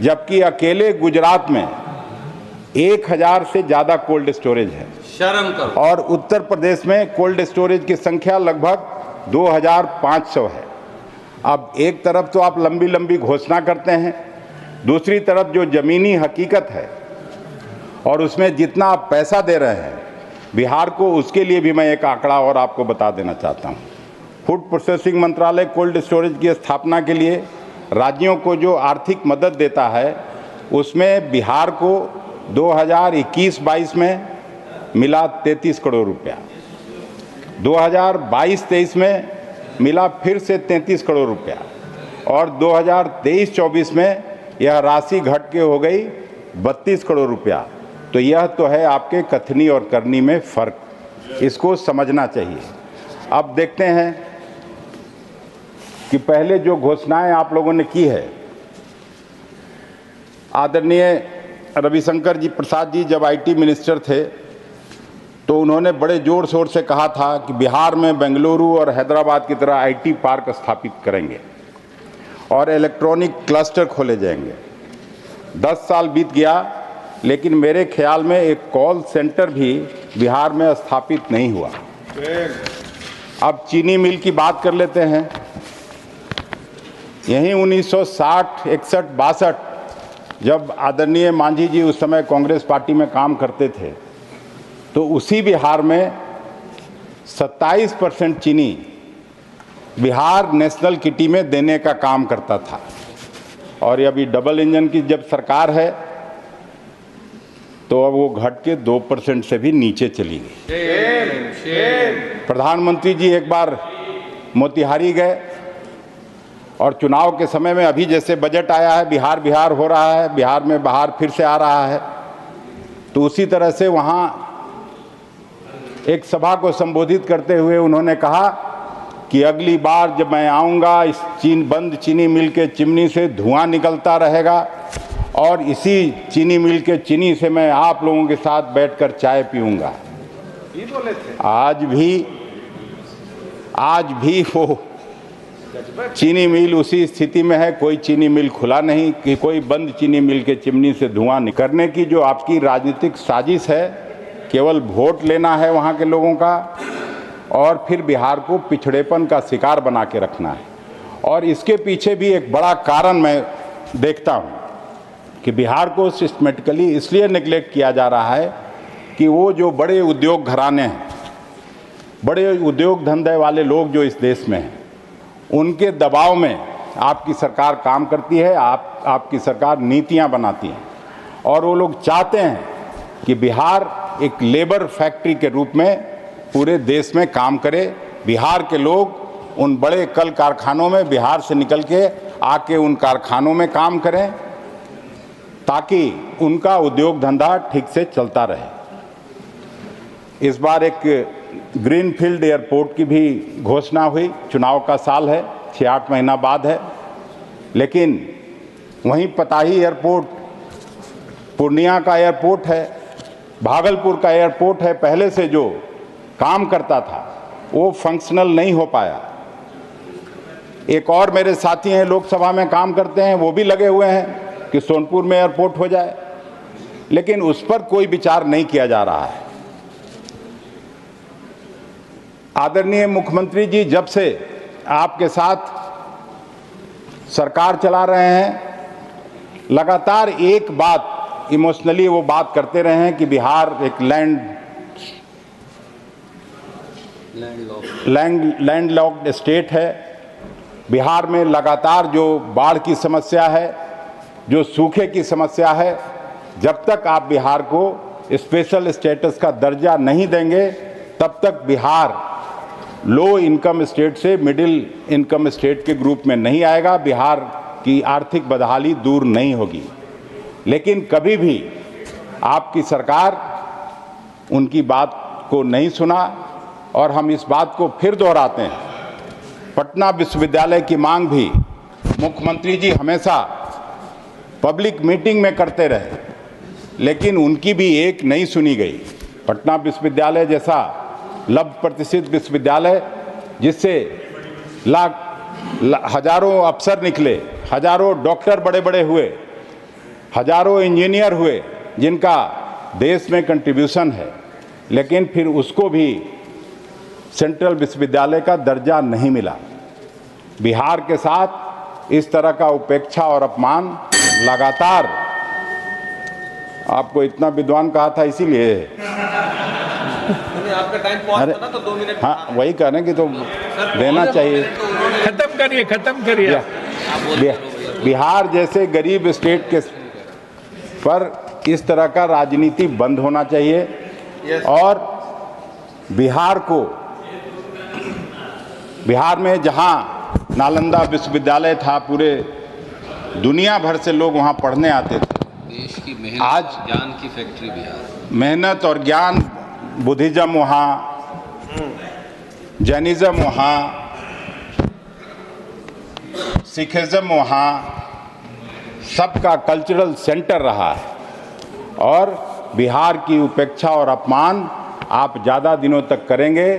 जबकि अकेले गुजरात में 1000 से ज्यादा कोल्ड स्टोरेज है। शर्म करो। और उत्तर प्रदेश में कोल्ड स्टोरेज की संख्या लगभग 2500 है। अब एक तरफ तो आप लंबी लंबी घोषणा करते हैं, दूसरी तरफ जो जमीनी हकीकत है और उसमें जितना आप पैसा दे रहे हैं बिहार को, उसके लिए भी मैं एक आंकड़ा और आपको बता देना चाहता हूँ। फूड प्रोसेसिंग मंत्रालय कोल्ड स्टोरेज की स्थापना के लिए राज्यों को जो आर्थिक मदद देता है, उसमें बिहार को 2021-22 में मिला 33 करोड़ रुपया, 2022-23 में मिला फिर से 33 करोड़ रुपया, और 2023-24 में यह राशि घट के हो गई 32 करोड़ रुपया। तो यह तो है आपके कथनी और करनी में फर्क, इसको समझना चाहिए। अब देखते हैं कि पहले जो घोषणाएं आप लोगों ने की है, आदरणीय रविशंकर जी प्रसाद जी जब आईटी मिनिस्टर थे तो उन्होंने बड़े जोर शोर से कहा था कि बिहार में बेंगलुरु और हैदराबाद की तरह आईटी पार्क स्थापित करेंगे और इलेक्ट्रॉनिक क्लस्टर खोले जाएंगे। 10 साल बीत गया, लेकिन मेरे ख्याल में एक कॉल सेंटर भी बिहार में स्थापित नहीं हुआ। अब चीनी मिल की बात कर लेते हैं। यहीं 1960, 61, 62 जब आदरणीय मांझी जी उस समय कांग्रेस पार्टी में काम करते थे तो उसी बिहार में 27% चीनी बिहार नेशनल किटी में देने का काम करता था। और अभी डबल इंजन की जब सरकार है तो अब वो घट के 2% से भी नीचे चली गई। प्रधानमंत्री जी एक बार मोतिहारी गए और चुनाव के समय में अभी जैसे बजट आया है, बिहार बिहार हो रहा है, बिहार में बाहर फिर से आ रहा है, तो उसी तरह से वहाँ एक सभा को संबोधित करते हुए उन्होंने कहा कि अगली बार जब मैं आऊँगा इस बंद चीनी मिल के चिमनी से धुआं निकलता रहेगा और इसी चीनी मिल के चीनी से मैं आप लोगों के साथ बैठकर चाय पीऊँगा। आज भी वो चीनी मिल उसी स्थिति में है, कोई चीनी मिल खुला नहीं कि कोई बंद चीनी मिल के चिमनी से धुआं निकलने की जो आपकी राजनीतिक साजिश है, केवल वोट लेना है वहाँ के लोगों का और फिर बिहार को पिछड़ेपन का शिकार बना के रखना है। और इसके पीछे भी एक बड़ा कारण मैं देखता हूँ कि बिहार को सिस्टमेटिकली इसलिए नेग्लेक्ट किया जा रहा है कि वो जो बड़े उद्योग घराने हैं, बड़े उद्योग धंधे वाले लोग जो इस देश में हैं, उनके दबाव में आपकी सरकार काम करती है, आपकी सरकार नीतियां बनाती है और वो लोग चाहते हैं कि बिहार एक लेबर फैक्ट्री के रूप में पूरे देश में काम करे। बिहार के लोग उन बड़े कल कारखानों में बिहार से निकल के आके उन कारखानों में काम करें ताकि उनका उद्योग धंधा ठीक से चलता रहे। इस बार एक ग्रीनफील्ड एयरपोर्ट की भी घोषणा हुई, चुनाव का साल है, 6-8 महीना बाद है, लेकिन वहीं पताही एयरपोर्ट, पूर्णिया का एयरपोर्ट है, भागलपुर का एयरपोर्ट है, पहले से जो काम करता था वो फंक्शनल नहीं हो पाया। एक और मेरे साथी हैं लोकसभा में काम करते हैं, वो भी लगे हुए हैं कि सोनपुर में एयरपोर्ट हो जाए, लेकिन उस पर कोई विचार नहीं किया जा रहा है। आदरणीय मुख्यमंत्री जी जब से आपके साथ सरकार चला रहे हैं, लगातार एक बात इमोशनली वो बात करते रहे हैं कि बिहार एक लैंडलॉक्ड स्टेट है। बिहार में लगातार जो बाढ़ की समस्या है, जो सूखे की समस्या है, जब तक आप बिहार को स्पेशल स्टेटस का दर्जा नहीं देंगे तब तक बिहार लो इनकम स्टेट से मिडिल इनकम स्टेट के ग्रुप में नहीं आएगा, बिहार की आर्थिक बदहाली दूर नहीं होगी। लेकिन कभी भी आपकी सरकार उनकी बात को नहीं सुना और हम इस बात को फिर दोहराते हैं। पटना विश्वविद्यालय की मांग भी मुख्यमंत्री जी हमेशा पब्लिक मीटिंग में करते रहे, लेकिन उनकी भी एक नहीं सुनी गई। पटना विश्वविद्यालय जैसा लब्ध प्रतिष्ठित विश्वविद्यालय जिससे हजारों अफसर निकले, हजारों डॉक्टर बड़े बड़े हुए, हजारों इंजीनियर हुए जिनका देश में कंट्रीब्यूशन है, लेकिन फिर उसको भी सेंट्रल विश्वविद्यालय का दर्जा नहीं मिला। बिहार के साथ इस तरह का उपेक्षा और अपमान लगातार, आपको इतना विद्वान कहा था इसीलिए आपका टाइम पॉज था ना, तो 2 मिनट। हाँ, वही कह रहे हैं कि तो देना चाहिए। खत्म करिए। बिहार जैसे गरीब स्टेट के पर इस तरह का राजनीति बंद होना चाहिए और बिहार में जहां नालंदा विश्वविद्यालय था, पूरे दुनिया भर से लोग वहां पढ़ने आते थे, देश की मेहनत आज और ज्ञान की फैक्ट्री बिहार। मेहनत और ज्ञान, बुद्धिज्म वहाँ, जैनिज्म वहाँ, सिखिज्म वहाँ, सबका कल्चरल सेंटर रहा है। और बिहार की उपेक्षा और अपमान आप ज़्यादा दिनों तक करेंगे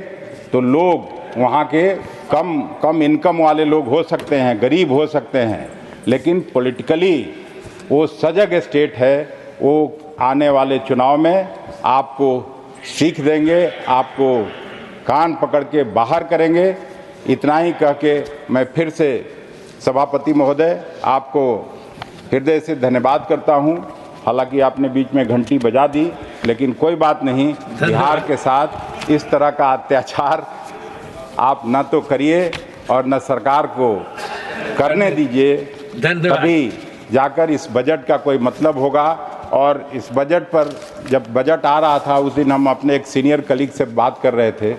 तो लोग वहाँ के कम इनकम वाले लोग हो सकते हैं, गरीब हो सकते हैं, लेकिन पॉलिटिकली वो सजग स्टेट है। वो आने वाले चुनाव में आपको सीख देंगे, आपको कान पकड़ के बाहर करेंगे। इतना ही कह के मैं फिर से सभापति महोदय आपको हृदय से धन्यवाद करता हूं। हालांकि आपने बीच में घंटी बजा दी, लेकिन कोई बात नहीं, बिहार के साथ इस तरह का अत्याचार आप न तो करिए और न सरकार को करने दीजिए, तभी जाकर इस बजट का कोई मतलब होगा। और इस बजट पर जब बजट आ रहा था उस दिन हम अपने एक सीनियर कलीग से बात कर रहे थे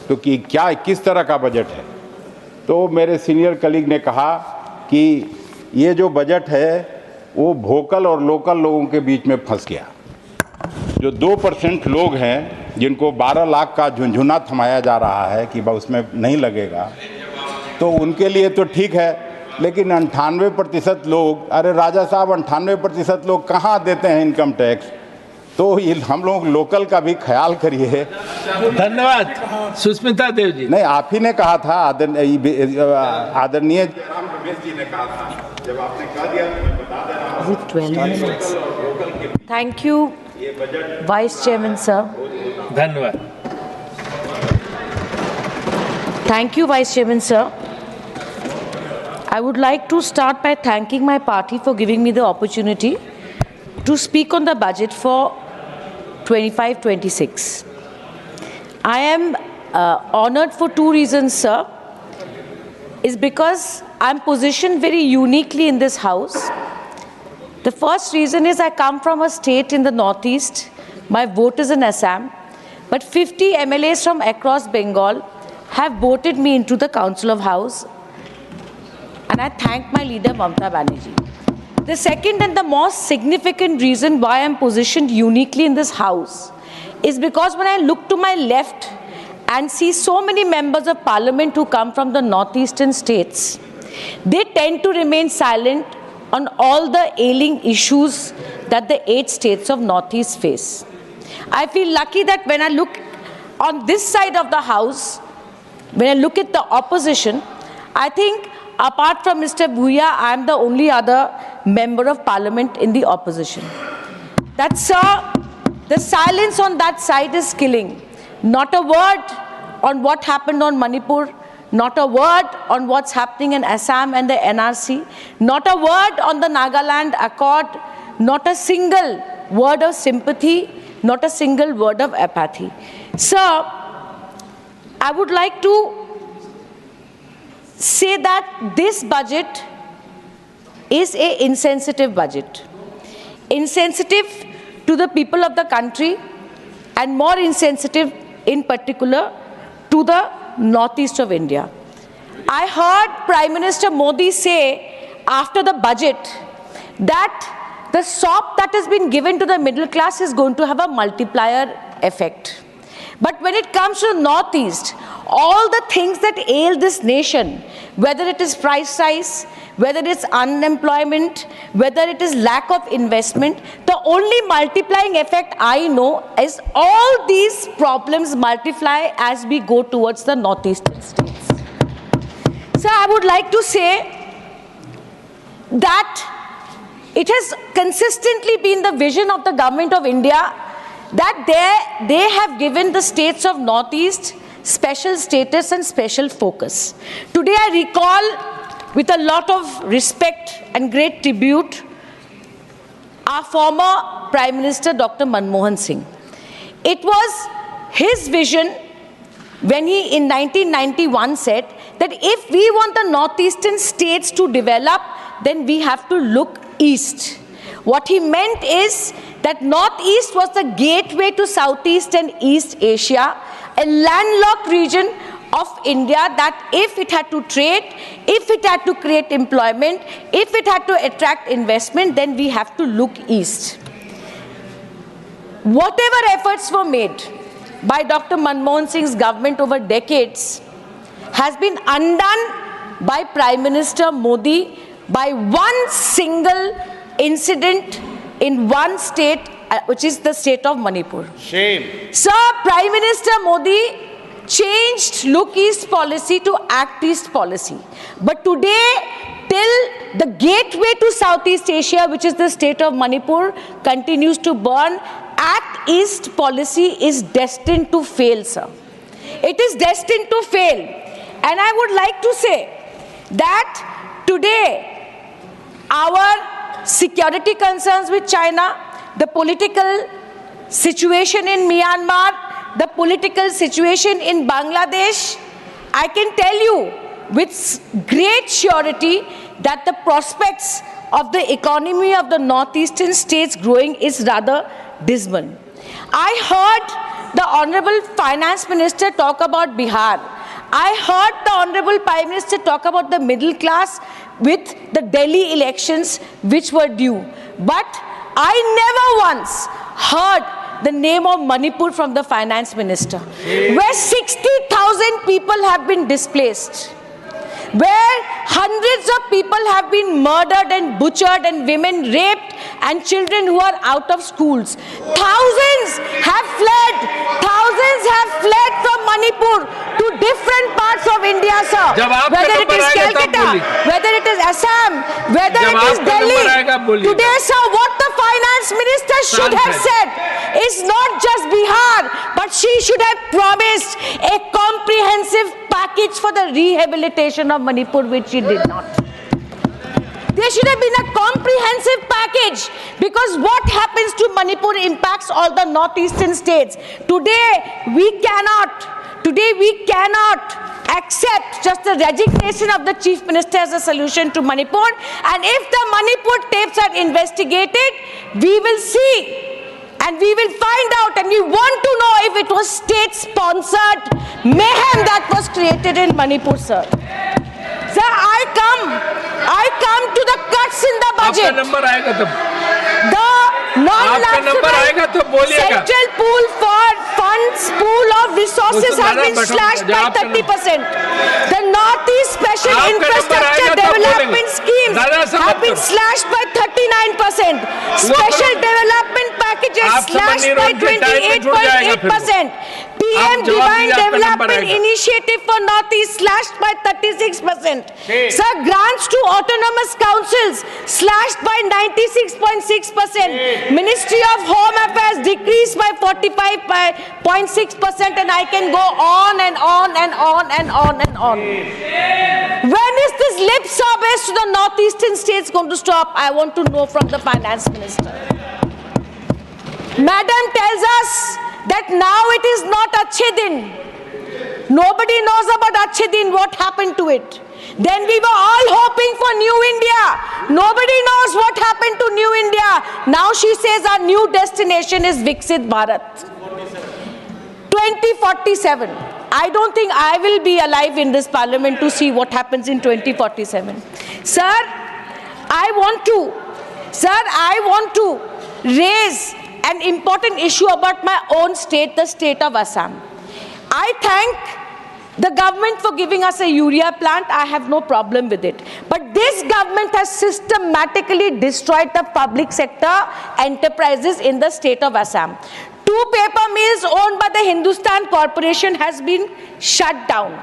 तो कि क्या किस तरह का बजट है, तो मेरे सीनियर कलीग ने कहा कि ये जो बजट है वो वोकल और लोकल लोगों के बीच में फंस गया। जो 2% लोग हैं जिनको 12 लाख का झुंझुना थमाया जा रहा है कि बस उसमें नहीं लगेगा, तो उनके लिए तो ठीक है, लेकिन 98% लोग, अरे राजा साहब 98% लोग कहाँ देते हैं इनकम टैक्स? तो ये हम लोग लोकल का भी ख्याल करिए। धन्यवाद। सुष्मिता देव जी। नहीं, आप ही ने कहा था, आदरणीय रमेश जी ने कहा था, जब आपने कहा दिया तो मैं बता दे रहा हूं। 12 minutes. Thank you, Vice Chairman sir. धन्यवाद। Thank you, Vice Chairman sir. I would like to start by thanking my party for giving me the opportunity to speak on the budget for 25-26. I am honored for two reasons, sir. Is because I'm positioned very uniquely in this house. The first reason is I come from a state in the northeast. My vote is in Assam, but 50 MLAs from across Bengal have voted me into the Council of House, and I thank my leader Mamata Banerjee. The second and the most significant reason why I'm positioned uniquely in this house is because when I look to my left and see so many members of parliament who come from the northeastern states, they tend to remain silent on all the ailing issues that the 8 states of northeast face. I feel lucky that when I look on this side of the house, when I look at the opposition, I think apart from Mr. Bhuya, I am the only other member of parliament in the opposition. That, sir, the silence on that side is killing. Not a word on what happened on Manipur, not a word on what's happening in Assam and the NRC, not a word on the Nagaland Accord, not a single word of sympathy, not a single word of apathy. Sir, I would like to say that this budget is an insensitive budget. Insensitive to the people of the country, and more insensitive in particular to the northeast of India. I heard Prime Minister Modi say after the budget that the sop that has been given to the middle class is going to have a multiplier effect. But when it comes to the northeast, all the things that ail this nation, whether it is price rise, whether it's unemployment, whether it is lack of investment, the only multiplying effect I know is all these problems multiply as we go towards the northeastern states. So I would like to say that it has consistently been the vision of the government of India that they have given the states of northeast special status and special focus. Today I recall with a lot of respect and great tribute our former Prime Minister Dr. Manmohan Singh. It was his vision when he in 1991 said that if we want the northeastern states to develop, then we have to look east. What he meant is that northeast was the gateway to Southeast and East Asia, a landlocked region of India that if it had to trade, if it had to create employment, if it had to attract investment, then we have to look east. Whatever efforts were made by Dr. Manmohan Singh's government over decades has been undone by Prime Minister Modi by one single incident in one state, which is the state of Manipur. Shame. Sir, Prime Minister Modi changed look east policy to act east policy. But today, till the gateway to Southeast Asia, which is the state of Manipur, continues to burn, act east policy is destined to fail, sir. It is destined to fail. And I would like to say that today, our security concerns with China, the political situation in Myanmar, the political situation in Bangladesh, I can tell you with great surety that the prospects of the economy of the northeastern states growing is rather dismal. I heard the Honorable Finance Minister talk about Bihar. I heard the Honorable Prime Minister talk about the middle class with the Delhi elections which were due. But I never once heard the name of Manipur from the Finance Minister, where 60,000 people have been displaced, where hundreds of people have been murdered and butchered and women raped and children who are out of schools. Thousands have fled from Manipur to different parts of India, sir. Whether it is Calcutta, whether it is Assam, whether it is Delhi. Today, sir, what the Finance Minister should have said is not just Bihar, but she should have promised a comprehensive package for the rehabilitation of Manipur, which she did not. There should have been a comprehensive package, because what happens to Manipur impacts all the northeastern states. Today we cannot accept just the resignation of the Chief Minister as a solution to Manipur. And if the Manipur tapes are investigated, we will see and we will find out, and we want to know if it was state-sponsored mayhem that was created in Manipur, sir. Sir, I come to the cuts in the budget. The non-lapsable central pool for funds pool of resources has been slashed by 30%. The Northeast Special Infrastructure Development Schemes have been slashed by 39%. Special Development Packages slashed by 28.8%. PM Divine Development Initiative for Northeast slashed by 36%. Sir, grants to autonomous councils slashed by 96.6%. Ministry of Home Affairs decreased by 45.6%, and I can go on and on and on and on and on. When is this lip service to the northeastern states going to stop? I want to know from the Finance Minister. Madam tells us that now it is not Achhe Din. Nobody knows about Achhe Din, what happened to it. Then we were all hoping for New India. Nobody knows what happened to New India. Now she says our new destination is Viksit Bharat. 2047. I don't think I will be alive in this parliament to see what happens in 2047. Sir, I want to raise an important issue about my own state, the state of Assam. I thank the government for giving us a urea plant. I have no problem with it. But this government has systematically destroyed the public sector enterprises in the state of Assam. 2 paper mills owned by the Hindustan Corporation has been shut down.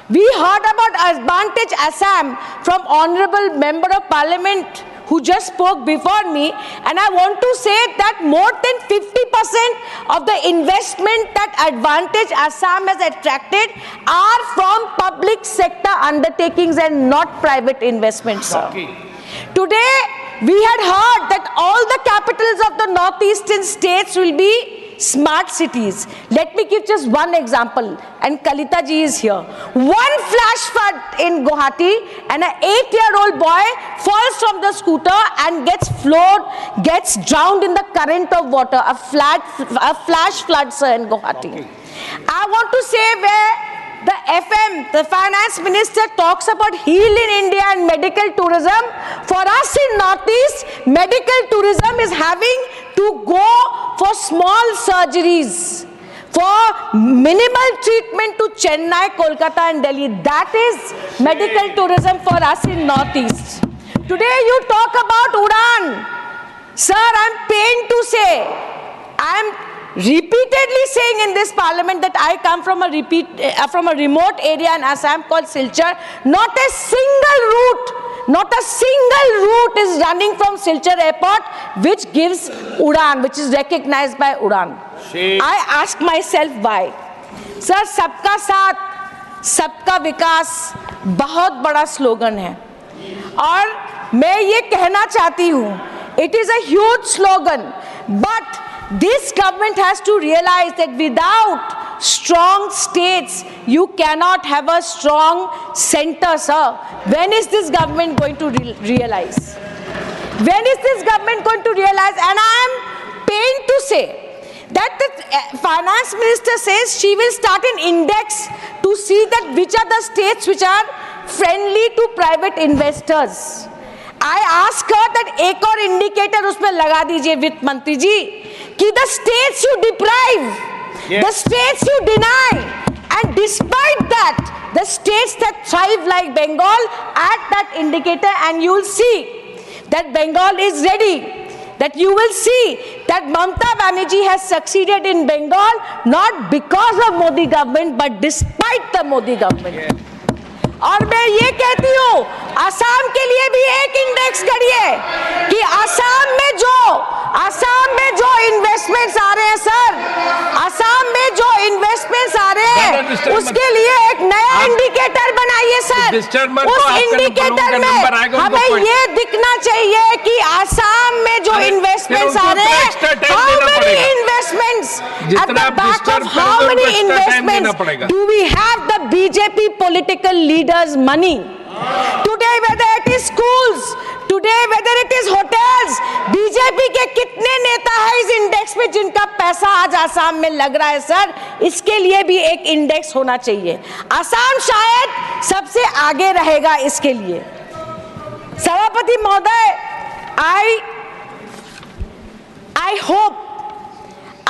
We heard about Advantage Assam from Honorable Member of Parliament who just spoke before me, and I want to say that more than 50% of the investment that Advantage Assam has attracted are from public sector undertakings and not private investments. Today, we had heard that all the capitals of the northeastern states will be smart cities. Let me give just one example, and Kalita ji is here. One flash flood in Guwahati, and an 8-year-old boy falls from the scooter and gets drowned in the current of water. A flash flood, sir, in Guwahati. I want to say where the FM, the finance minister talks about heal in India and medical tourism. For us in Northeast, medical tourism is having to go for small surgeries, for minimal treatment to Chennai, Kolkata and Delhi. That is medical tourism for us in Northeast. Today you talk about Udan. Sir, I'm pained to say, I'm repeatedly saying in this parliament that I come from a remote area in Assam called Silchar. Not a single route is running from Silchar airport which gives Udan, which is recognized by Udan. I ask myself why. Sir, सबका साथ, सबका विकास बहुत बड़ा slogan है और मैं ये कहना चाहती हूँ, it is a huge slogan, but this government has to realize that without strong states, you cannot have a strong center, sir. When is this government going to realize? When is this government going to realize? And I am pained to say that the finance minister says she will start an index to see that which are the states which are friendly to private investors. I ask her that एक और indicator उसमें लगा दीजिए वित्त मंत्री जी कि the states you deprive, the states you deny, and despite that, the states that thrive like Bengal, add that indicator and you will see that Bengal is ready. That you will see that Mamata Banerjee has succeeded in Bengal not because of Modi government but despite the Modi government. और मैं ये कहती हूँ, असम के लिए भी एक index करिए कि असम में जो इन्वेस्टमेंट्स आ रहे हैं सर, असम में जो इन्वेस्टमेंट्स आ रहे हैं उसके लिए एक नया इंडिकेटर बनाइए सर। उस इंडिकेटर में हमें ये दिखना चाहिए कि असम में जो इन्वेस्टमेंट्स आ रहे हैं, how many investments at the back of how many investments do we have the BJP political leaders' money? Today, whether it is schools, today whether it is hotels, BJP के कितने नेता हैं इस इंडेक्स में जिनका पैसा आज आसाम में लग रहा है सर, इसके लिए भी एक इंडेक्स होना चाहिए। आसाम शायद सबसे आगे रहेगा इसके लिए। सभापति महोदय,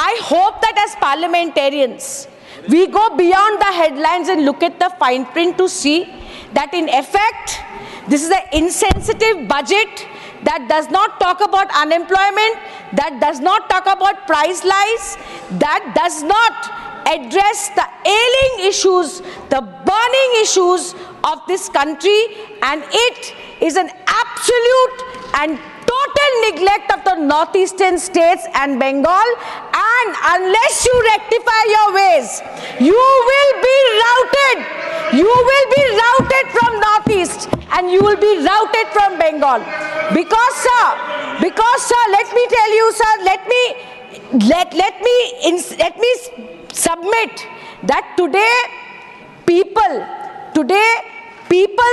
I hope that as parliamentarians we go beyond the headlines and look at the fine print to see that in effect this is an insensitive budget that does not talk about unemployment, that does not talk about price lies, that does not address the ailing issues, the burning issues of this country, and it is an absolute and total neglect of the northeastern states and Bengal, and unless you rectify your ways, you will be routed. You will be routed from northeast and you will be routed from Bengal. Because sir, let me tell you sir, let me submit that today people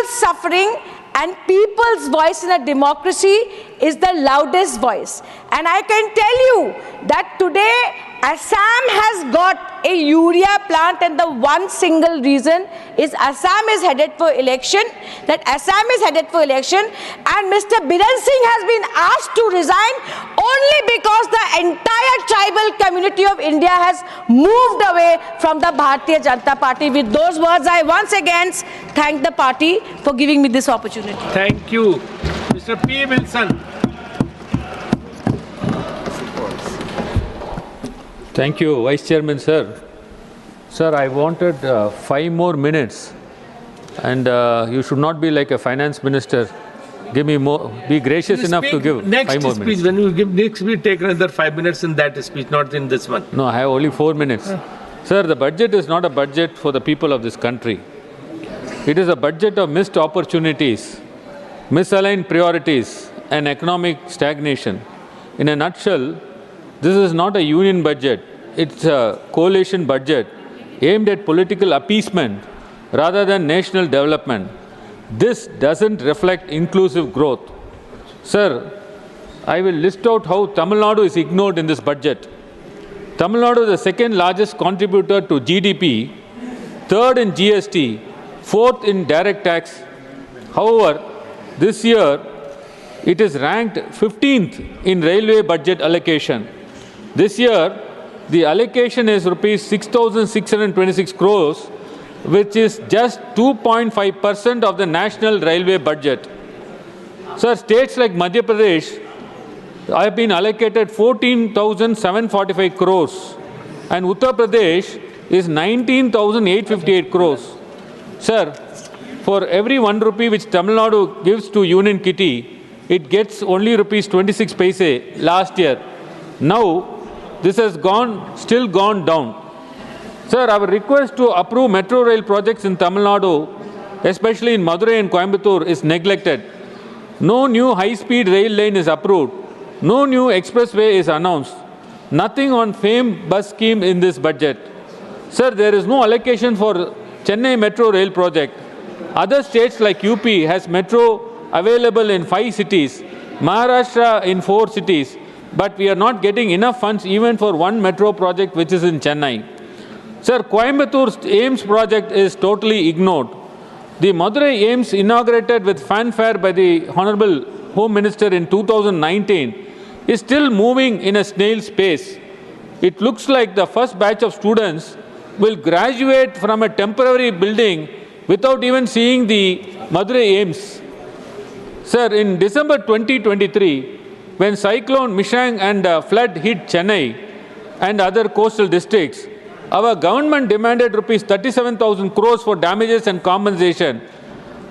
suffering and people's voice in a democracy is the loudest voice. And I can tell you that today Assam has got a urea plant, and the one single reason is Assam is headed for election, and Mr. Biren Singh has been asked to resign only because the entire tribal community of India has moved away from the Bharatiya Janata Party. With those words, I once again thank the party for giving me this opportunity. Thank you. Mr. P. Wilson. Thank you, Vice Chairman, sir. Sir, I wanted 5 more minutes, and you should not be like a finance minister. Give me more. Be gracious enough to give 5 more minutes. When you give next speech, take another 5 minutes in that speech, not in this one. No, I have only 4 minutes. Sir, the budget is not a budget for the people of this country. It is a budget of missed opportunities, misaligned priorities, and economic stagnation. In a nutshell, this is not a union budget. It's a coalition budget aimed at political appeasement rather than national development. This doesn't reflect inclusive growth. Sir, I will list out how Tamil Nadu is ignored in this budget. Tamil Nadu is the second largest contributor to GDP third in GST, fourth in direct tax. However, this year it is ranked 15th in railway budget allocation. This year, the allocation is rupees 6,626 crores, which is just 2.5% of the national railway budget. Sir, states like Madhya Pradesh have been allocated 14,745 crores and Uttar Pradesh is 19,858 crores. Sir, for every 1 rupee which Tamil Nadu gives to Union Kitty, it gets only rupees 26 paise last year. Now, this has still gone down. Sir, our request to approve metro rail projects in Tamil Nadu, especially in Madurai and Coimbatore, is neglected. No new high-speed rail lane is approved. No new expressway is announced. Nothing on FAME bus scheme in this budget. Sir, there is no allocation for Chennai metro rail project. Other states like UP has metro available in 5 cities, Maharashtra in 4 cities, but we are not getting enough funds even for one metro project which is in Chennai. Sir, Coimbatore AIMS project is totally ignored. The Madurai AIMS, inaugurated with fanfare by the Honorable Home Minister in 2019, is still moving in a snail's pace. It looks like the first batch of students will graduate from a temporary building without even seeing the Madurai AIMS. Sir, in December 2023, when cyclone Mishang and flood hit Chennai and other coastal districts, our government demanded rupees 37,000 crores for damages and compensation.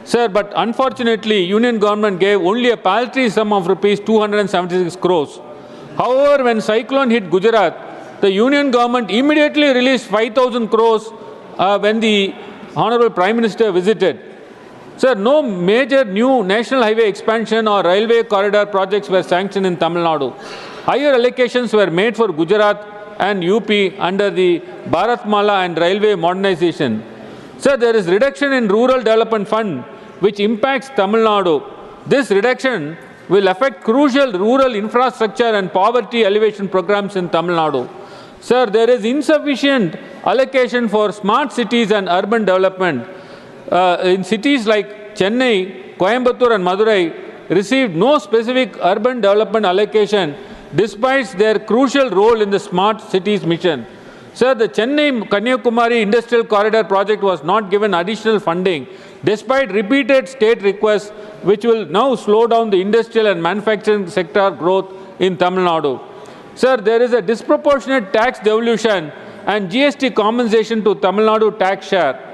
Sir, but unfortunately, Union government gave only a paltry sum of rupees 276 crores. However, when cyclone hit Gujarat, the Union government immediately released 5,000 crores when the Honorable Prime Minister visited. Sir, no major new national highway expansion or railway corridor projects were sanctioned in Tamil Nadu. Higher allocations were made for Gujarat and UP under the Bharatmala and railway modernization. Sir, there is reduction in rural development fund which impacts Tamil Nadu. This reduction will affect crucial rural infrastructure and poverty alleviation programs in Tamil Nadu. Sir, there is insufficient allocation for smart cities and urban development. In cities like Chennai, Coimbatore and Madurai received no specific urban development allocation despite their crucial role in the smart cities mission. Sir, the Chennai-Kanyakumari Industrial Corridor project was not given additional funding despite repeated state requests which will now slow down the industrial and manufacturing sector growth in Tamil Nadu. Sir, there is a disproportionate tax devolution and GST compensation to Tamil Nadu tax share.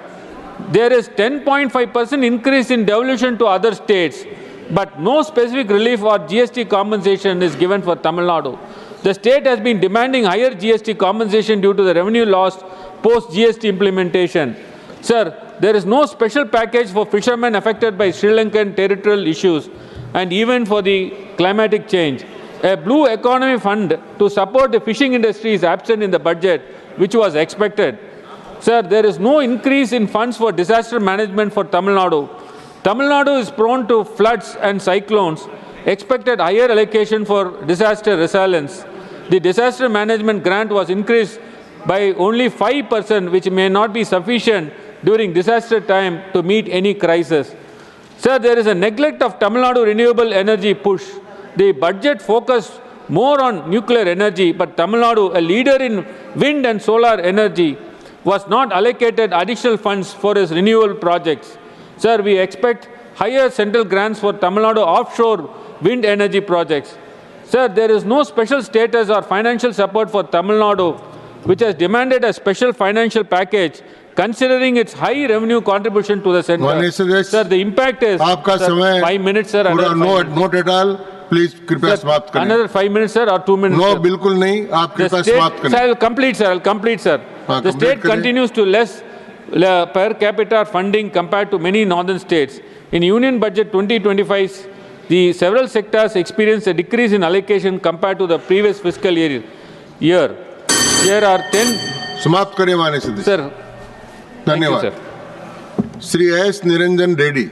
There is 10.5% increase in devolution to other states, but no specific relief or GST compensation is given for Tamil Nadu. The state has been demanding higher GST compensation due to the revenue loss post-GST implementation. Sir, there is no special package for fishermen affected by Sri Lankan territorial issues and even for the climatic change. A blue economy fund to support the fishing industry is absent in the budget, which was expected. Sir, there is no increase in funds for disaster management for Tamil Nadu. Tamil Nadu is prone to floods and cyclones, expected higher allocation for disaster resilience. The disaster management grant was increased by only 5%, which may not be sufficient during disaster time to meet any crisis. Sir, there is a neglect of Tamil Nadu renewable energy push. The budget focused more on nuclear energy, but Tamil Nadu, a leader in wind and solar energy, was not allocated additional funds for its renewable projects. Sir, we expect higher central grants for Tamil Nadu offshore wind energy projects. Sir, there is no special status or financial support for Tamil Nadu, which has demanded a special financial package considering its high revenue contribution to the center. Sir, the impact is... Sir, 5 minutes, sir. Not at all. Please, कृपया समाप्त करें. Another 5 minutes, sir, or 2 minutes? No, बिल्कुल नहीं. आप कृपया समाप्त करें. Sir, I'll complete, sir. I'll complete, sir. The state continues to less per capita funding compared to many northern states. In Union Budget 2025, the several sectors experienced a decrease in allocation compared to the previous fiscal year. Here are 10... समाप्त करें माननीय सदस्य. Sir, धन्यवाद. sir. Shri S Niranjan Reddy.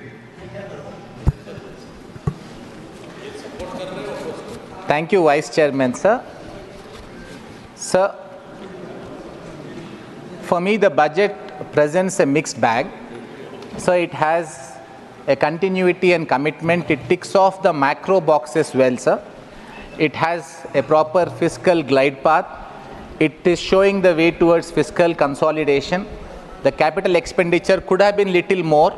Thank you, Vice Chairman, sir. Sir, for me, the budget presents a mixed bag. So it has a continuity and commitment. It ticks off the macro boxes well, sir. It has a proper fiscal glide path. It is showing the way towards fiscal consolidation. The capital expenditure could have been little more,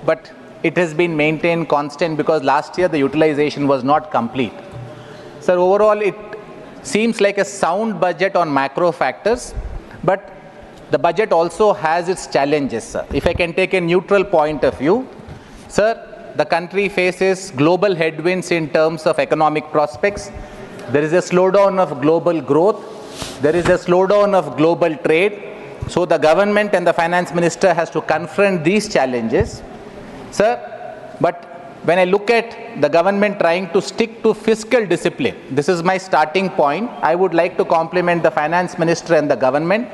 but it has been maintained constant because last year the utilization was not complete. Sir, overall it seems like a sound budget on macro factors, but the budget also has its challenges, sir. If I can take a neutral point of view, sir, the country faces global headwinds in terms of economic prospects. There is a slowdown of global growth. There is a slowdown of global trade. So the government and the finance minister has to confront these challenges. Sir, but when I look at the government trying to stick to fiscal discipline, this is my starting point. I would like to compliment the finance minister and the government.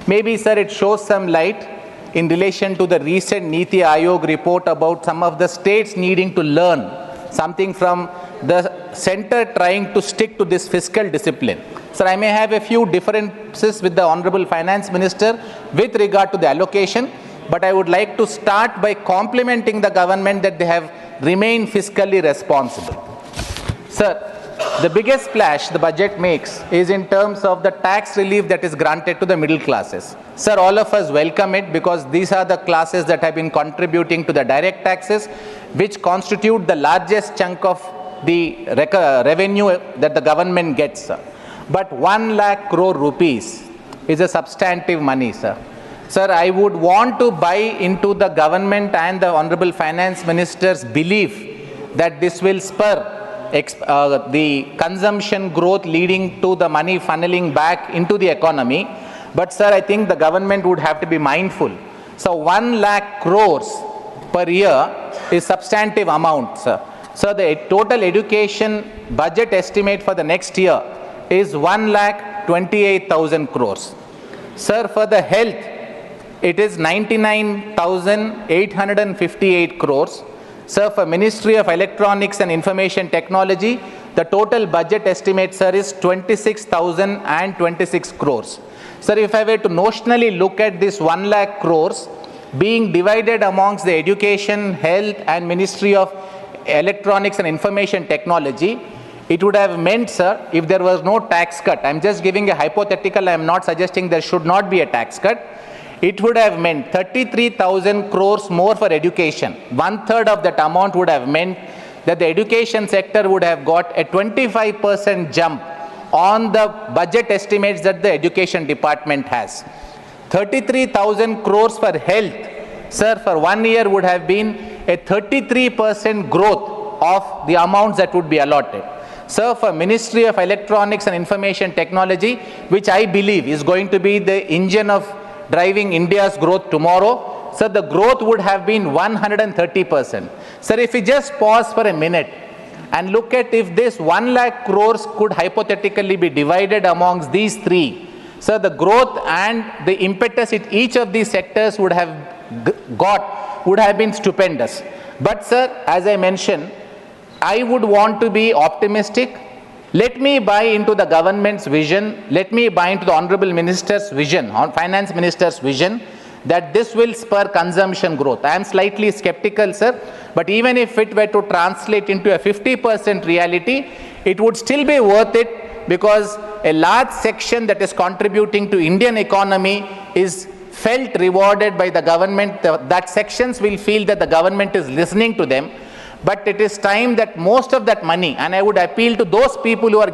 Maybe, sir, it shows some light in relation to the recent Niti Aayog report about some of the states needing to learn something from the center trying to stick to this fiscal discipline. Sir, I may have a few differences with the Honorable Finance Minister with regard to the allocation, but I would like to start by complimenting the government that they have remained fiscally responsible. Sir, the biggest splash the budget makes is in terms of the tax relief that is granted to the middle classes. Sir, all of us welcome it because these are the classes that have been contributing to the direct taxes, which constitute the largest chunk of the revenue that the government gets, sir. But 1 lakh crore rupees is a substantive money, sir. Sir, I would want to buy into the government and the Honorable Finance Minister's belief that this will spur the consumption growth leading to the money funneling back into the economy. But sir, I think the government would have to be mindful. So 1 lakh crores per year is substantive amount, sir. So the total education budget estimate for the next year is 1,28,000 crores. Sir, for the health, it is 99,858 crores. Sir, for Ministry of Electronics and Information Technology, the total budget estimate, sir, is 26,026 crores. Sir, if I were to notionally look at this 1 lakh crores being divided amongst the Education, Health and Ministry of Electronics and Information Technology, it would have meant, sir, if there was no tax cut, I'm just giving a hypothetical, I'm not suggesting there should not be a tax cut, it would have meant 33,000 crores more for education. 1/3 of that amount would have meant that the education sector would have got a 25% jump on the budget estimates that the education department has. 33,000 crores for health, sir, for 1 year would have been a 33% growth of the amounts that would be allotted. Sir, for Ministry of Electronics and Information Technology, which I believe is going to be the engine of driving India's growth tomorrow, sir, the growth would have been 130%. Sir, if we just pause for a minute and look at if this 1 lakh crores could hypothetically be divided amongst these three, sir, the growth and the impetus each of these sectors would have would have been stupendous. But sir, as I mentioned, I would want to be optimistic. Let me buy into the government's vision. Let me buy into the Honorable Minister's vision, Finance Minister's vision, that this will spur consumption growth. I am slightly skeptical, sir, but even if it were to translate into a 50% reality, it would still be worth it because a large section that is contributing to Indian economy is felt rewarded by the government. That sections will feel that the government is listening to them. But it is time that most of that money, and I would appeal to those people who are